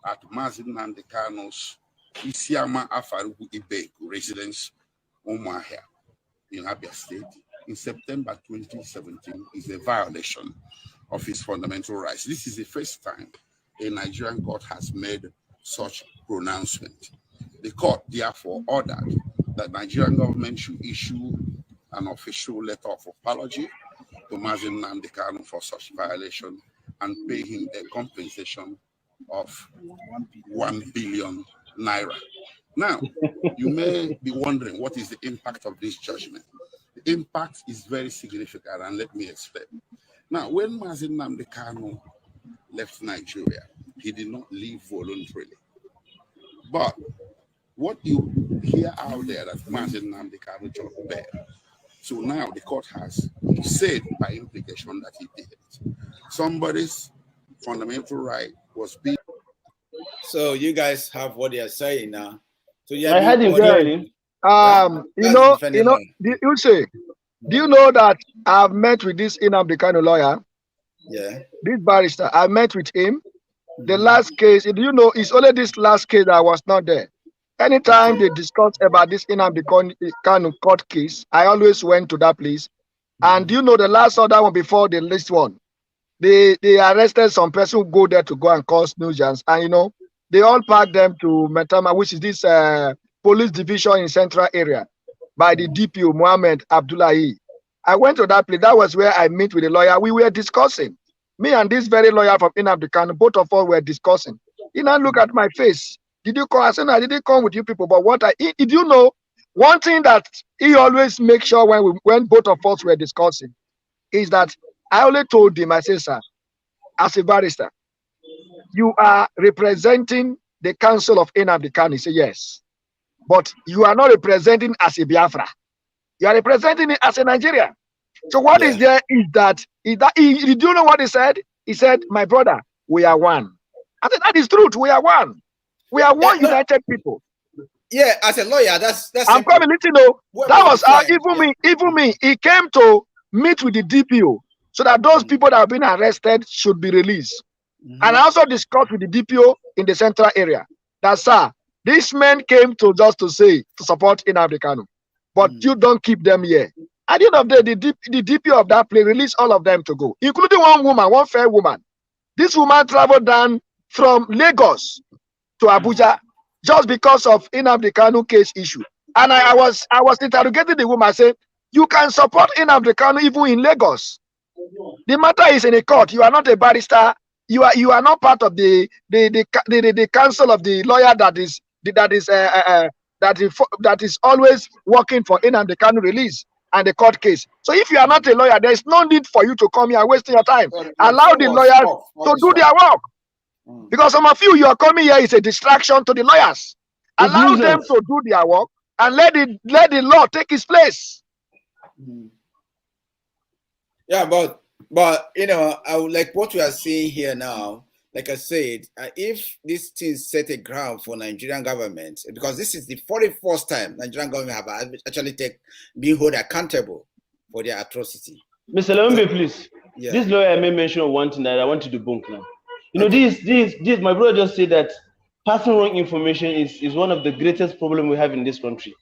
at Nnamdi Kanu's Isiama Afaruku Ibeku residence, Umuahia, in Abia State, in September 2017 is a violation of his fundamental rights. This is the first time a Nigerian court has made such pronouncement. The court therefore ordered that Nigerian government should issue an official letter of apology to Nnamdi Kanu for such violation and pay him a compensation of 1 billion naira. Now, you may be wondering what is the impact of this judgment. The impact is very significant, and let me explain. Now, when Nnamdi Kanu left Nigeria, he did not leave voluntarily. But what you hear out there that Nnamdi Kanu jumped back. So now the court has said by implication that he did it. Somebody's fundamental right was being. So you guys have what they are saying now. So I had him clearly. You say, do you know that I've met with this Nnamdi Kanu lawyer? Yeah. This barrister, I met with him. The last case, do you know, it's only this last case that I was not there. Anytime they discuss about this Nnamdi Kanu court case, I always went to that place. And do you know the last other one before the last one? They arrested some person who go there to go and cause nuisance. And you know, they all packed them to Metama, which is this police division in central area by the DPO Mohammed Abdullahi. I went to that place. That was where I met with the lawyer. We were discussing. Me and this very lawyer from Nnamdi Kanu, both of us were discussing. He now look at my face. Did you come? I said, no, I didn't come with you people. But did you know, one thing that he always makes sure when both of us were discussing is that I only told him, I said, sir, as a barrister, you are representing the council of Nnamdi Kanu. He said, yes. But you are not representing as a Biafra. You are representing it as a Nigerian. So what is there is that, did you know what he said? He said, my brother, we are one. I said, that is truth. We are one. We are one united people. Yeah, as a lawyer, that's I'm coming, you know. That was even me. He came to meet with the DPO so that those people that have been arrested should be released. And I also discussed with the DPO in the central area that, sir, these men came to just to support Nnamdi Kanu, but you don't keep them here. At the end of the day, the DPO of that place released all of them to go, including one woman, one fair woman. This woman traveled down from Lagos to Abuja just because of Nnamdi Kanu case issue. And I was interrogating the woman. I said, you can support Nnamdi Kanu even in Lagos. The matter is in a court. You are not a barrister. You are not part of the council of the lawyer that is always working for Nnamdi Kanu release and the court case. So if you are not a lawyer, there is no need for you to come here wasting your time. Allow the lawyers to do their work. Because some of you are coming here is a distraction to the lawyers. Allow them to do their work and let the law take its place. Yeah, but you know, I would like what we are seeing here now. Like I said, if this thing set a ground for Nigerian government, because this is the 41st time Nigerian government have actually been held accountable for their atrocity. Mr. Lawube, please. Yeah. This lawyer may mention one thing that I want to debunk now. You know, this my brother just said that passing wrong information is one of the greatest problems we have in this country.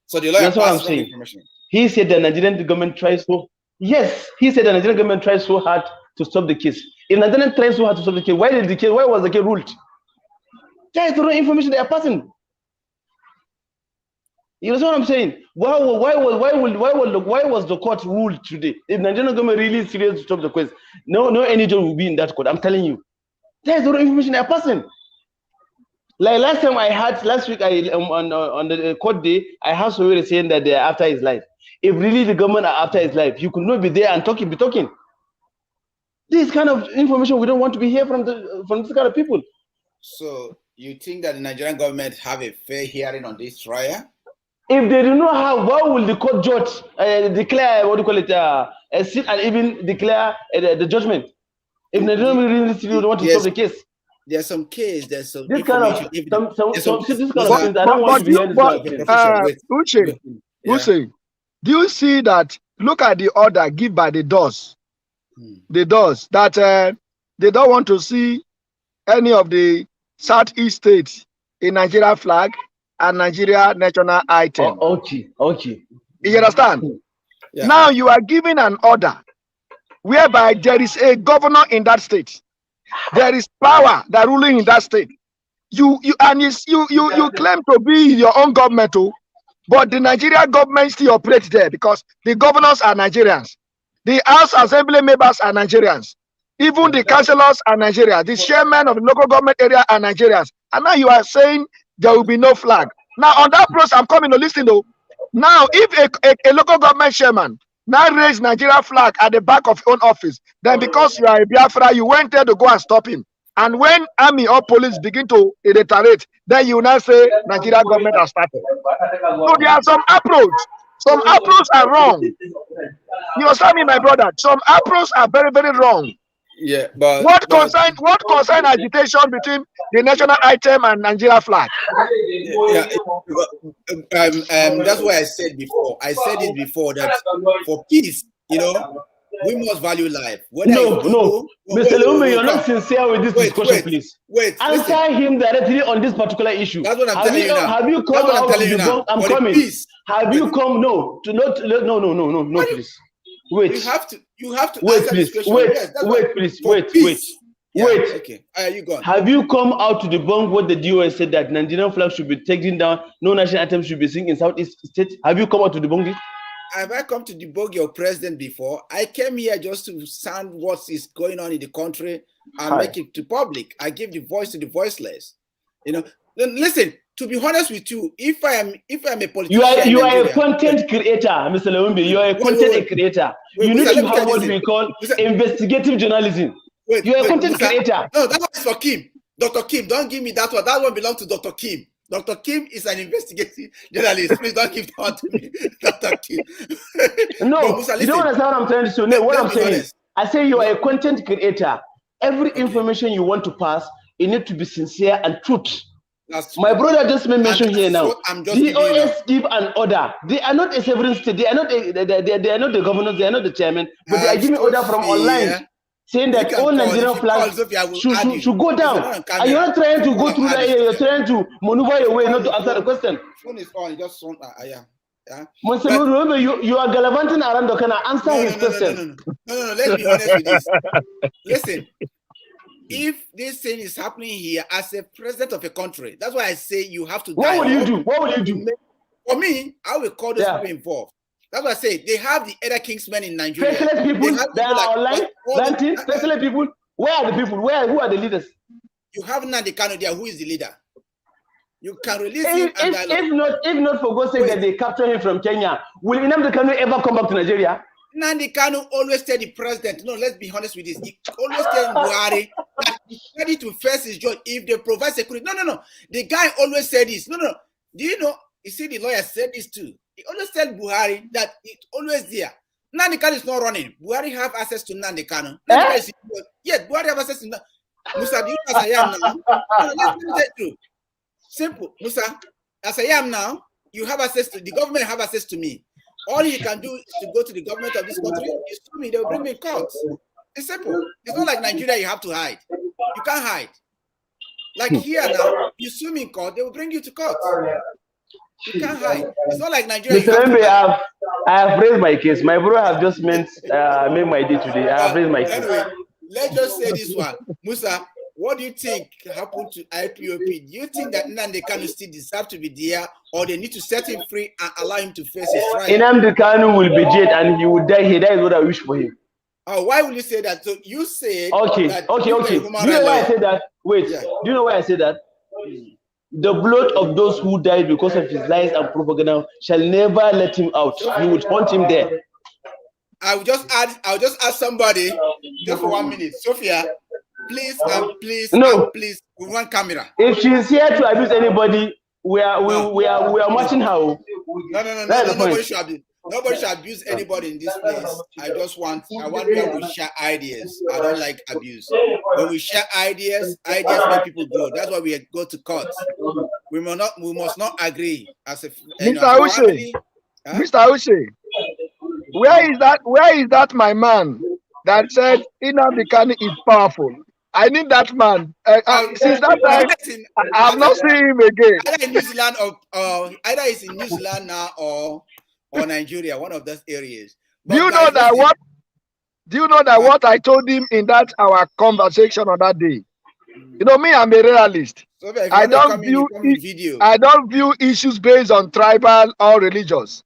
So the lawyer That's what I'm passed wrong saying. information. He said the Nigerian government tries so. Yes, he said the Nigerian government tries so hard to stop the case. If Nigerian tries so hard to stop the case, why was the case ruled? That is the wrong information they are passing. You know what I'm saying? Why was the court ruled today? If Nigerian government really is serious to stop the case, no any judge will be in that court. I'm telling you. That is the wrong information they are passing. Like last week, on the court day, I heard somebody saying that they are after his life. If really the government are after his life, you could not be there and be talking. This kind of information we don't want to be here from this kind of people. So you think that the Nigerian government have a fair hearing on this trial? If they do not have, why will the court judge declare sit and even declare the judgment? If they don't really want to stop the case. There's some case, there's some this kind of this kind of things. I don't want to be here. Musa, do you see that? Look at the order given by the doors. The doors that they don't want to see any of the Southeast states in Nigeria flag and Nigeria national item. Okay. You understand? Yeah. Now you are giving an order whereby there is a governor in that state. There is power that ruling in that state. You claim to be your own government too, but the Nigerian government still operates there because the governors are Nigerians. The House Assembly members are Nigerians. Even the councillors are Nigerians. The chairman of the local government area are Nigerians. And now you are saying there will be no flag. Now on that process, I'm coming to listen though. Now, if a local government chairman now raise Nigeria flag at the back of your own office, then because you are a Biafra, you went there to go and stop him. And when army or police begin to retaliate, then you now say Nigeria government has started. So there are some approach. Some approach are wrong. You understand me, my brother? Some approach are very, very wrong. Yeah, but what concern agitation between the national item and Nigeria flag? That's what I said before. I said it before that for peace, you know, we must value life. No, Mr. Lawube, you're not sincere with this discussion, please. Answer him directly on this particular issue. That's what I'm telling you now. Have you come out to the bunk? I'm coming. Have you come? No, please. Wait. You have to wait, please. Wait. Okay. You go on. Have you come out to debunk what the DOS said that Nigerian flag should be taken down, no national anthem should be sung in Southeast State? Have you come out to debunk it? Have I come to debunk your president before? I came here just to sound what is going on in the country and make it to public. I give the voice to the voiceless. You know, listen. To be honest with you, if I am a politician, you are a content creator, Mr. Lawube. You are a content creator. You need to have what we call investigative journalism. You are a content creator. No, that one is for Kim. Dr. Kim, don't give me that one. That one belongs to Dr. Kim. Dr. Kim is an investigative journalist. Please don't give that one to me, Dr. Kim. No, Musa, you don't understand what I'm trying to say. No, what I'm saying, I say you are a content creator. Every information you want to pass, it needs to be sincere and truth. My brother just mentioned here now. The OS give an order. They are not a sovereign state. They are not the governors. They are not the chairman. But they are giving order from online, saying that all Nigerian flags should go down. And you're not trying to go through that area. You're trying to maneuver your way not to answer the question. Phone is on. Just on. Mr. Lawube, you are gallivanting around the corner. Answer his question. No. Let's be honest with this. Listen. If this thing is happening here as a president of a country, that's why I say you have to. What will you do? What will you do? For me, I will call those people involved. That's why I say they have the other Kingsmen in Nigeria. Specialist people that are online, specialist people. Where are the people? Who are the leaders? You have Nnamdi Kanu there. Who is the leader? You can release him. If not for God's sake that they capture him from Kenya, will Nnamdi Kanu ever come back to Nigeria? Nnamdi Kanu always tell the president, no, let's be honest with this. He always tell Buhari that he's ready to face his job if they provide security. No. The guy always said this. No. Do you know? You see, the lawyer said this too. He always tell Buhari that it's always there. Nnamdi Kanu is not running. Buhari have access to Nnamdi Kanu. Yes, Buhari have access to Musa. You as I am now. No, let me tell you. Simple, Musa. As I am now, you have access to the government. Have access to me. All you can do is to go to the government of this country. You sue me, they will bring me in court. It's simple. It's not like Nigeria. You have to hide. You can't hide. Like here now, you sue me in court, they will bring you to court. You can't hide. It's not like Nigeria. Mr. Mbe, I have raised my case. My brother have just made my day today. I have raised my case. Anyway, let's just say this one. Musa, what do you think happened to IPOB? Do you think that Nnamdi Kanu still deserve to be there, or they need to set him free and allow him to face his trial? Nnamdi Kanu will be jailed and he will die. He dies what I wish for him. Oh, why will you say that? So you say okay. Do you know why I say that? Wait, do you know why I say that? The blood of those who died because of his lies and propaganda shall never let him out. He would haunt him there. I'll just ask somebody just for 1 minute. Sophia, please and please and please with one camera. If she's here to abuse anybody, we are watching her. No, nobody should abuse anybody in this place. I want people to share ideas. I don't like abuse. When we share ideas make people grow. That's why we go to court. We must not agree as a Mr. Ushe, where is that my man that said Nnamdi Kanu is powerful? I need that man. Since that time, I have not seen him again. Either in New Zealand either it's in New Zealand now or Nigeria, one of those areas. But do you know that what I told him in that our conversation on that day? You know me, I'm a realist. So I don't view issues based on tribal or religious.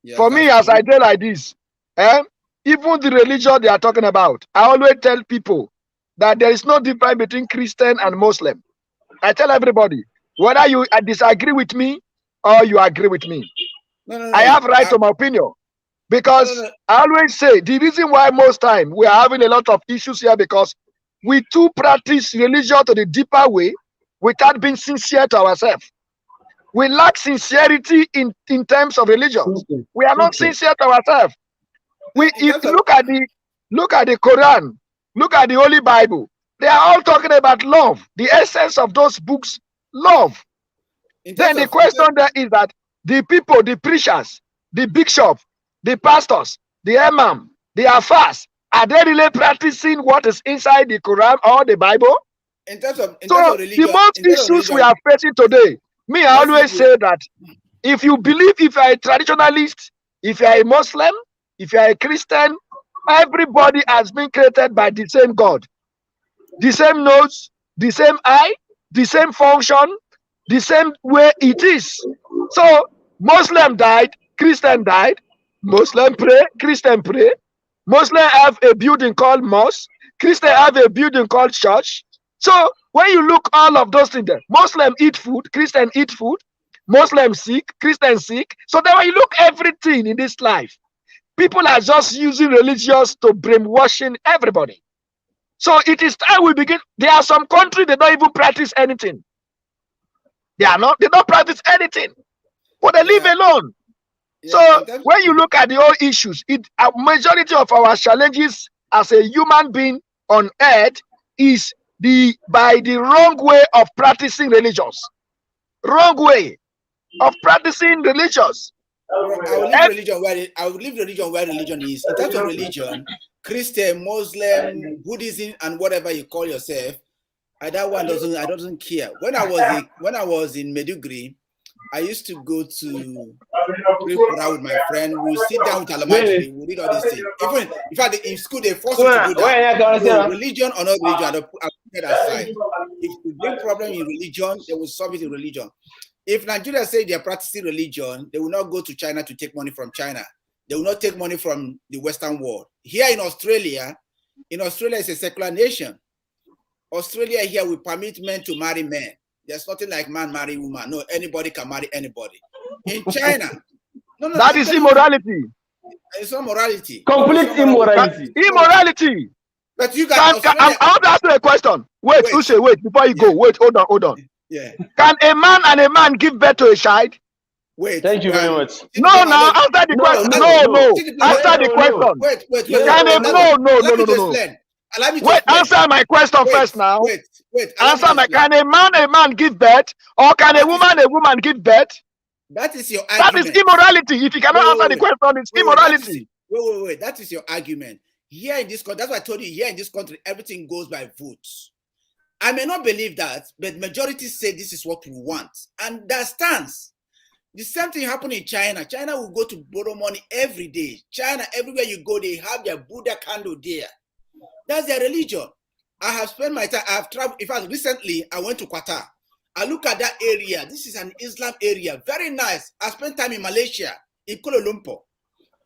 Yeah, for me, as I tell like this, even the religion they are talking about, I always tell people that there is no difference between Christian and Muslim. I tell everybody, whether you disagree with me or you agree with me, I have right to my opinion. Because I always say the reason why most time we are having a lot of issues here, because we too practice religion to the deeper way without being sincere to ourselves. We lack sincerity in terms of religion. We are not sincere to ourselves. If you look at the Quran, look at the Holy Bible, they are all talking about love. The essence of those books, love. Then the question there is that the people, the preachers, the bishop, the pastors, the imam, the afars, are they really practicing what is inside the Quran or the Bible? In terms of religion, the most issues we are facing today, I always say that if you believe, if you are a traditionalist, if you are a Muslim, if you are a Christian, everybody has been created by the same God. The same nose, the same eye, the same function, the same way it is. So Muslim died, Christian died, Muslim pray, Christian pray. Muslim have a building called mosque, Christian have a building called church. So when you look all of those things there, Muslim eat food, Christian eat food, Muslim sick, Christian sick. So then when you look everything in this life, people are just using religions to brainwashing everybody. So it is time we begin. There are some countries they don't even practice anything. They don't practice anything, but they live alone. So when you look at the whole issues, a majority of our challenges as a human being on earth is by the wrong way of practicing religions. Wrong way of practicing religions. I would leave religion where religion is. In terms of religion, Christian, Muslim, Buddhism, and whatever you call yourself, that one I don't care. When I was in Meduguri, I used to go to Quran with my friend. We sit down with Alamajiri, we read all these things. Even in fact, in school they force you to do that. So, religion or not religion, I put it aside. If you bring problem in religion, they will solve it in religion. If Nigeria say they are practicing religion, they will not go to China to take money from China. They will not take money from the Western world. Here in Australia is a secular nation. Australia here will permit men to marry men. There's nothing like man marry woman. No, anybody can marry anybody. In China, that is immorality. It's not morality. Complete immorality. Immorality. But you guys, I want to ask you a question. Wait, before you go. Wait, hold on. Yeah. Can a man and a man give birth to a child? Wait. Thank you very much. No, now answer the question. No. Answer the question. Wait. No. Allow me to wait, explain. answer my question first now. Wait. Answer my, can a man give birth, or can a woman give birth? That is your argument. That is immorality. If you cannot answer the question, it's immorality. Wait. That is your argument. Here in this country, that's why I told you, here in this country, everything goes by votes. I may not believe that, but majority say this is what we want. And that stands. The same thing happened in China. China will go to borrow money every day. China, everywhere you go, they have their Buddha candle there. That's their religion. I have spent my time, I have traveled. In fact, recently, I went to Qatar. I look at that area. This is an Islam area. Very nice. I spent time in Malaysia, in Kuala Lumpur.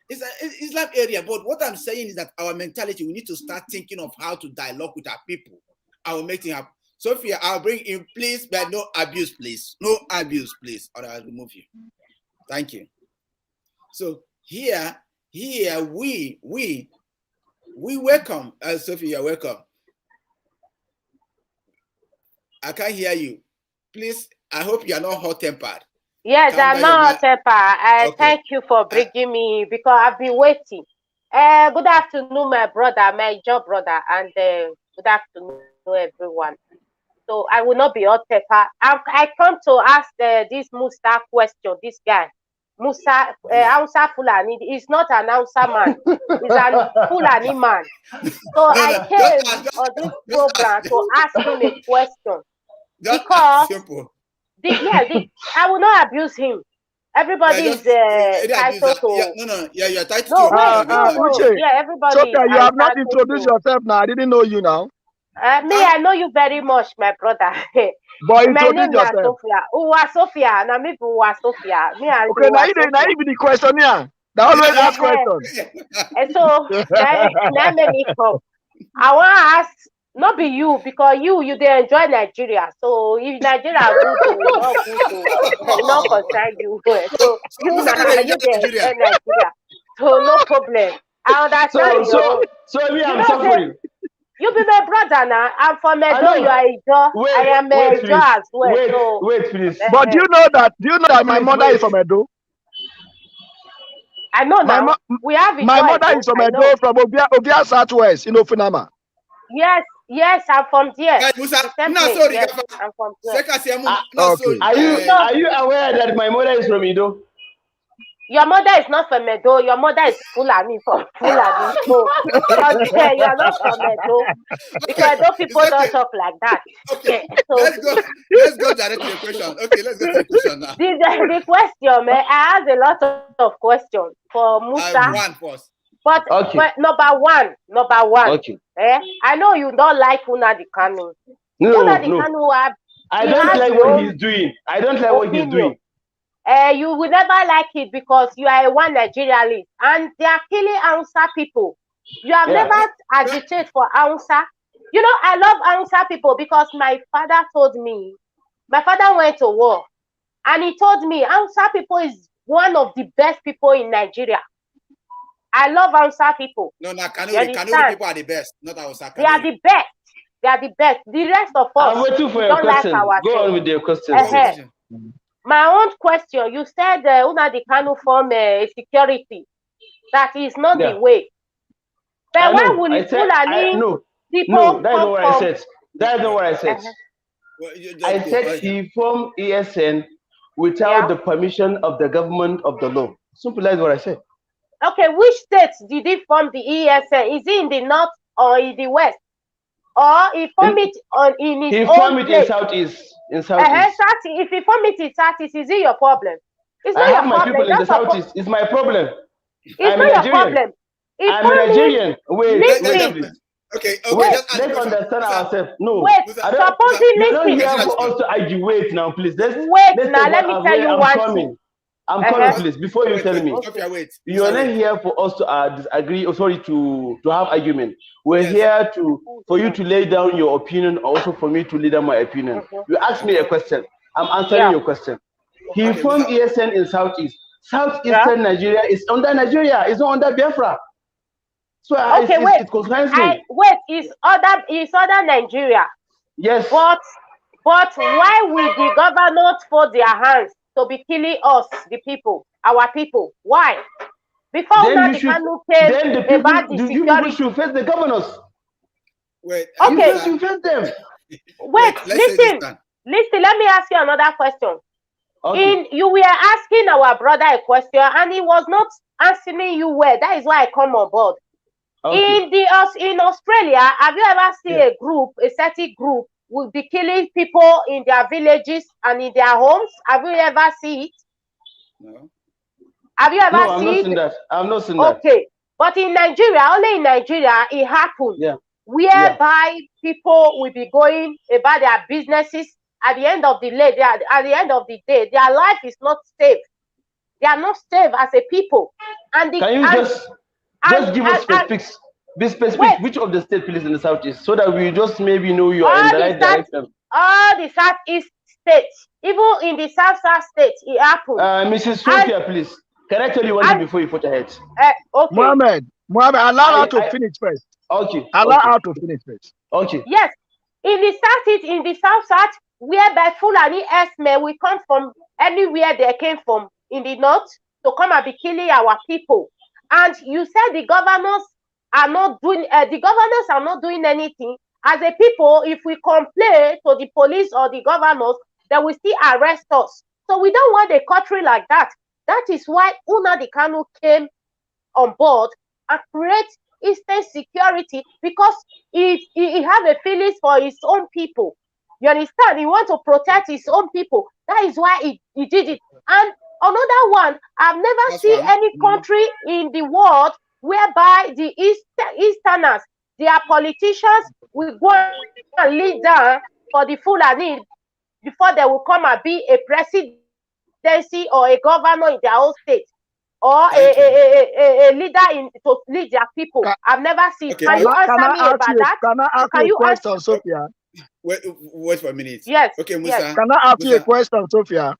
It's an Islam area. But what I'm saying is that our mentality, we need to start thinking of how to dialogue with our people. I will make things happen. Sophia, I'll bring in, please, but no abuse, please. No abuse, please, or I'll remove you. Thank you. So here we welcome, Sophia, welcome. I can't hear you. Please, I hope you are not hot-tempered. Yes, I'm not hot-tempered. Thank you for bringing me, because I've been waiting. Good afternoon, my brother, my Ijaw brother, and good afternoon to everyone. So I will not be hot-tempered. I come to ask this Musa question, this guy. Musa, Hausa Fulani, he's not an Hausa man. He's an Fulani man. So I came on this program to ask him a question. Because I will not abuse him. Everybody is titled to. You're titled to. Everybody. Sophia, you have not introduced yourself now. I didn't know you now. I know you very much, my brother. But my name is yourself. Sophia. Sophia. Okay, now you be the questionnaire. They always ask questions. And so, let me come. I want to ask, not be you, because you they enjoy Nigeria. So if Nigeria is good, not concern you. So you enjoy Nigeria. So no problem. I understand. So me, I'm suffering. You be my brother now. I'm from Edo. You are Ijaw. I am Ijaw as well. Wait, please. But do you know that my mother is from Edo? I know now. We have Ijaw. My mother is from Edo, from Abia Southwest in Ofunama. Yes, I'm from there. Musa, sorry, I'm from there. Are you aware that my mother is from Edo? Your mother is not from Edo. Your mother is Fulani from Fulani. So you are not from Edo. Because Edo people don't talk like that. Okay. So let's go directly to the question. Okay, let's go to the question now. The question, man, I have a lot of questions for Musa. One first. But number one. Okay. I know you don't like Nnamdi Kanu. No. Kanu, I don't like what he's doing. I don't like what he's doing. You will never like it because you are a one Nigerian, and they are killing Hausa people. You have never agitated for Hausa. You know, I love Hausa people because my father told me, my father went to war, and he told me Hausa people is one of the best people in Nigeria. I love Hausa people. No, Kanuri people are the best, not Hausa. They are the best. They are the best. The rest of us, I'm waiting for your question. Go on with your question. My own question, you said Nnamdi Kanu form a security. That is not the way. But why would it Fulani people? No, that's not what I said. That's not what I said. I said he formed ESN without the permission of the government of the law. Simple as what I said. Okay, which states did he form the ESN? Is he in the north or in the west? Or he formed it in his own place? He formed it in southeast. In southeast. If he formed it in southeast, is it your problem? It's not I have my people in the southeast. It's my problem. I'm not your problem. I'm a Nigerian. Wait. Okay, let's understand ourselves. No, supposing you're not here for us to argue. Wait now, please. Let me tell you one thing. I'm coming, please. Before you tell me, you are not here for us to disagree. Or sorry, to have argument. We're here for you to lay down your opinion, also for me to lay down my opinion. You asked me a question. I'm answering your question. He formed ESN in southeast. Southeastern Nigeria is under Nigeria. It's not under Biafra. So it concerns me. It's other Nigeria. Yes. But why will the governor fold their hands to be killing us, the people, our people. Why? Before Nnamdi Kanu came then the people, about the you security. people should face the governors. Wait, okay. You face them. Wait, listen. Let me ask you another question. Okay. You were asking our brother a question, and he was not answering you well. That is why I come on board. Okay. In Australia, have you ever seen a certain group will be killing people in their villages and in their homes? Have you ever seen it? No. Have you ever No, I've seen not it? seen that. I've not seen that. Okay. But in Nigeria, only in Nigeria, it happened. Yeah. Whereby people will be going about their businesses. At the end of the day, their life is not safe. They are not safe as a people. Can you just give us specifics? Be specific. Wait. Which of the state, please, in the southeast, so that we just maybe know you are in the right direction. All the southeast states, even in the south states, it happened. Mrs. Sophia, please. Can I tell you one thing before you put ahead? Okay. Mohammed, allow her to finish first. Okay. Allow her to finish first. Okay. Yes. In the south, whereby Fulani herdsmen will come from anywhere they came from in the north to come and be killing our people. And you said the governors are not doing anything. As a people, if we complain to the police or the governors, they will still arrest us. So we don't want a country like that. That is why Nnamdi Kanu came on board and create instant security, because he have a feelings for his own people. You understand? He wants to protect his own people. That is why he did it. And another one, I've never seen any country in the world whereby the Easterners, their politicians, will go and lead down for the Fulani before they will come and be a presidency or a governor in their own state, or a leader to lead their people. I've never seen. Okay. Can you answer me about that? Can I ask you a question, Sophia? Wait for a minute. Yes. Okay, Musa. Yes. Can I ask you a question, Sophia?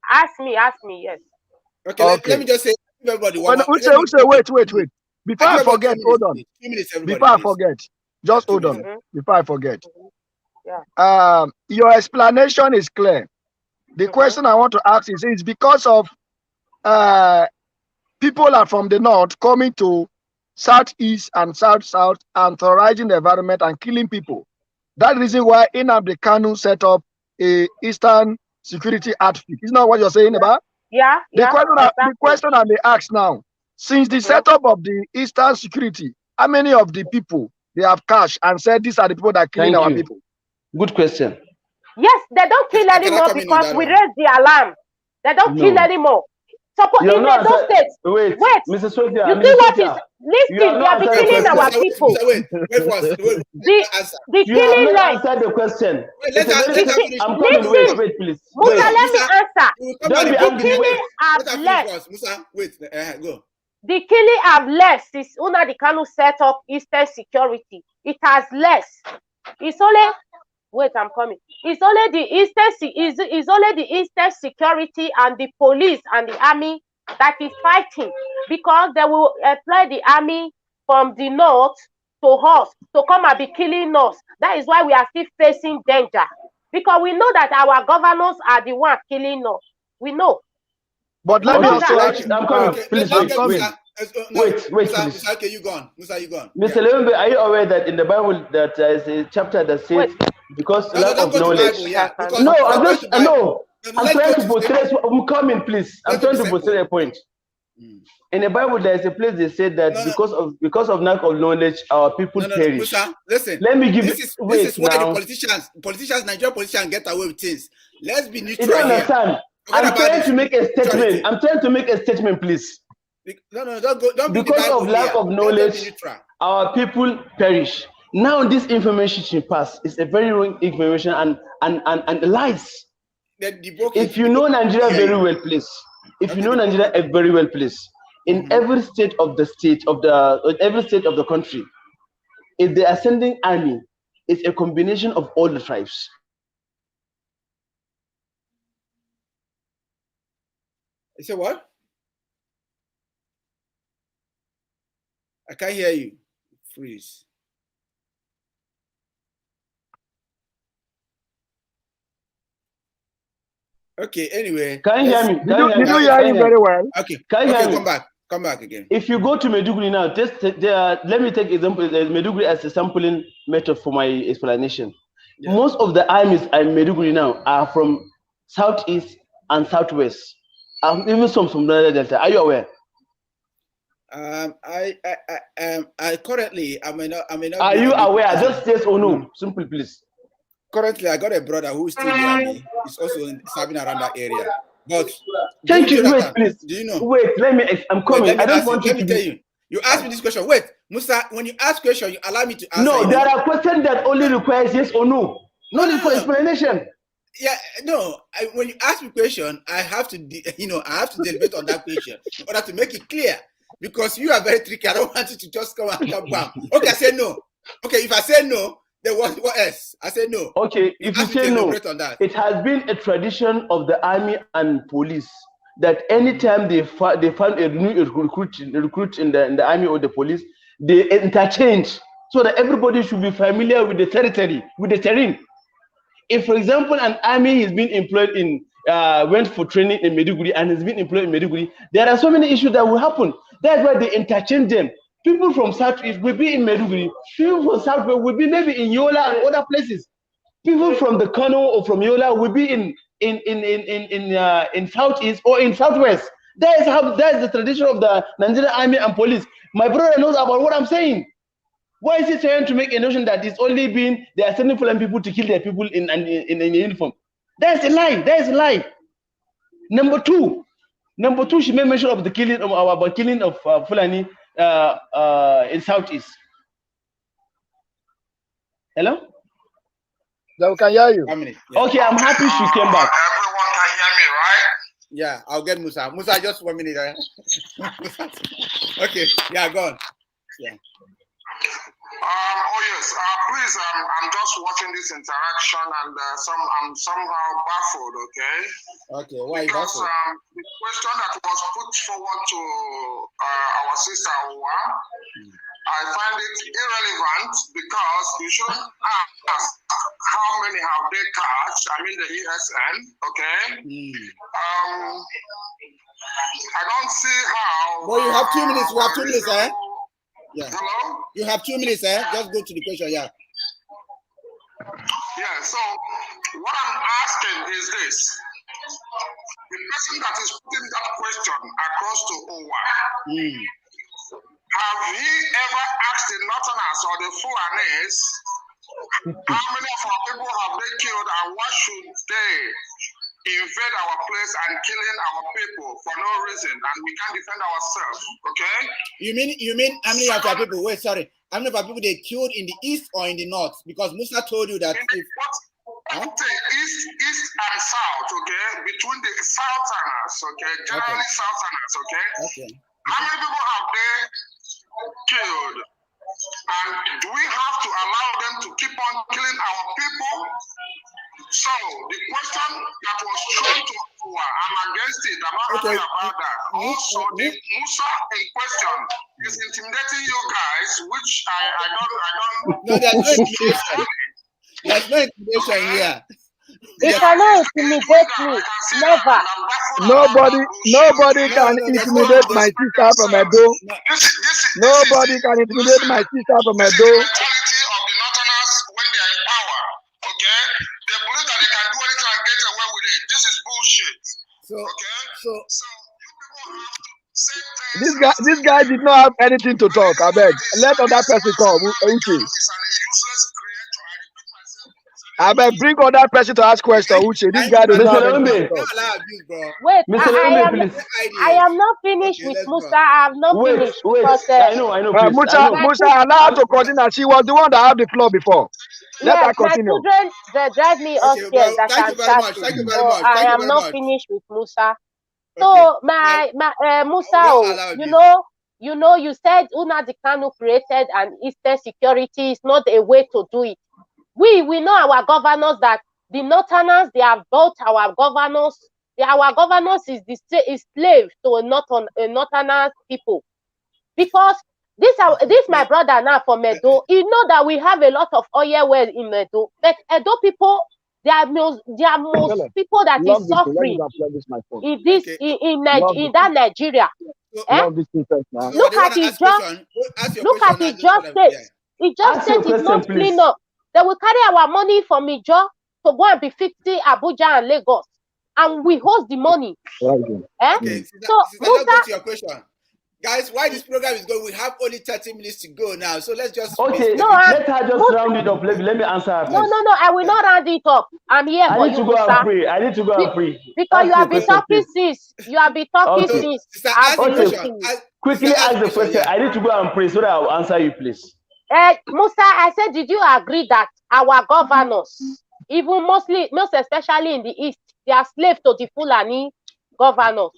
Ask me, yes. Okay, let me just say, everybody. Wait. Before I forget, hold on. Before I forget, just hold on. Before I forget. Yeah. Your explanation is clear. The question I want to ask is because of people are from the north coming to southeast and south and terrorizing the environment and killing people. That reason why Nnamdi Kanu set up a Eastern security outfit. Isn't that what you're saying about? Yeah. The question I may ask now, since the setup of the Eastern security, how many of the people they have cash and said these are the people that are killing our people? Good question. Yes, they don't kill anymore because we raised the alarm. They don't kill anymore. Suppose in those states. Wait, Mrs. Sophia. You see what is listen? They are killing our people. Wait for us. The killing less. Answer the question. I'm coming. Wait, please. Musa, let me answer. The killing have less. Musa, wait. Go. The killing have less. Is Nnamdi Kanu set up Eastern security? It has less. It's only. Wait, I'm coming. It's only the Eastern security and the police and the army that is fighting, because they will apply the army from the north to us to come and be killing us. That is why we are still facing danger, because we know that our governors are the ones killing us. We know. But let me also ask you. I'm coming. Please wait. Musa, okay, you gone. Musa, you gone. Mr. Lawube, are you aware that in the Bible that there is a chapter that says because lack of knowledge? I'm trying to portray. I'm coming, please. I'm trying to portray a point. In the Bible, there is a place they said that because of lack of knowledge, our people perish. Musa, listen. Let me give this is why the politicians, Nigerian politicians get away with things. Let's be neutral. You don't understand. I'm trying to make a statement. I'm trying to make a statement, please. No, don't because of lack of knowledge, our people perish. Now this information pass is a very wrong information and lies. If you know Nigeria very well, please. If you know Nigeria very well, please. In every state of the country, if the ascending army is a combination of all the tribes. You say what? I can't hear you. Freeze. Okay, anyway. Can you hear me? Did you hear him very well? Okay. Can you hear me? Come back again. If you go to Maiduguri now, let me take example Maiduguri as a sampling method for my explanation. Yeah. Most of the armies in Maiduguri now are from southeast and southwest, even some from the Delta. Are you aware? I currently I may not. Are you aware? Just yes or no, simple, please. Currently, I got a brother who's still in the army. He's also serving around that area. But thank you. Wait, please. Do you know? Wait, let me. I'm coming. I don't want you. Let me tell you. You asked me this question. Wait, Musa. When you ask question, you allow me to answer. No, there are questions that only requires yes or no. Not for explanation. Yeah, no. When you ask me question, I have to, I have to deliberate on that question in order to make it clear. Because you are very tricky. I don't want you to just come and come back. Okay, I say no. Okay, if I say no, then what else? I say no. Okay, if you say no, it has been a tradition of the army and police that anytime they find a new recruit in the army or the police, they interchange so that everybody should be familiar with the territory, with the terrain. If, for example, an army is being employed in went for training in Maiduguri and has been employed in Maiduguri, there are so many issues that will happen. That's why they interchange them. People from Southeast will be in Maiduguri. People from Southwest will be maybe in Yola and other places. People from the Kano or from Yola will be in Southeast or in Southwest. That is the tradition of the Nigerian army and police. My brother knows about what I'm saying. Why is he trying to make a notion that it's only been they are sending Fulani people to kill their people in uniform? That's a lie. That is a lie. Number two, she made mention of the killing of Fulani in Southeast. Hello? No, can hear you. Yeah. Okay, I'm happy she came back. Everyone can hear me, right? Yeah, I'll get Musa. Musa, just 1 minute. Okay, yeah, go on. Yeah. Oh yes, please. I'm just watching this interaction, and I'm somehow baffled. Okay, why because, baffled? The question that was put forward to our sister Owa, I find it irrelevant because you should ask how many have they catch. I mean the ESN. Okay. I don't see how. Well, you have 2 minutes. You have 2 minutes, eh? Yeah. Hello? You have 2 minutes, eh? Just go to the question, yeah. Yeah, so what I'm asking is this. The person that is putting that question across to Owa, have he ever asked the Northerners or the Fulanis how many of our people have they killed and why should they invade our place and killing our people for no reason and we can't defend ourselves? Okay? You mean how many of our people? Wait, sorry. How many of our people they killed in the east or in the north? Because Musa told you that if east and south, okay, between the southerners, okay, generally southerners, okay. How many people have they killed? And do we have to allow them to keep on killing our people? So the question that was thrown to Owa, I'm against it. I'm not happy about that. Also, the Musa in question is intimidating you guys, which I don't. No, there's no intimidation. There's no intimidation here. It cannot intimidate me. Never. Nobody can intimidate my sister from a door. Nobody can intimidate my sister from a door. Mentality of the Northerners when they are in power. Okay, they believe that they can do anything and get away with it. This is bullshit. So you people have to say this guy did not have anything to talk. I beg. Let other person talk. I beg, bring other person to ask question. Uche, this guy does not have anything to talk. Wait, I am not finished with Musa. I have not finished. I know. Musa, allow her to continue. She was the one that had the floor before. Let her continue. My children, they drive me upstairs. Thank you very much. I am not finished with Musa. So my Musa, you said Nnamdi Kanu created an Eastern security. It's not a way to do it. We know our governors that the Northerners, they have bought our governors. Our governors is slave to a Northerners people. Because this my brother now from Edo, he know that we have a lot of oil wells in Edo. But Edo people, There are most people that is suffering in this in that Nigeria. So, Look at Ijaw. Look at Ijaw State. Ijaw State is not clean up. They will carry our money from Ijaw to go and be 50 Abuja and Lagos, and we host the money. Okay, so Musa, go to your question. Guys, why this program is going? We have only 30 minutes to go now, so let's just let her just round it up. Let me answer her. No, I will not round it up. I'm here for you, Musa. I need to go and pray. Because you have been talking since. You have been talking since. Quickly ask the question. I need to go and pray so that I'll answer you, please. Musa, I said, did you agree that our governors, even most especially in the East, they are slaves to the Fulani governors?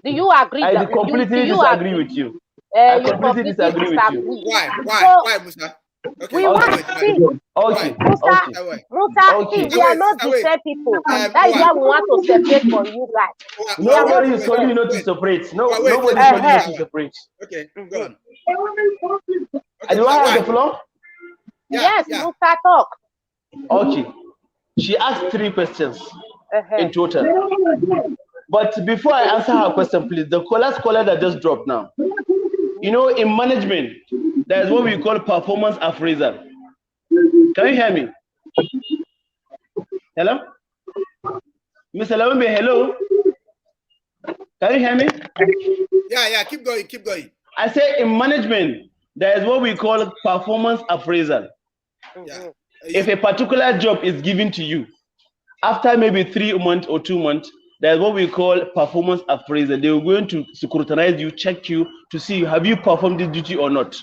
Do you agree? I completely disagree with you. I completely disagree with you. Why, Musa? Okay. We want to see. Musa, see, we are not the same people. That is why we want to separate from you guys. Nobody is telling you not to separate. Nobody is telling you not to separate. Okay, go on. Do I have the floor? Yes, Musa, talk. Okay. She asked 3 questions in total. But before I answer her question, please, the last caller that just dropped now. You know, in management, there is what we call performance appraisal. Can you hear me? Hello? Mr. Lawube, hello? Can you hear me? Yeah, keep going. I say in management, there is what we call performance appraisal. Yeah. If a particular job is given to you, after maybe 3 months or 2 months, there's what we call performance appraisal. They are going to scrutinize you, check you to see have you performed this duty or not.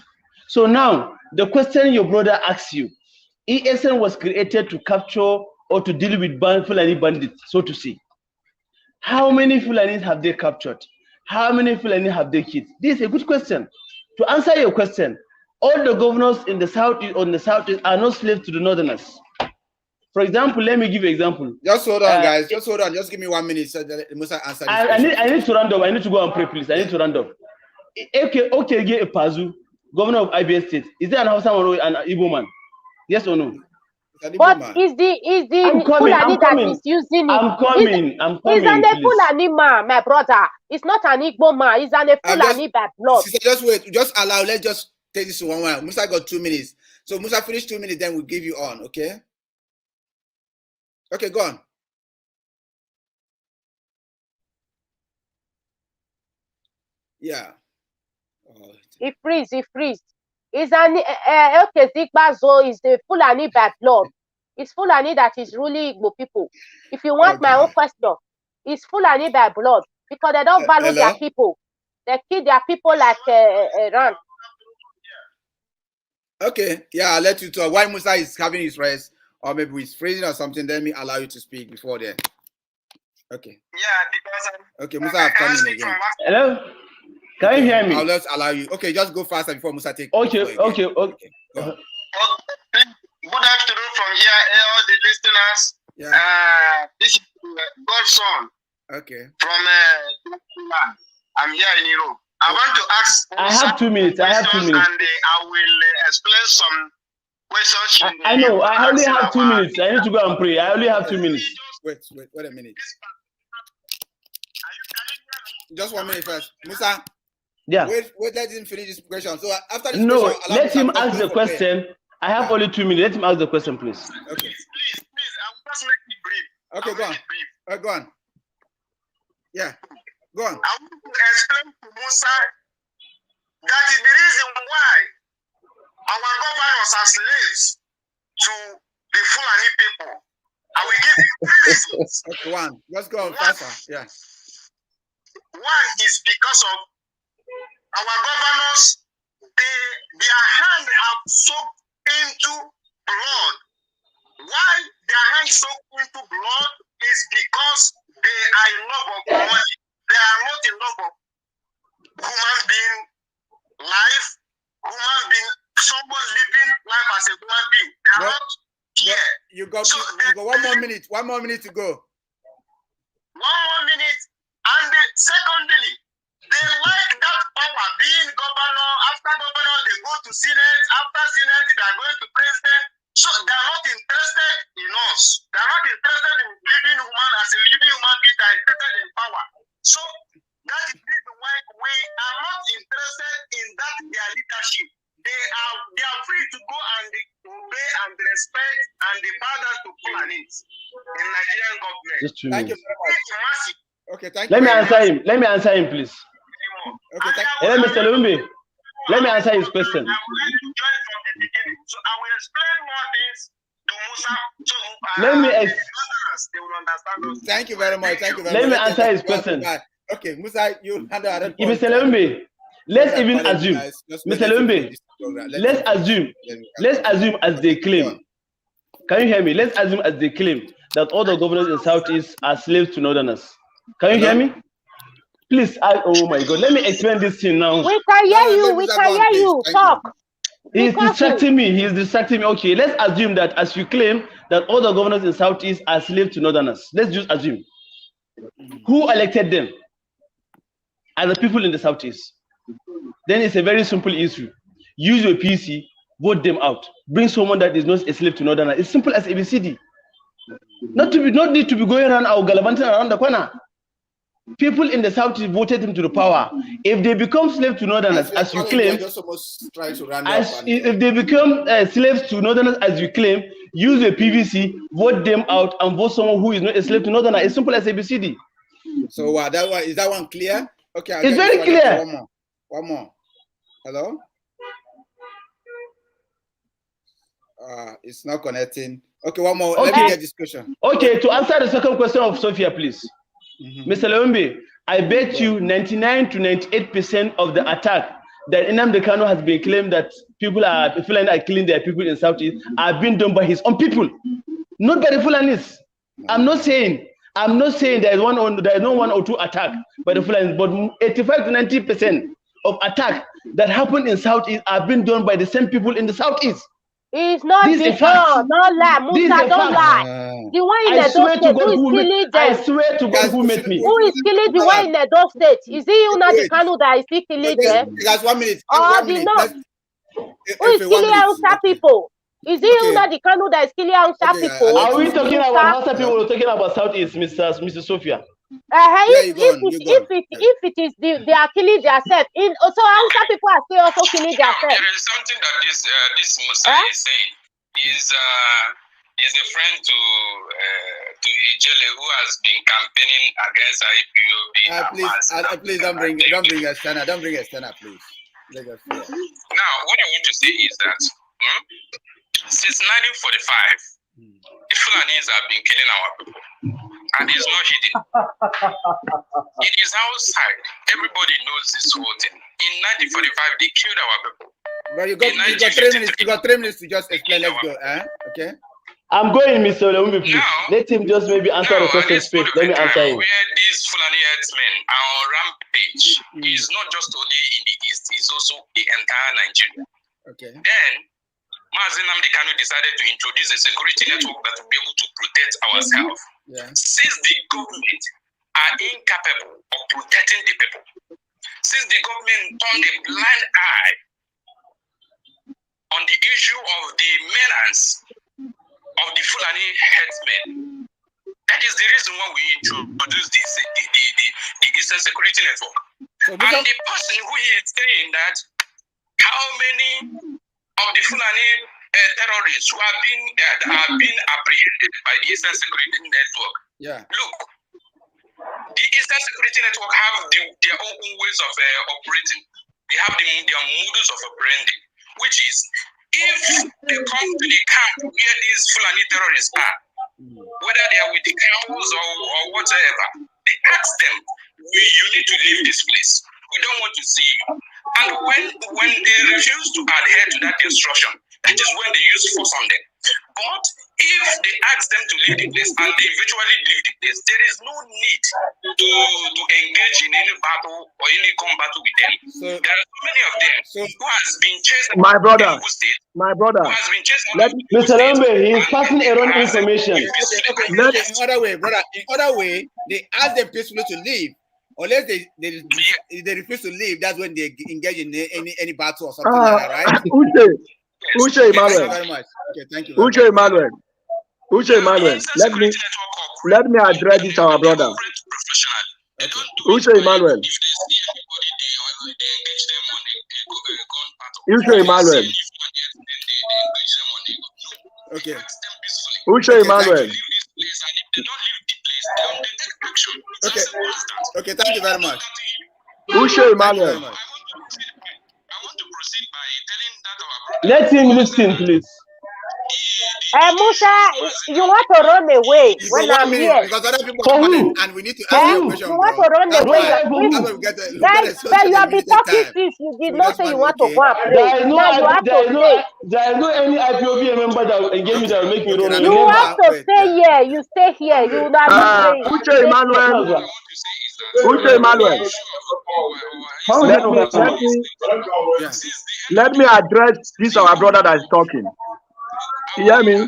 So now, the question your brother asks you, ESN was created to capture or to deal with Fulani bandits, so to say. How many Fulanis have they captured? How many Fulani have they killed? This is a good question. To answer your question, all the governors in the southeast are not slaves to the northerners. For example, let me give you an example. Just hold on, guys. Just hold on. Just give me 1 minute so that Musa answer this question. I need to round up. I need to go and pray, please. I need to round up. Okay, get a Pazu, governor of Abia State. Is there an Hausa or an Igbo man? Yes or no? But is the Fulani that is using it? I'm coming. He's an Fulani man, my brother. It's not an Igbo man. He's an Fulani by blood. Sister, just wait. Just allow. Let's just take this one. Musa got 2 minutes. So Musa finish 2 minutes, then we'll give you on. Okay. Okay, go on. Yeah. He freeze. It's an okay, Zigbazo is the Fulani by blood. It's Fulani that is ruling Igbo people. If you want my own question, it's Fulani by blood because they don't value their people. They kill their people like run. Okay, yeah, I'll let you talk. While Musa is having his rest, or maybe he's freezing or something, let me allow you to speak before then. Okay. Yeah, because okay, Musa, I've come in again. Hello? Can you hear me? I'll just allow you. Okay, just go faster before Musa takes. Okay. Go on. Good afternoon from here, all the listeners. Yeah. This is Godson. Okay. From I'm here in Europe. I want to ask. I have 2 minutes. And I will explain some questions. I know. I only have 2 minutes. I need to go and pray. I only have 2 minutes. Wait a minute. Just 1 minute first, Musa. Yeah. Wait, let him finish this question. So after this question, let him ask the question. I have only 2 minutes. Let him ask the question, please. Okay. Please, I will just make it brief. Okay, go on. Go on. Yeah, go on. I want to explain to Musa that is the reason why our governors are slaves to the Fulani people. I will give you 3 reasons. Okay, one. Let's go on faster. Yeah. One is because of our governors, their hand have soaked into blood. Why their hand soaked into blood is because they are in love of money. They are not in love of human being life, someone living life as a human being. They are not here. You got 1 more minute. 1 more minute to go. 1 more minute. And secondly, they like that power being governor. After governor, they go to Senate. After Senate, they are going to president. So they are not interested in us. They are not interested in living human as a living human being. They are interested in power. So that is the reason why we are not interested in that their leadership. They are free to go and obey and respect and the bow to Fulanis in Nigerian government. Thank you very much. Okay, thank you. Let me answer him. Let me answer him, please. Okay, thank you. Hey, Mr. Lumbi, let me answer his question. I would like to join from the beginning. So I will explain more things to Musa. So let me they will understand us. Thank you very much. Thank you very much. Let me answer his question. Okay, Musa, you handle other point. Mr. Lumbi, let's even assume. Mr. Lumbi, let's assume as they claim. Can you hear me? Let's assume as they claim that all the governors in Southeast are slaves to Northerners. Can you hear me? Please, oh my God, let me explain this thing now. We can hear you. We can hear you. Talk. He's distracting me. He's distracting me. Okay, let's assume that as you claim that all the governors in Southeast are slaves to Northerners. Let's just assume. Who elected them? Are the people in the Southeast. Then it's a very simple issue. Use your PC, vote them out. Bring someone that is not a slave to Northerners. It's simple as ABCD. Not need to be going around or gallivanting around the corner. People in the Southeast voted him to the power. If they become slaves to Northerners, as you claim, if they become slaves to Northerners, as you claim, use a PVC, vote them out, and vote someone who is not a slave to Northerners. It's simple as ABCD. So is that one clear? Okay, it's very clear. One more. Hello. It's not connecting. Okay, one more. Okay. Let me get this question. Okay, to answer the second question of Sophia, please. Mr. Lawube, I bet you 99 to 98% of the attack that Nnamdi Kanu has been claimed that people are killing their people in Southeast are being done by his own people, not by the Fulanis. I'm not saying there is no one or two attack by the Fulanis, but 85 to 90% of attack that happen in Southeast are being done by the same people in the Southeast. It's not this no lie. Musa, don't lie. The one in the State who is killing them. I swear to God who met me. Who is killing the one in the State? Is it Nnamdi Kanu that is still killing them? Guys, 1 minute. Or the North? Who is killing Hausa people? Is it Nnamdi Kanu that is killing Hausa people? Are we talking about Hausa people or talking about Southeast, Mrs. Sophia? If it is they are killing themselves, so Hausa people are still also killing themselves. There is something that this Musa is saying. He's a friend to Ijaw who has been campaigning against IPOB. Please don't bring Estana. Don't bring Estana, please. Now, what I want to say is that since 1945, the Fulanis have been killing our people. And it's not hidden. It is outside. Everybody knows this whole thing. In 1945, they killed our people. But you got 3 minutes. You got 3 minutes to just explain. Let's go. Okay. I'm going, Mr. Lawube, please. Let him just maybe answer the question straight. Let me answer him. Where these Fulani herdsmen are on rampage is not just only in the east, it's also the entire Nigeria. Okay. Then Nnamdi Kanu decided to introduce a security network that will be able to protect ourselves. Yeah. Since the government are incapable of protecting the people, since the government turned a blind eye on the issue of the menace of the Fulani headsmen, that is the reason why we introduced the Eastern Security Network. And the person who is saying that how many of the Fulani terrorists who are being apprehended by the Eastern Security Network. Yeah. Look, the Eastern Security Network have their own ways of operating. They have their modus of operating, which is if they come to the camp where these Fulani terrorists are, whether they are with the cows or whatever, they ask them, you need to leave this place. We don't want to see you. And when they refuse to adhere to that instruction, that is when they use force on them. But if they ask them to leave the place and they eventually leave the place, there is no need to engage in any battle or any combat with them. So, there are so many of them who has been chased. My brother, who has been chased. Mr. Lawube, he is passing wrong information. In other way, they ask them peacefully to leave. Unless they refuse to leave, that's when they engage in any battle or something like that, right? Uche Emmanuel. Thank you very much. Okay, thank you very Uche much. Emmanuel. Uche Emmanuel. Let me address this our brother. Uche Emmanuel. Uche Emmanuel. Okay. Uche Emmanuel. Okay. Okay, thank you very much. Uche Emmanuel. Let him listen, please. Musa, you want to run away when I'm here? Because other people For are who? coming and we need to ask you a question, You want to run That's away? why we get Guys, but you have been talking since you did not say you want to go and pray. Now you have to stay. There is no any IPOB member that will engage me that will make me run away. You have to stay here. You stay here. You are not praying. Uche Emmanuel. Uche Emmanuel. Let me address this our brother that is talking. You hear me?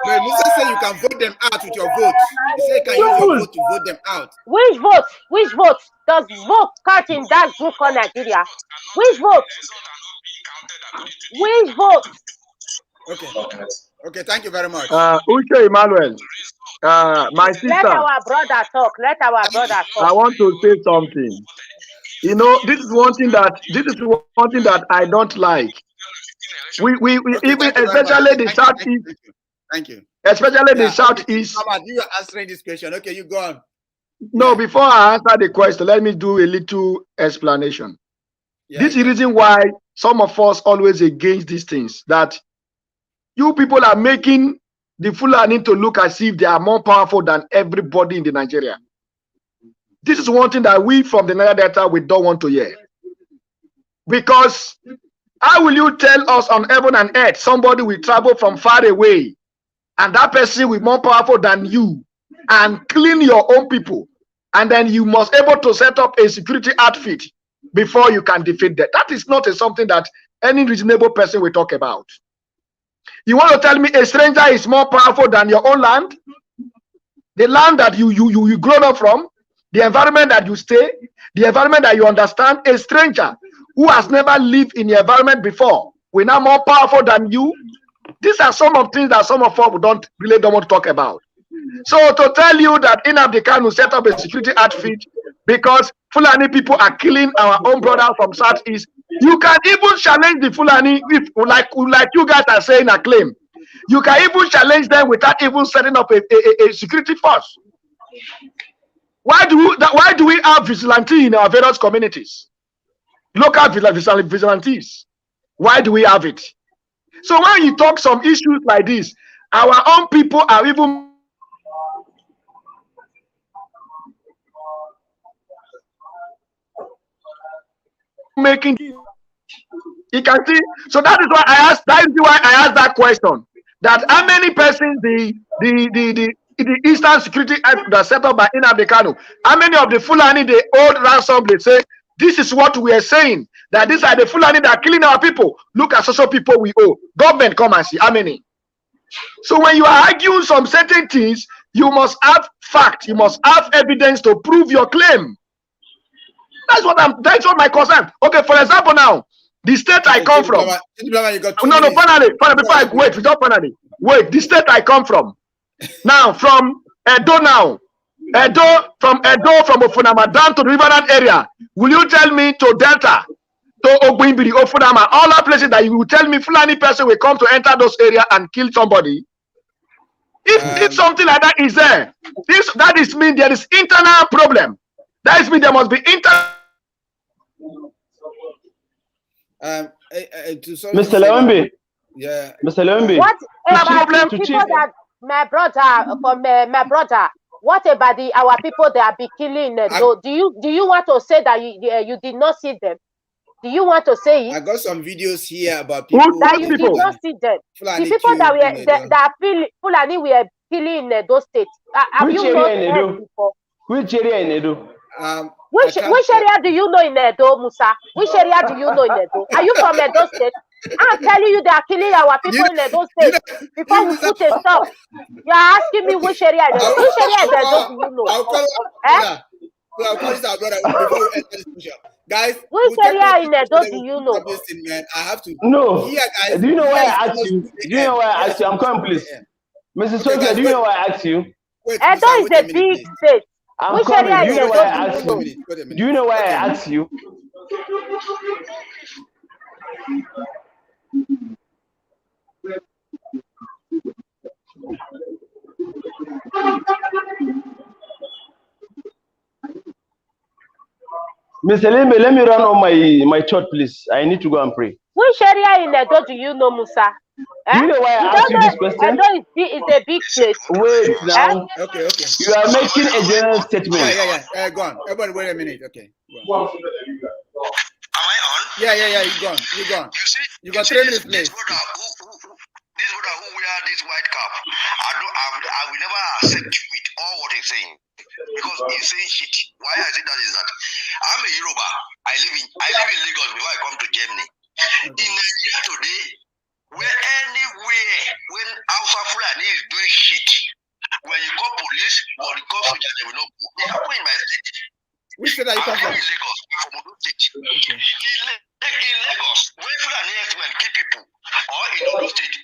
But Musa said you can vote them out with your vote. He said you can use your vote to vote them out. Which vote? Which vote? Does vote count in that group called Nigeria? Which vote? Which vote? Okay. Okay, thank you very much. Uche Emmanuel. My sister. Let our brother talk. Let our brother talk. I want to say something. You know, this is one thing that I don't like. We even especially the Southeast. Thank you. Especially the Southeast. You are answering this question. Okay, you go on. No, before I answer the question, let me do a little explanation. This is the reason why some of us always against these things. That you people are making the Fulani to look as if they are more powerful than everybody in the Nigeria. This is one thing that we from the Naria Delta we don't want to hear. Because how will you tell us on heaven and earth somebody will travel from far away and that person will be more powerful than you and clean your own people, and then you must able to set up a security outfit before you can defeat them? That is not something that any reasonable person will talk about. You want to tell me a stranger is more powerful than your own land? The land that you grown up from, the environment that you stay, the environment that you understand. A stranger who has never lived in the environment before will now more powerful than you. These are some of things that some of us don't want to talk about. So to tell you that Nnamdi Kanu set up a security outfit because Fulani people are killing our own brother from Southeast, you can even challenge the Fulani if, like you guys are saying a claim. You can even challenge them without even setting up a security force. Why do we have vigilante in our various communities? Local vigilantes. Why do we have it? So when you talk some issues like this, our own people are even making. You can see. So that is why I asked. That is why I asked that question. That how many persons the Eastern Security Act that set up by Nnamdi Kanu, how many of the Fulani they hold ransom? They say this is what we are saying, that these are the Fulani that are killing our people. Look at social people we owe. Government come and see how many. So when you are arguing some certain things, you must have fact. You must have evidence to prove your claim. That's what my concern. Okay, for example, now the state I come from. No, finally, before I wait, finally. Wait, the state I come from. Now from Edo from Ofunama down to the Riverland area. Will you tell me to Delta, to Ogbimbiri, Ofunama, all our places that you will tell me Fulani person will come to enter those areas and kill somebody? If something like that is there, that is mean there is internal problem. That is mean there must be internal. Mr. Lawube. Yeah. Mr. Lawube. What about the people that my brother? What about our people that be killing? Do you want to say that you did not see them? Do you want to say it? I got some videos here about people that you did not see them. The people that Fulani were killing in those states. Have you not heard before? Which area in Edo? Which area do you know in Edo, Musa? Which area do you know in Edo? Are you from Edo State? I'm telling you they are killing our people in Edo State. Before we put a stop, you are asking me which area in Edo. Which area in Edo do you know? I'll call this our brother before we enter this discussion. Guys, which area in Edo do you know? Man, I have to. No. Here, guys, Do you know why I here asked you? Do you know why I asked you? I'm coming, please. Mrs. Sophia, do you know why I asked you? Wait, Edo is a big state. I'm Which coming. area Do you in know why I Edo asked do you? you know? Do you know why I asked you? Mr. Lembe, let me run on my thought, please. I need to go and pray. Which area in Edo do you know, Musa? Do you know why I asked you this question? Edo is a big place. Wait now. Okay. You are making a general statement. Yeah. Go on. Everybody, wait a minute. Okay. Go on. Am I on? Yeah. You gone. You got 3 minutes, please. This brother who wear this white cap, I will never accept with all what he's saying. Because he's saying shit. Why I say that is that I'm a Yoruba. I live in Lagos before I come to Germany. In Nigeria today, where anywhere when Alpha Fulani is doing shit, when you call police or you call soldiers, they will not go. It happened in my state. Which state are you from? In Lagos, from Odo State. In Lagos, when Fulani herdsmen kill people, or in Odo State,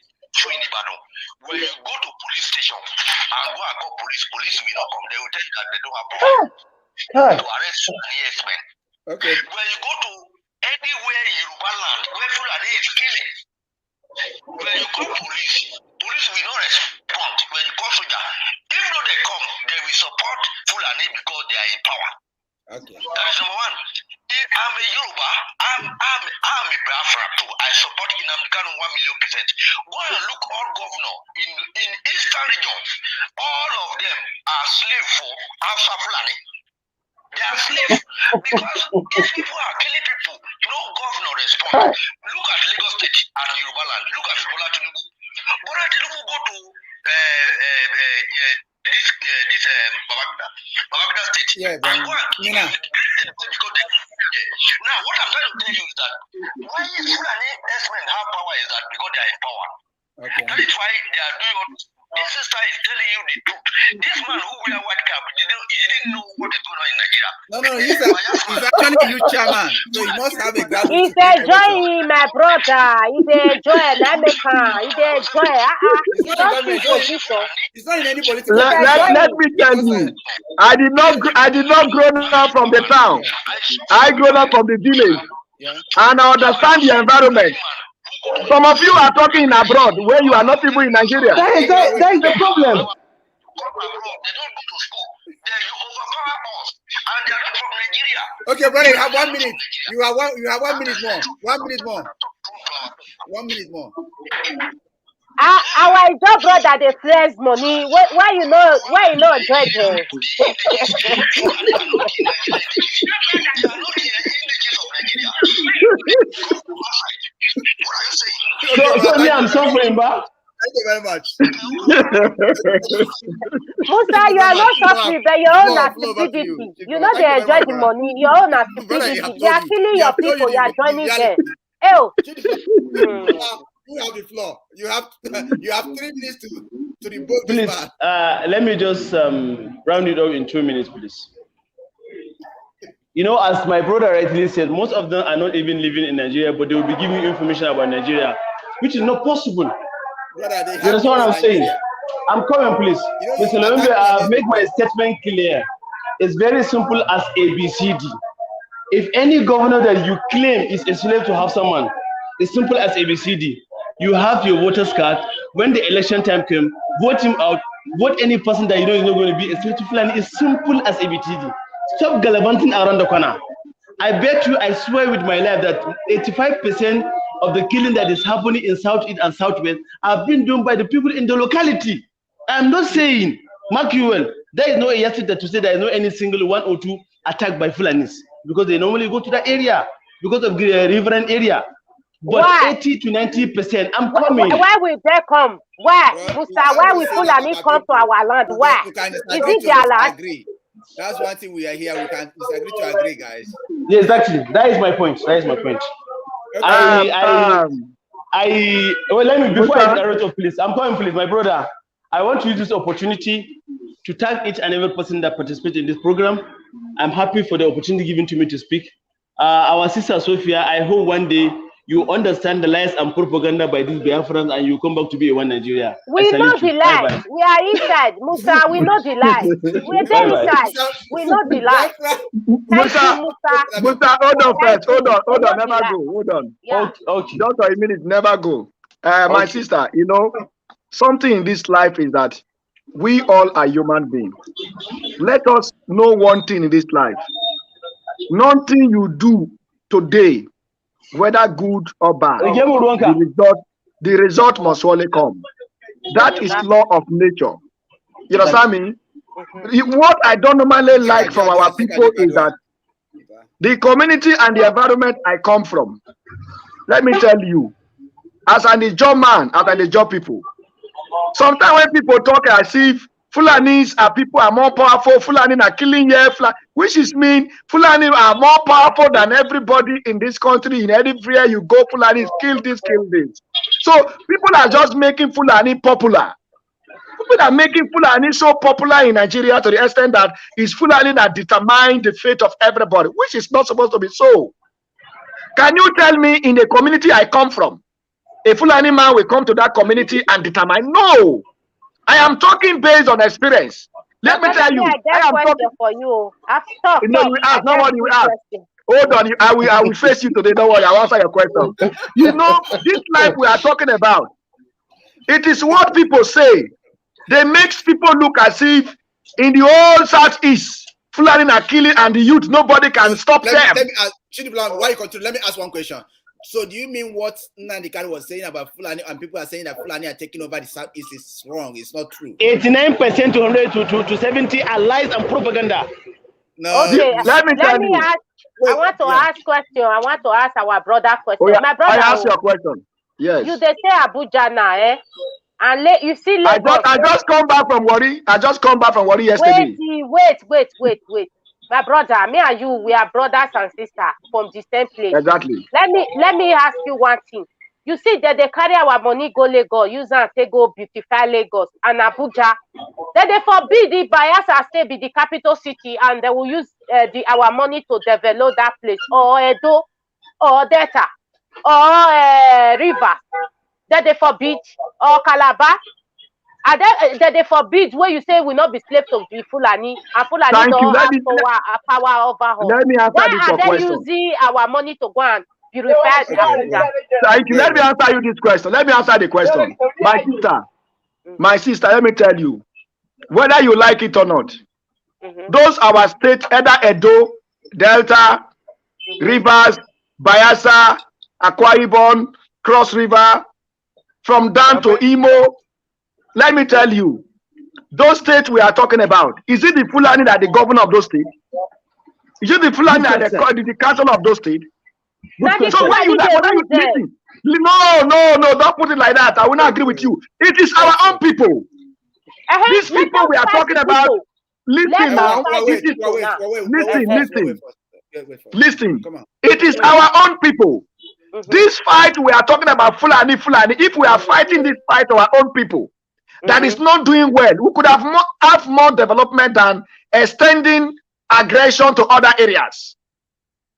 in Ibadan, when you go to police station and go and call police will not come. They will tell you that they don't have power to arrest Fulani herdsmen. Okay. When you go to anywhere in Yoruba land where Fulani is killing, when you call police will not respond. When you call soldier, even though they come, they will support Fulani because they are in power. Okay. That is number one. I'm a Yoruba. I'm a Biafra too. I support Nnamdi Kanu 1,000,000%. Go and look all governor in eastern regions. All of them are slaves for Hausa Fulani. They are slaves because these people are killing people. No governor responds. Look at Lagos State and Yoruba land. Look at Bola Tinubu. Bola Tinubu go to this Babangida State. Yeah, and go and kill them because they now what I'm trying to tell you is that why Fulani herdsmen have power is that because they are in power. Okay. That is why they are doing all this. This sister is telling you the truth. This man who wear white cap, he didn't know what is going on in Nigeria. No, he's actually a youth chairman, so he must have a grab. He's enjoying, my brother. He's enjoying. He's enjoying. Don't keep position. He's not in any political. Let me tell you, I did not grow up from the town. I grew up from the village, and I understand the environment. Some of you are talking abroad where you are not even in Nigeria. That is the problem. They don't go to school. They overpower us, and they are not from Nigeria. Okay, brother, you have 1 minute. You have 1 minute more. 1 minute more. 1 minute more. Our Ijaw brother, they flex money. Why you know enjoy them? So me, I'm suffering, but thank you very much. Musa, you are not suffering, but your own are stupidity. You know they enjoy the money. Your own are stupidity. They are killing your people. You are joining them. Oh. You have the floor. You have 3 minutes to revoke please, this man. Let me just round it up in 2 minutes, please. You know, as my brother rightly said, most of them are not even living in Nigeria, but they will be giving you information about Nigeria, which is not possible. Brother, you understand what I'm saying? I'm coming, please. Mr. Lawube, I've made my statement clear. It's very simple as ABCD. If any governor that you claim is a slave to have someone, it's simple as ABCD. You have your voter's card. When the election time comes, vote him out. Vote any person that you know is not going to be a slave to Fulani. It's simple as ABCD. Stop gallivanting around the corner. I bet you, I swear with my life that 85% of the killing that is happening in Southeast and Southwest are being done by the people in the locality. I'm not saying, mark you well, there is no yesterday to say there is no any single 1 or 2 attack by Fulanis because they normally go to that area because of the riverine area. But why? 80 to 90%, I'm coming. Why will they come? Why? Musa, why will Fulani come to our land? Why? Is it their land? That's one thing we are here. We can disagree to agree, guys. Yeah, exactly. That is my point. That is my point. Well, let me, before I interrupt you, please, I'm coming, please, my brother. I want to use this opportunity to thank each and every person that participated in this program. I'm happy for the opportunity given to me to speak. Our sister Sophia, I hope one day you understand the lies and propaganda by these Biafrans and you come back to be a one Nigeria. We know the lies. We are inside, Musa. We know the lies. We're there inside. We know the lies. Musa, hold on first. Hold on. Never go. Hold on. Yeah. Okay. Just for a minute. Never go. My sister, you know, something in this life is that we all are human beings. Let us know one thing in this life. Nothing you do today, whether good or bad, the result must surely come. That is law of nature. You understand me? What I don't normally like from our people is that the community and the environment I come from, let me tell you, as an Ijaw man, as an Ijaw people, sometimes when people talk as if Fulanis are people are more powerful, Fulani are killing here, which is mean Fulani are more powerful than everybody in this country. In everywhere you go, Fulani kill this, kill this. So people are just making Fulani popular. People are making Fulani so popular in Nigeria to the extent that it's Fulani that determine the fate of everybody, which is not supposed to be so. Can you tell me in the community I come from, a Fulani man will come to that community and determine? No. I am talking based on experience. Let me tell you. I am talking for you. Nobody will ask. Hold on. I will face you today. Don't worry. I'll answer your question. You know, this life we are talking about, it is what people say. They make people look as if in the whole Southeast, Fulani are killing and the youth, nobody can stop them. Let me ask, why you continue? Let me ask one question. So do you mean what Nnamdi Kanu was saying about Fulani and people are saying that Fulani are taking over the Southeast is wrong? It's not true. 89% to 100 to 70 are lies and propaganda. No. Okay, let me ask. I want to ask question. I want to ask our brother question. Oh, yeah. My brother, I ask your question. Yes. You they say Abuja now, eh? And you see Lagos. I just come back from Wari. Yesterday. Wait. My brother, me and you, we are brothers and sisters from the same place. Exactly. Let me ask you one thing. You see that they carry our money go Lagos, use and say go beautify Lagos and Abuja. Then they forbid the Bayelsa State be the capital city, and they will use our money to develop that place, or Edo, or Delta, or River. Then they forbid, or Calabar. And then they forbid where you say will not be slave to the Fulani, and Fulani don't have power over her. Let me answer Why this are they question. using our money to go and purify Abuja? Thank you. Let me answer you this question. Let me answer the question. My sister, let me tell you, whether you like it or not, those our states, either Edo, Delta, Rivers, Bayelsa, Akwa Ibom, Cross River, from down to Imo. Let me tell you, those states we are talking about, is it the Fulani that the governor of those states? Is it the Fulani that the council of those states? So why you listen? No, don't put it like that. I will not agree with you. It is our own people. These people we are talking about, listen now. Listen. It is our own people. This fight we are talking about Fulani. If we are fighting this fight our own people, that is not doing well, we could have more development than extending aggression to other areas.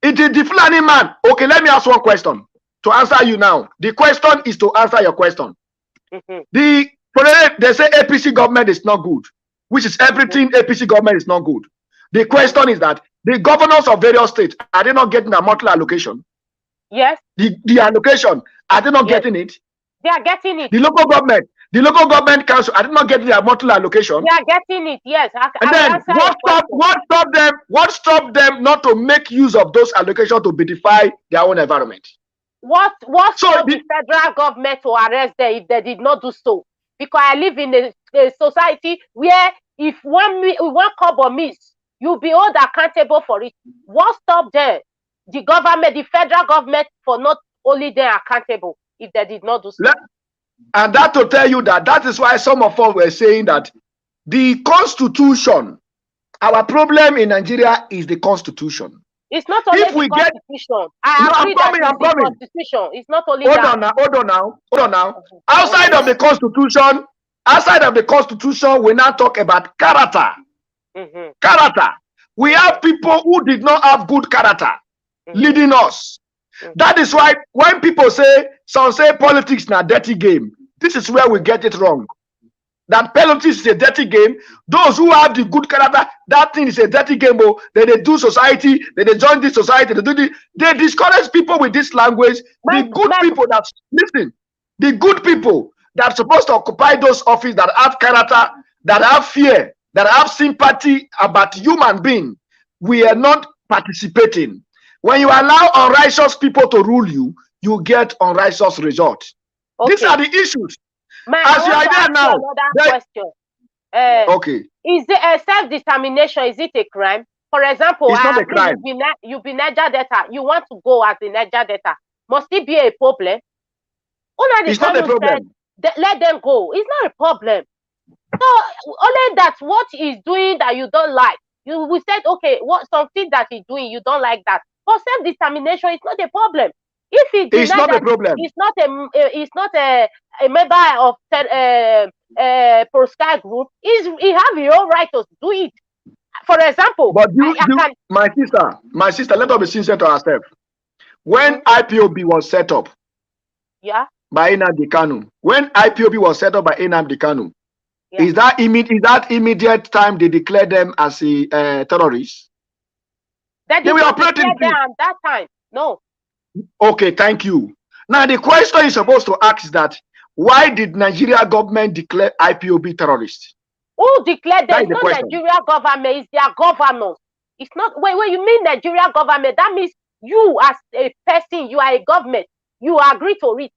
It is the Fulani man. Okay, let me ask one question to answer you now. The question is to answer your question. They say APC government is not good, which is everything APC government is not good. The question is that the governors of various states, are they not getting a monthly allocation? Yes. The allocation, are they not getting it? They are getting it. The local government council, are they not getting their monthly allocation? They are getting it, yes. And then what stopped them not to make use of those allocations to beautify their own environment? What stopped the federal government to arrest them if they did not do so? Because I live in a society where if one cup of miss, you'll be held accountable for it. What stopped them? The government, the federal government, for not only them accountable if they did not do so. And that to tell you that is why some of us were saying that the constitution, our problem in Nigeria is the constitution. It's not only the constitution. I'm coming. Constitution. It's not only Hold on now. Outside of the constitution, we now talk about character. Character. We have people who did not have good character leading us. That is why when people say, some say politics na dirty game, this is where we get it wrong. That politics is a dirty game. Those who have the good character, that thing is a dirty game. Oh, they do society, they join this society, they discourage people with this language. The good people that listen, the good people that are supposed to occupy those offices that have character, that have fear, that have sympathy about human being, we are not participating. When you allow unrighteous people to rule you, you get unrighteous results. Okay. These are the issues. As you are there now, question. Okay. Is it self-determination? Is it a crime? For example, it's not a crime. You be Niger Delta. You want to go as the Niger Delta. Must it be a problem? It's not a problem. Let them go. It's not a problem. So only that what he's doing that you don't like. We said, okay, what something that he's doing you don't like that. For self-determination, it's not a problem. If it's not a problem, it's not a member of proscribed group. He have your right to do it. For example, but my sister, let us be sincere to ourselves. When IPOB was set up, by Nnamdi Kanu, when IPOB was set up by Nnamdi Kanu, is that immediate time they declared them as a terrorists? They were operating at that time. No. Okay, thank you. Now the question is supposed to ask is that why did Nigeria government declare IPOB terrorists? Who declared them? It's not Nigeria government, it's their governors. It's not when you mean Nigeria government, that means you as a person, you are a government, you agree to it.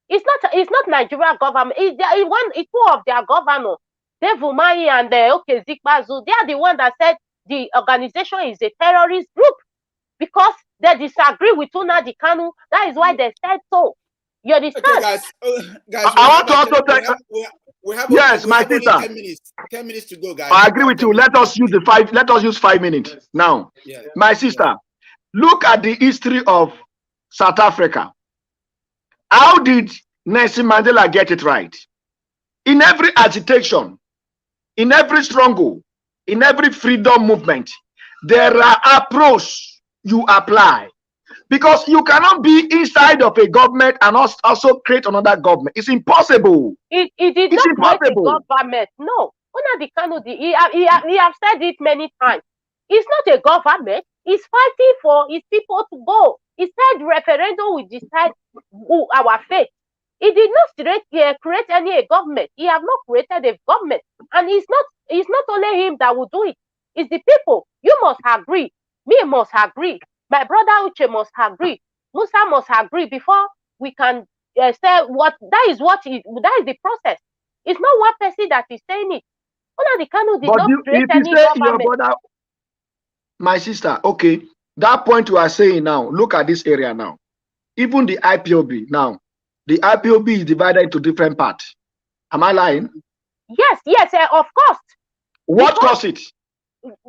It's not Nigeria government, it's two of their governors. Devumai and Zikbazu, they are the one that said the organization is a terrorist group because they disagree with Nnamdi Kanu. That is why they said so. You understand? Okay, guys, I want to also tell yes, my sister. 10 minutes to go, guys. I agree with you. Let us use 5 minutes now. Yeah. My sister, look at the history of South Africa. How did Nelson Mandela get it right? In every agitation, in every struggle, in every freedom movement, there are approaches you apply. Because you cannot be inside of a government and also create another government. It's impossible. It did not create a government. No. Nnamdi Kanu, he have said it many times. It's not a government. He's fighting for his people to go. He said referendum will decide our fate. He did not create any government. He have not created a government. And it's not only him that will do it. It's the people. You must agree. Me must agree. My brother Uche must agree. Musa must agree before we can say what that is the process. It's not one person that is saying it. Nnamdi Kanu did not create any government. Your brother, my sister, okay, that point you are saying now, look at this area now. Even the IPOB now, the IPOB is divided into different parts. Am I lying? Yes, of course. What caused it?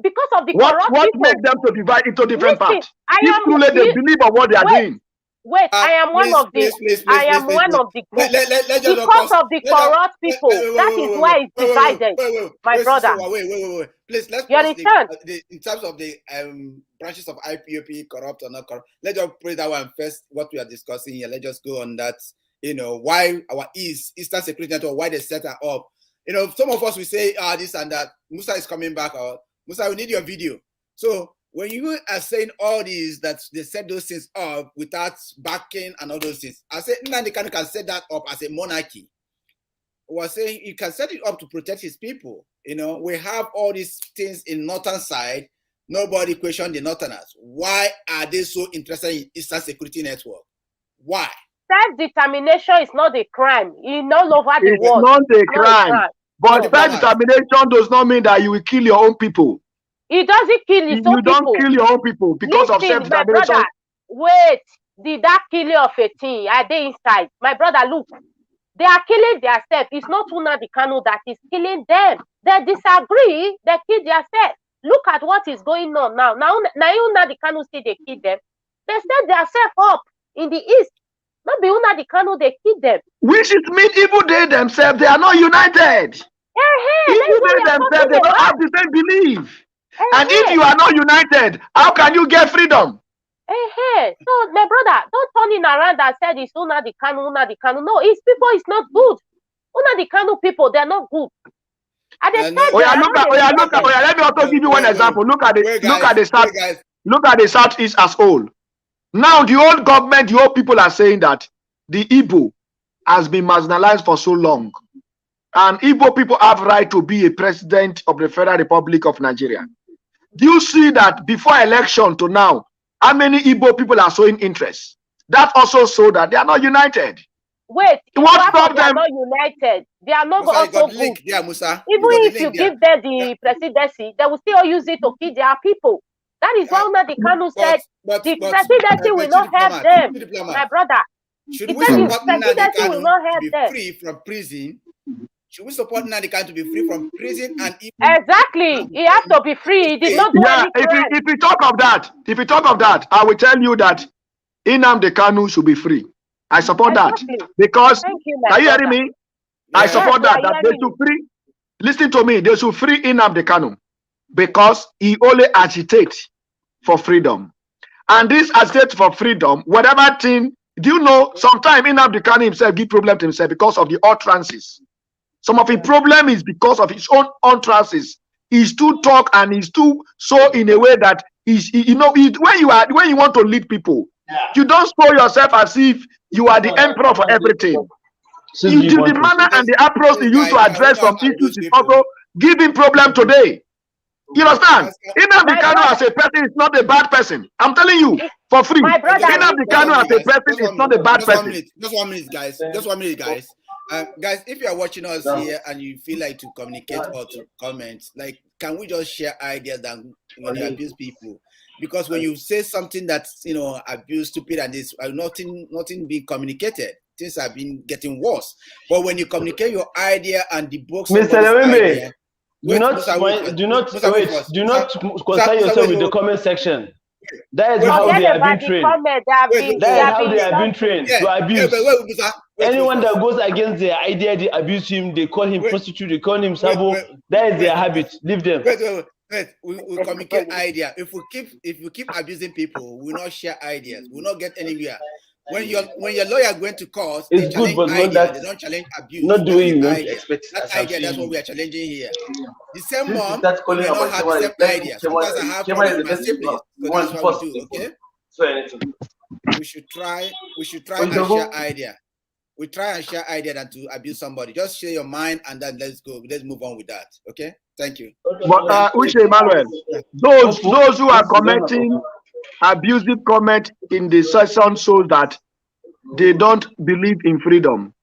Because of the corrupt what people. makes them to divide into different parts? If truly they believe of what they are doing. Wait, I am one of the because of the corrupt people. That is why it's divided, my brother. Wait. Please, let's you understand? In terms of the branches of IPOP, corrupt or not corrupt, let's just put that one first. What we are discussing here, let's just go on that. Why our Eastern Security Network, why they set her up. Some of us will say, this and that. Musa is coming back. Musa, we need your video. So when you are saying all these, that they set those things up without backing and all those things, I say Nnamdi Kanu can set that up as a monarchy. We're saying you can set it up to protect his people. We have all these things in northern side. Nobody questioned the northerners. Why are they so interested in Eastern Security Network? Why? Self-determination is not a crime. In all over the world. It's not a crime. But self-determination does not mean that you will kill your own people. It doesn't kill his own people. You don't kill your own people because of self-determination. Wait, did that killing of a thing? Are they inside? My brother, look. They are killing themselves. It's not Nnamdi Kanu that is killing them. They disagree. They kill themselves. Look at what is going on now. Now Nnamdi Kanu say they kill them. They set themselves up in the east. Not be Nnamdi Kanu, they kill them. Which is mean even they themselves, they are not united. Even they themselves, they don't have the same belief. And if you are not united, how can you get freedom? So my brother, don't turn in around and said it's Nnamdi Kanu. No, it's people is not good. Nnamdi Kanu people, they're not good. At the let me also give you one example. Look at the Southeast as whole. Now the old government, the old people are saying that the Igbo has been marginalized for so long. And Igbo people have right to be a president of the Federal Republic of Nigeria. Do you see that before election to now, how many Igbo people are showing interest? That also shows that they are not united. Wait, what stopped them? They are not united. They are not also good. Musa. Even if you give them the presidency, they will still use it to feed their people. That is why Nnamdi Kanu said the presidency will not help them. My brother, should we support Nnamdi Kanu to be free from prison? Should we support Nnamdi Kanu to be free from prison and exactly? He has to be free. He did not do anything. If you talk of that, I will tell you that Nnamdi Kanu should be free. I support that because are you hearing me? I support that they should free. Listen to me. They should free Nnamdi Kanu because he only agitates for freedom, and this agitate for freedom. Whatever thing, do you know? Sometimes Nnamdi Kanu himself give problem to himself because of the utterances. Some of his problem is because of his own utterances. He's too talk and he's too so in a way that when you want to lead people, you don't show yourself as if you are the emperor for everything. The manner and the approach you use to address some issues is also giving problem today. You understand? Nnamdi Kanu as a person is not a bad person. I'm telling you for free. Nnamdi Kanu as a person is not a bad person. Just 1 minute, guys. Just 1 minute, guys. Guys, if you are watching us here and you feel like to communicate or to comment, like, can we just share ideas that when you abuse people? Because when you say something that's abuse, stupid, and this, nothing being communicated, things have been getting worse. But when you communicate your idea and debunk Mr. Lawube, do not concern yourself with the comment section. That is how they have been trained. That is how they have been trained to abuse. Anyone that goes against their idea, they abuse him, they call him prostitute, they call him sabo. That is their habit. Leave them. We communicate idea. If we keep abusing people, we will not share ideas. We will not get anywhere. When your lawyer going to court, it's good, but idea, that, they don't challenge abuse. Not doing you expect that idea. That's what we are challenging here. The same mom may not have the same idea. Sometimes I have problems with my siblings. So that's what we do. Okay. We should try and share idea. We try and share idea than to abuse somebody. Just share your mind and then let's go. Let's move on with that. Okay. Thank you. But Emmanuel, those who are commenting abusive comment in the session shows that they don't believe in freedom.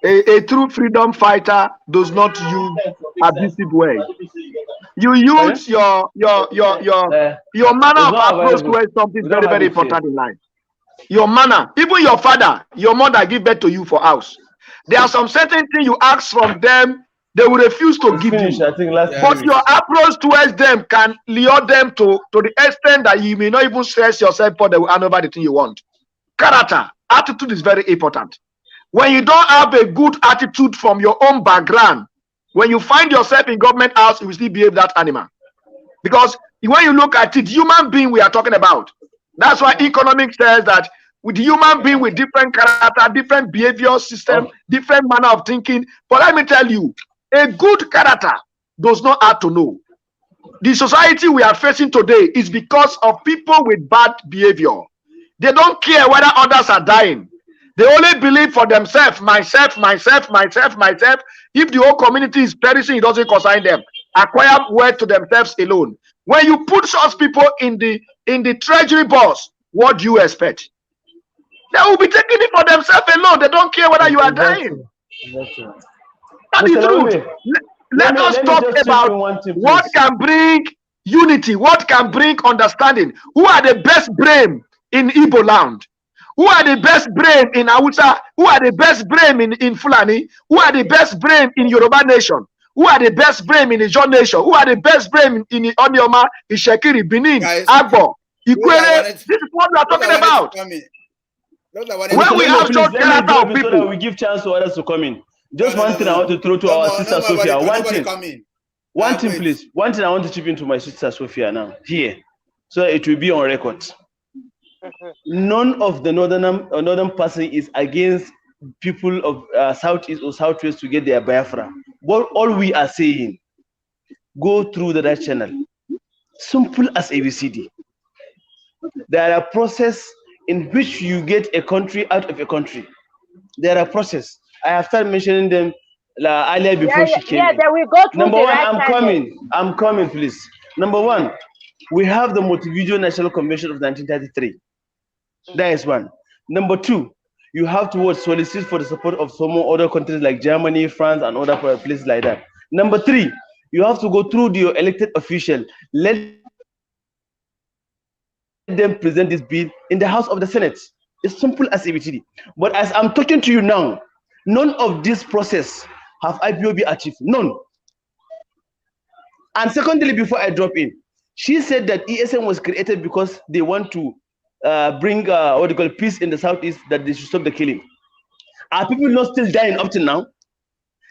A true freedom fighter does not use abusive words. You use your manner of approach towards something very, very important in life. Your manner, even your father, your mother give birth to you for house. There are some certain things you ask from them, they will refuse to give you. But your approach towards them can lure them to the extent that you may not even stress yourself, but they will hand over the thing you want. Character, attitude is very important. When you don't have a good attitude from your own background, when you find yourself in government house, you will still behave that animal. Because when you look at it, human being we are talking about. That's why economics says that with human being with different character, different behavior system, different manner of thinking. But let me tell you, a good character does not have to know. The society we are facing today is because of people with bad behavior. They don't care whether others are dying. They only believe for themselves, myself. If the whole community is perishing, it doesn't concern them. Acquire wealth to themselves alone. When you put such people in the treasury box, what do you expect? They will be taking it for themselves alone. They don't care whether you are dying. That is true. Let us talk about what can bring unity, what can bring understanding. Who are the best brain in Igbo land? Who are the best brain in Hausa? Who are the best brain in Fulani? Who are the best brain in Yoruba nation? Who are the best brain in Ijaw nation? Who are the best brain in Onioma, Ishekiri, Benin, Agbo, Ikwere? This is what we are talking about. When we have such character of people, we give chance to others to come in. Just one thing I want to throw to our sister Sophia. One thing. One thing, please. One thing I want to chip into my sister Sophia now here, so it will be on record. None of the northern person is against people of southeast or southwest to get their Biafra. But all we are saying, go through the right channel. Simple as ABCD. There are process in which you get a country out of a country. There are process. I have started mentioning them earlier before she came. Yeah, then we go through Number the one, right I'm coming, please. Number one, we have the Montevideo National Convention of 1933. That is one. Number two, you have to solicit for the support of some other countries like Germany, France, and other places like that. Number three, you have to go through your elected official. Let them present this bill in the House of the Senate. It's simple as ABCD. But as I'm talking to you now, none of this process have IPOB achieved. None. And secondly, before I drop in, she said that ESN was created because they want to bring what they call peace in the southeast, that they should stop the killing. Are people not still dying up till now?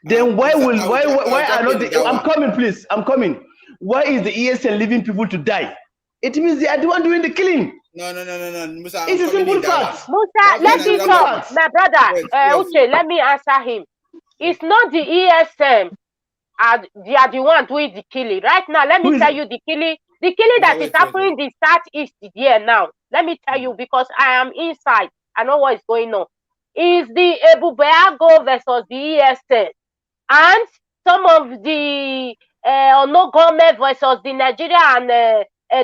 Then why are not the, I'm coming, please. I'm coming. Why is the ESN leaving people to die? It means they are the one doing the killing. No. Musa, it's a simple fact. Musa, let me talk. My brother, Uche, let me answer him. It's not the ESN. They are the one doing the killing. Right now, let me tell you the killing that is happening in the southeast here now. Let me tell you, because I am inside. I know what is going on. Is the Ebubeago versus the ESN. And some of the no government versus the Nigeria and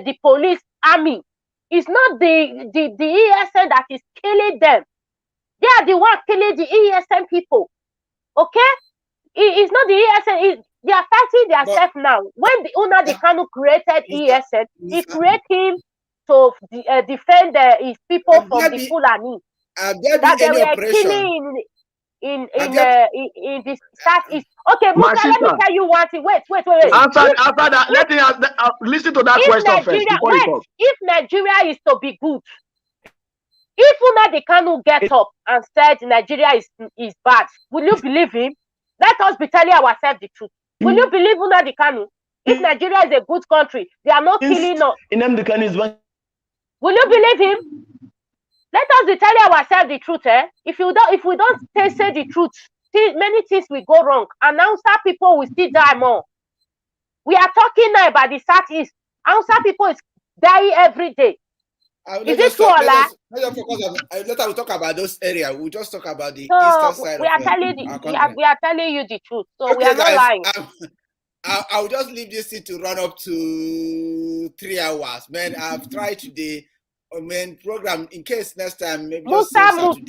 the police army. It's not the ESN that is killing them. They are the one killing the ESN people. Okay? It's not the ESN. They are fighting themselves now. When the Nnamdi Kanu created ESN, he created him to defend his people from the Fulani. That they were killing in the southeast. Okay, Musa, let me tell you one thing. Wait. After that, let me listen to that question first. If Nigeria is to be good, if Nnamdi Kanu get up and said Nigeria is bad, will you believe him? Let us be telling ourselves the truth. Will you believe Nnamdi Kanu? If Nigeria is a good country, they are not killing us. Nnamdi Kanu is one. Will you believe him? Let us be telling ourselves the truth, eh? If we don't say the truth, many things will go wrong. And Hausa people will still die more. We are talking now about the southeast. Hausa people is dying every day. Is it true or lie? Let us talk about those areas. We'll just talk about the eastern side. We are telling you the truth. So okay, we are not lying. I'll just leave this thing to run up to 3 hours. Man, I've tried today. Program in case next time maybe Musa moved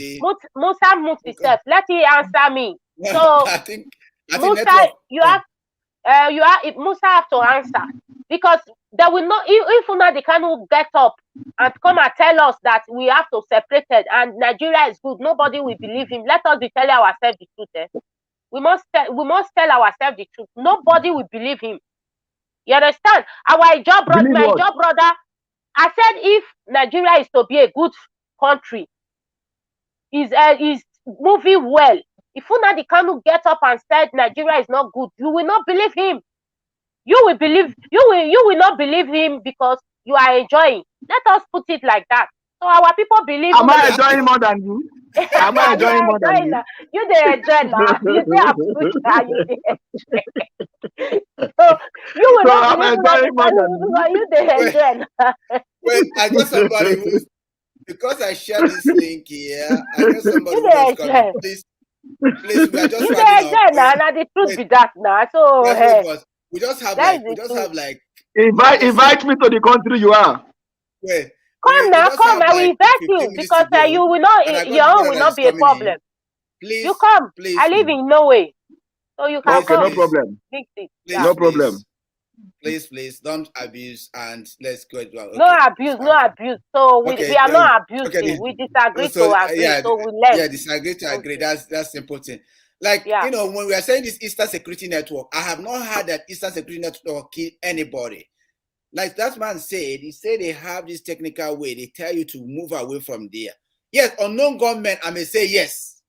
himself. Let him answer me. So I think Musa, you have Musa have to answer, because there will not, if Nnamdi Kanu get up and come and tell us that we have to separate it and Nigeria is good, nobody will believe him. Let us be telling ourselves the truth. Eh? We must tell ourselves the truth. Nobody will believe him. You understand? My job brother. I said if Nigeria is to be a good country, is moving well. If Nnamdi Kanu get up and said Nigeria is not good, you will not believe him. You will not believe him because you are enjoying. Let us put it like that. So our people believe. Am I enjoying more than you? Am I enjoying more than you? You dey enjoy now. You say Abuja, you dey enjoy. So you will not believe that you dey enjoy. Wait, I got somebody who's, because I shared this link here, I got somebody who just come. Please, we are just running out. Now the truth be that now. So we just have like invite me to the country you are. Wait. Come, I will invite you because you will not, your own will not be a problem. Please, you come. Please, I live in Norway, so you can come. No problem. No problem. Please, don't abuse and let's go. Okay. No abuse. So we are not abusing. We disagree to agree. So we learn. Yeah, disagree to agree. That's simple thing. Like, when we are saying this Eastern Security Network, I have not heard that Eastern Security Network kill anybody. Like that man said, he said they have this technical way. They tell you to move away from there. Yes, unknown gunmen, I may say yes.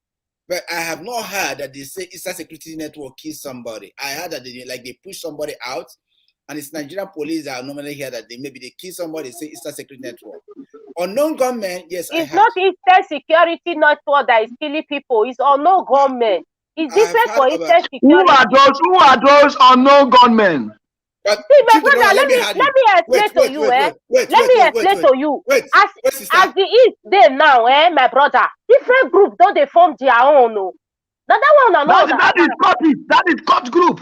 But I have not heard that they say Eastern Security Network killed somebody. I heard that they push somebody out, and it's Nigerian police that I normally hear that they kill somebody, say Eastern Security Network. Unknown gunmen, yes, it's not Eastern Security Network that is killing people. It's unknown gunmen. It's different for Eastern Security. Who are those unknown gunmen? See, my brother, let me explain to you. Let me explain to you. As the East they now, my brother, different group don't they form their own. No, that one that is Scottish. That is Scott group.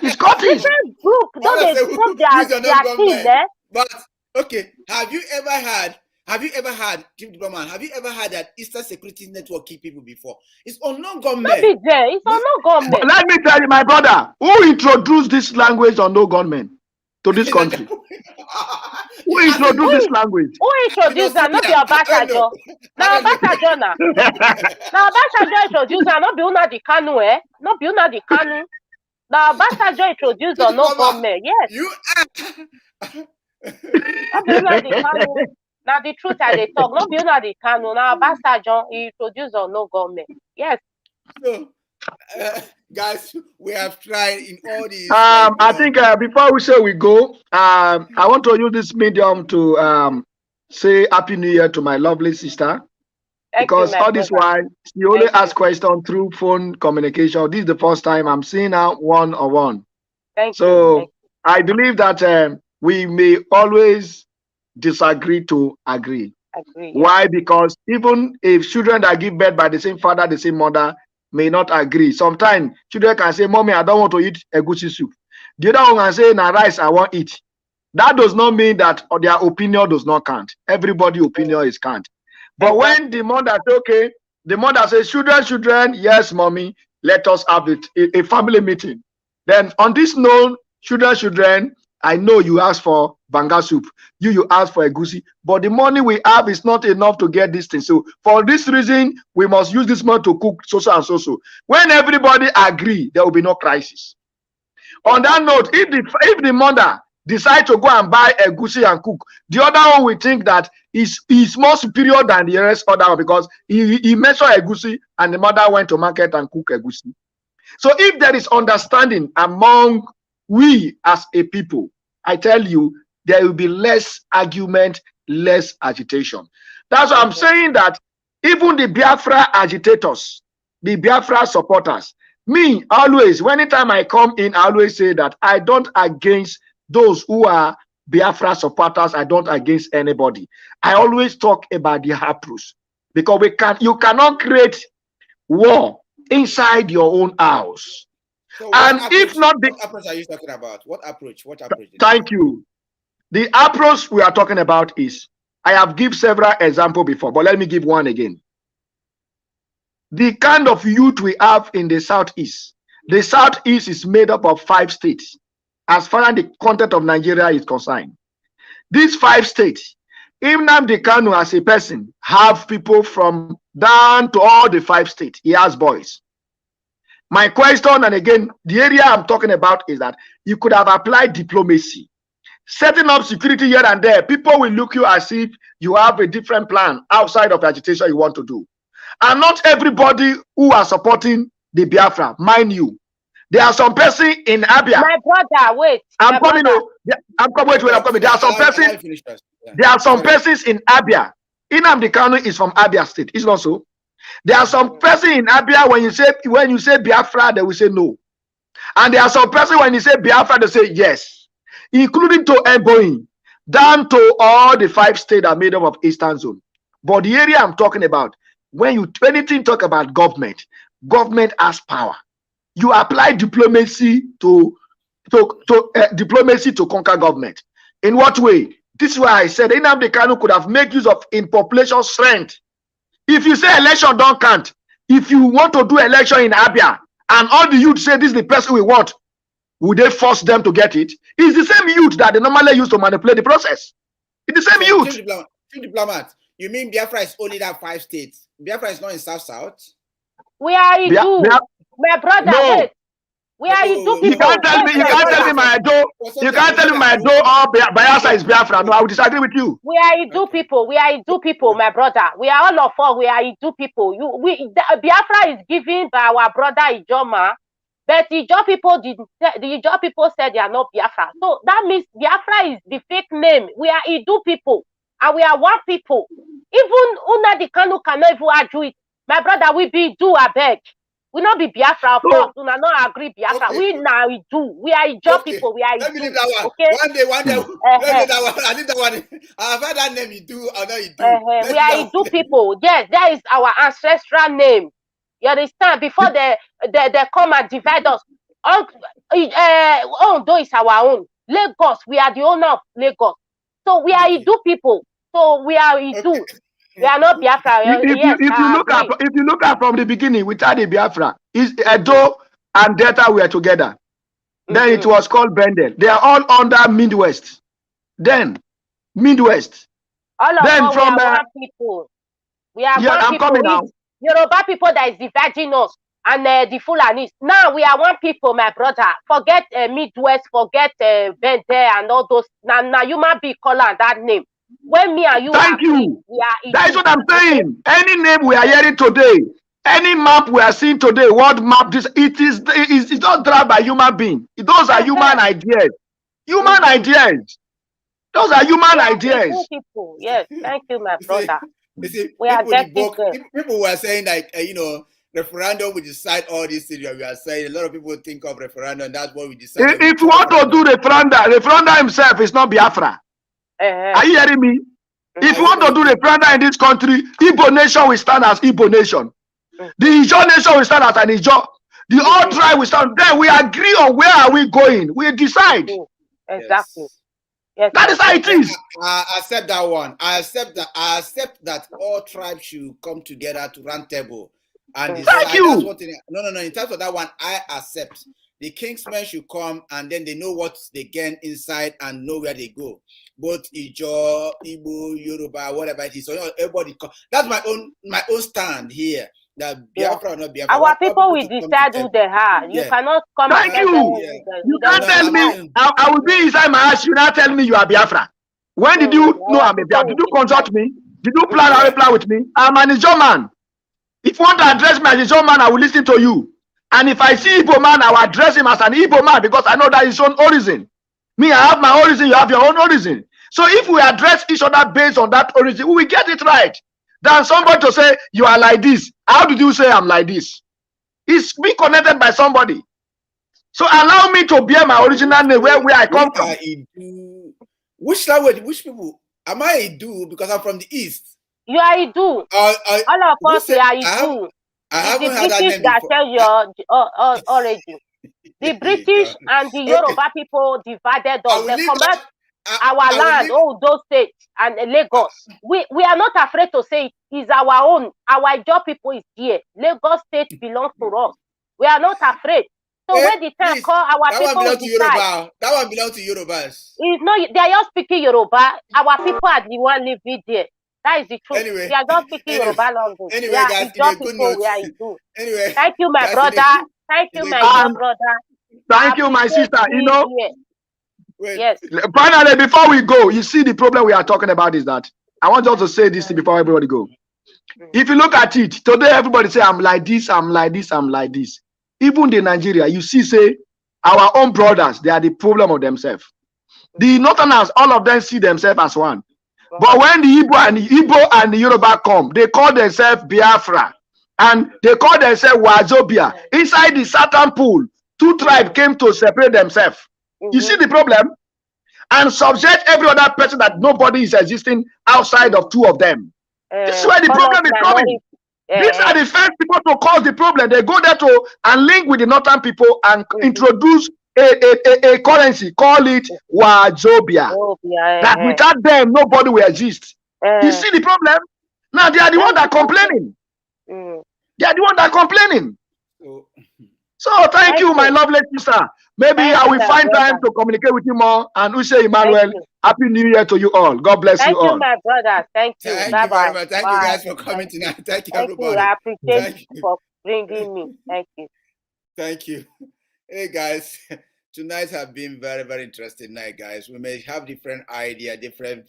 It's Scottish. Different group don't they form their team, But okay, have you ever had, Chief Diplomat, have you ever had that Eastern Security Network kill people before? It's unknown gunmen. It's unknown gunmen. Let me tell you, my brother, who introduced this language unknown gunmen to this country? Who introduced this language? Who introduced that? Not your Basajo. Now Basajo now. Now Basajo introduced that. Not Nnamdi Kanu, Not Nnamdi Kanu. Now Basajo introduced unknown gunmen. Yes. You Not Nnamdi Kanu. Now the truth I they talk, not Nnamdi Kanu. Now Basajo introduced unknown gunmen. Yes. So, guys, we have tried in all these. I think before we say we go, I want to use this medium to say Happy New Year to my lovely sister. Because all this while she only asks questions through phone communication. This is the first time I'm seeing her one-on-one. So I believe that we may always disagree to agree. Why? Because even if children that give birth by the same father, the same mother, may not agree. Sometimes children can say, "Mommy, I don't want to eat egusi soup." The other one can say, "Na rice I want to eat." That does not mean that their opinion does not count. Everybody's opinion is count. But when the mother says, okay, the mother says, children, yes, mommy, let us have it, a family meeting. Then on this note, children, I know you asked for banga soup, you asked for egusi, but the money we have is not enough to get this thing. So for this reason, we must use this money to cook so and so. When everybody agree, there will be no crisis. On that note, if the mother decide to go and buy egusi and cook, the other one will think that is more superior than the rest other one because he measured egusi and the mother went to market and cook egusi. So if there is understanding among we as a people, I tell you, there will be less argument, less agitation. That's why I'm saying that even the Biafra agitators, the Biafra supporters, me always, anytime I come in, I always say that I don't against those who are Biafra supporters. I don't against anybody. I always talk about the approach because you cannot create war inside your own house. So and if not, what approach are you talking about? What approach? Thank you. The approach we are talking about is, I have given several examples before, but let me give one again. The kind of youth we have in the Southeast. The Southeast is made up of 5 states. As far as the content of Nigeria is concerned, these 5 states, Nnamdi Kanu as a person have people from down to all the 5 states. He has boys. My question, and again, the area I'm talking about is that you could have applied diplomacy, setting up security here and there. People will look you as if you have a different plan outside of the agitation you want to do. And not everybody who are supporting the Biafra, mind you. There are some persons in Abia. My brother, wait. I'm coming. Wait, I'm coming. There are some persons. There are some persons in Abia. Nnamdi Kanu is from Abia State. It's not so. There are some persons in Abia when you say Biafra, they will say no. And there are some persons when you say Biafra, they say yes, including to Eboin, down to all the 5 states are made up of Eastern Zone. But the area I'm talking about, when anything talk about government has power. You apply diplomacy to conquer government. In what way? This is why I said Nnamdi Kanu could have made use of in population strength. If you say election don't count, if you want to do election in Abia and all the youth say this is the person we want, would they force them to get it? It's the same youth that they normally use to manipulate the process. It's the same youth. Chief Diplomat, you mean Biafra is only that 5 states? Biafra is not in South? We are Ijaw. My brother, no. wait. We are Ijaw people. You can't tell me my Ijaw. You can't tell me my door or Biafra is Biafra. No, I would disagree with you. We are Idu people. We are Idu people, my brother. We are all of us. We are Idu people. Biafra is given by our brother Ijaw, but the Ijaw people said they are not Biafra. So that means Biafra is the fake name. We are Idu people, and we are one people. Even Nnamdi Kanu cannot even argue it. My brother, we be Idu, I beg. We not be Biafra, of course. We not agree Biafra. Okay. We now Idu. We are Ijaw people. We are Idu. Let me leave that one. Okay. One day, let me leave that one. I leave that one. I've heard that name. Idu or not Idu. We are Idu people. Yes, that is our ancestral name. You understand? Before they come and divide us. Ondo is our own. Lagos, we are the owner of Lagos. So we are Idu people. So we are Idu. Okay. We are not Biafra. If you look at from the beginning, we had the Biafra. Edo and Delta were together. Then it was called Bendel. They are all under Midwest. Then Midwest. All of us, from we are one people. We are one people. Coming now. Yoruba people that is dividing us and the Fulanis. Now we are one people, my brother. Forget Midwest, forget Bendel and all those. Now you might be calling that name. When me and you Thank you. We are that is what I'm saying. Any name we are hearing today, any map we are seeing today, what map this it's not drawn by human being. Those are human ideas. Human ideas. Those are human ideas. People. Yes, thank you, my brother. You see, people were saying like referendum will decide all these things. We are saying a lot of people think of referendum. That's what we decide. If you want to do referendum himself is not Biafra. Are you hearing me? If you want to do referendum in this country, Igbo nation will stand as Igbo nation. The Ijaw nation will stand as an Ijaw. The all tribe will stand. Then we agree on where are we going. We decide. Exactly. Yes, that is how it is. I accept that one. I accept that all tribes should come together to round table and decide. Thank you. That's what no. In terms of that one, I accept. The Kingsmen should come and then they know what they gain inside and know where they go. Both Ijaw, Igbo, Yoruba, whatever it is. So everybody come. That's my own stand here. That Biafra or not Biafra. Our people will decide who they are. You cannot come. Thank you. You can't tell me. I will be inside my house. You not tell me you are Biafra. When did you know I'm a Biafra? Did you consult me? Did you plan with me? I'm an Ijaw man. If you want to address me as Ijaw man, I will listen to you. And if I see Igbo man, I will address him as an Igbo man because I know that his own origin. Me, I have my origin, you have your own origin. So if we address each other based on that origin, we will get it right. Than somebody to say, you are like this. How did you say I'm like this? It's being connected by somebody. So allow me to bear my original name where I come from. Which language, which people? Am I Idu because I'm from the East? You are Idu. All of us are Idu. I haven't the heard that British name that before. tell your origin. The British and the Yoruba people divided us. They command our land, all those states and Lagos. We are not afraid to say it is our own. Our Ijaw people is here. Lagos state belongs to us. We are not afraid. So when the time call our people decide, that one belongs to Yorubas. They are just speaking Yoruba. Our people are the one living there. That is the truth. Anyway, we are not speaking Yoruba language. Anyway, guys, we are Idu. Anyway, thank you, my brother. Thank you, my brother. Thank you, my sister. You know, yes. Finally, before we go, you see the problem we are talking about is that I want just to say this before everybody go. If you look at it today, everybody say I'm like this, I'm like this, I'm like this. Even in Nigeria, you see, say our own brothers, they are the problem of themselves. The Northerners, all of them see themselves as one. But when the Igbo and the Yoruba come, they call themselves Biafra. And they call themselves Wazobia. Inside the Satan pool, two tribes came to separate themselves. You see the problem? And subject every other person that nobody is existing outside of two of them. This is where the problem is coming. These are the first people to cause the problem. They go there to and link with the northern people and introduce a currency, call it Wazobia. That without them, nobody will exist. You see the problem? Now they are the one that are complaining. They are the one that are complaining. So thank you, my lovely sister. Maybe I will find time to communicate with you more. And Ushe Emmanuel, Happy New Year to you all. God bless you all. Thank you, my brother. Thank you. Bye-bye. Thank you guys for coming tonight. Thank you, everybody. I appreciate you for bringing me. Thank you. Thank you. Hey, guys. tonight have been very, very interesting night, guys. We may have different idea, different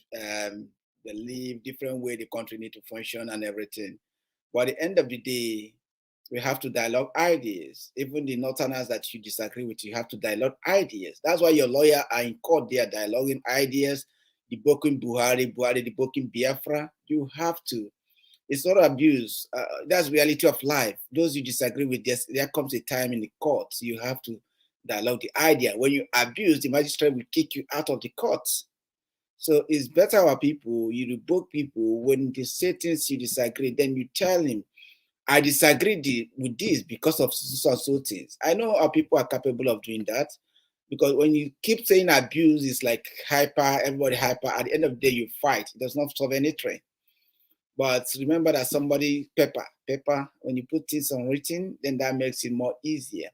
belief, different way the country need to function and everything. But at the end of the day, we have to dialogue ideas. Even the northerners that you disagree with, you have to dialogue ideas. That's why your lawyer are in court there dialoguing ideas, debugging Buhari, debugging Biafra. You have to. It's not abuse. That's reality of life. Those you disagree with, there comes a time in the courts you have to dialogue the idea. When you abuse, the magistrate will kick you out of the courts. So it's better our people, you rebuke people when they say things you disagree, then you tell him, I disagree with this because of so things. I know our people are capable of doing that, because when you keep saying abuse is like hyper, everybody hyper, at the end of the day you fight. It does not solve anything. But remember that somebody, paper, when you put things on written, then that makes it more easier.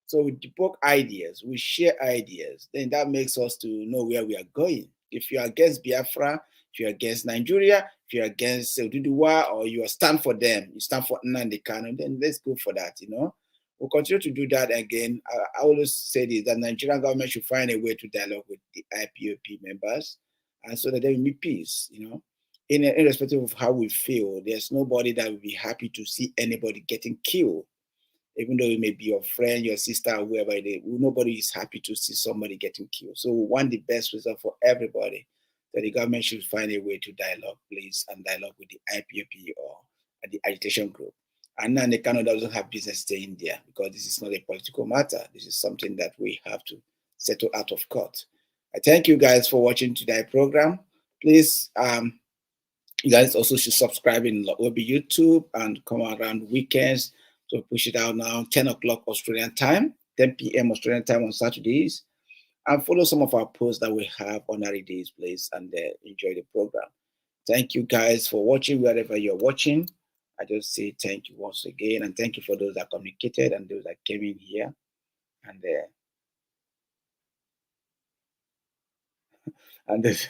So we debug ideas, we share ideas, then that makes us to know where we are going. If you're against Biafra, if you're against Nigeria, if you're against Oduduwa, or you stand for them, you stand for Nnamdi Kanu, then let's go for that, you know. We'll continue to do that again. I always say this, that Nigerian government should find a way to dialogue with the IPOB members, and so that there will be peace, you know. Irrespective of how we feel, there's nobody that will be happy to see anybody getting killed. Even though it may be your friend, your sister, or whoever it is, nobody is happy to see somebody getting killed. So we want the best result for everybody. So the government should find a way to dialogue, please, and dialogue with the IPOB or the agitation group. And Nnamdi Kanu doesn't have business staying there, because this is not a political matter. This is something that we have to settle out of court. I thank you guys for watching today's program. Please, you guys also should subscribe in Lawube YouTube and come around weekends. So push it out now, 10 o'clock Australian time, 10 p.m. Australian time on Saturdays. And follow some of our posts that we have on our days, please, and enjoy the program. Thank you guys for watching wherever you're watching. I just say thank you once again, and thank you for those that communicated and those that came in here. And those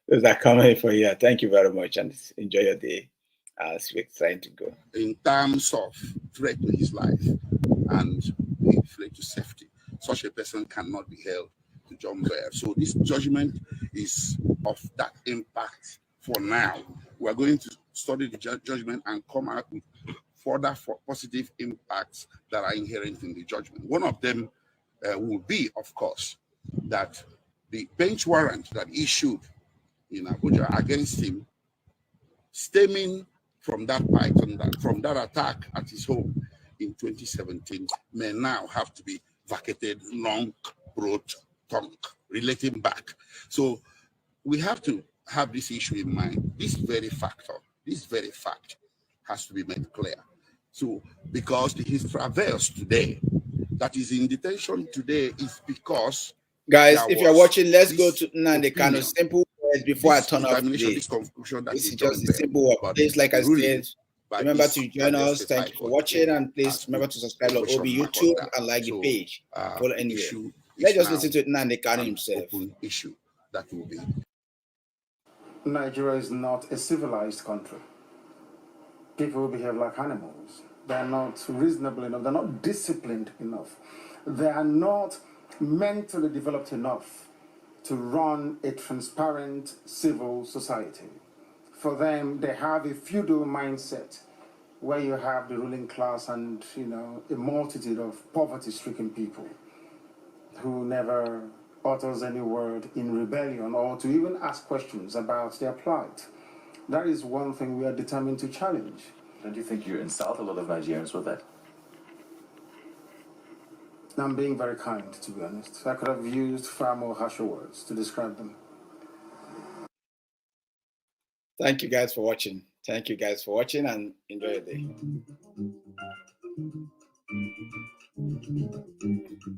that come in for here. Thank you very much, and enjoy your day. As we're trying to go. In terms of threat to his life and the threat to safety, such a person cannot be held to jump there. So this judgment is of that impact for now. We're going to study the judgment and come out with further positive impacts that are inherent in the judgment. One of them will be, of course, that the bench warrant that issued in Abuja against him, stemming from that python, from that attack at his home in 2017, may now have to be vacated, long, broad, tongue, relating back. So we have to have this issue in mind. This very fact has to be made clear. So because his travails today, that is in detention today, is because guys, if you're watching, let's go to Nnamdi Kanu. Simple words before I turn off this conclusion that this is just a simple word. Please, like I said, remember to join us. Thank you for watching, and please remember to subscribe to Lawube YouTube and like the page. Follow anyway. Let's just listen to Nnamdi Kanu himself. Issue that will be. Nigeria is not a civilized country. People behave like animals. They are not reasonable enough. They're not disciplined enough. They are not mentally developed enough to run a transparent civil society. For them, they have a feudal mindset where you have the ruling class and, a multitude of poverty-stricken people who never utters any word in rebellion or to even ask questions about their plight. That is one thing we are determined to challenge. Don't you think you insult a lot of Nigerians with that? I'm being very kind, to be honest. I could have used far more harsher words to describe them. Thank you guys for watching. Thank you guys for watching, and enjoy your day.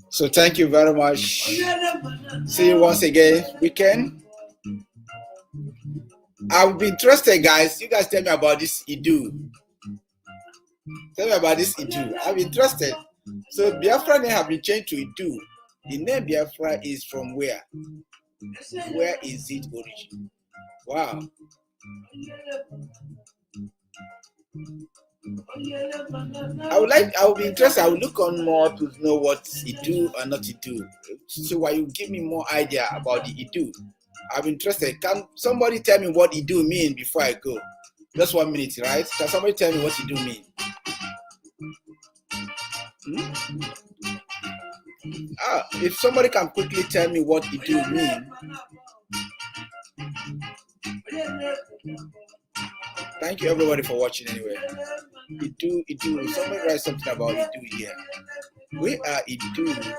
So thank you very much. See you once again weekend. I'll be interested, guys. You guys tell me about this Idu. Tell me about this Idu. I'm interested. So Biafra name have been changed to Idu. The name Biafra is from where? Where is it origin? Wow. I would be interested. I would look on more to know what he do or not he do. So why you give me more idea about the he do? I'm interested. Can somebody tell me what he do mean before I go? Just 1 minute, right? Can somebody tell me what he do mean? If somebody can quickly tell me what he do mean. Thank you everybody for watching anyway. Idu. Somebody write something about Idu here. We are Idu.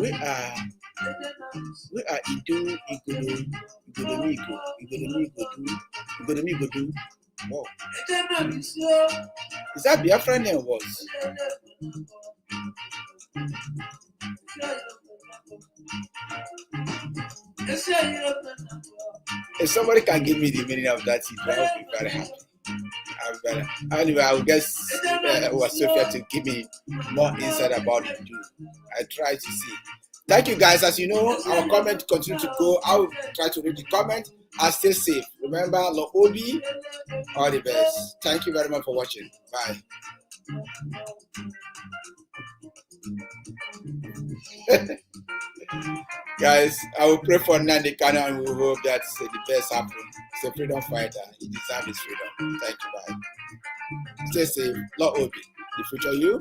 We are Idu Igodomigodu. Wow. Is that Biafra name was? If somebody can give me the meaning of that, I will be very happy. Anyway, I will guess Sophia to give me more insight about it too. I try to see. Thank you guys. As you know, our comment continue to go. I will try to read the comment. I'll stay safe. Remember, Lawube, all the best. Thank you very much for watching. Bye. Guys, I will pray for Nnamdi Kanu and we hope that the best happens. He's a freedom fighter. He deserves his freedom. Thank you. Bye. Stay safe. Lawube. The future you.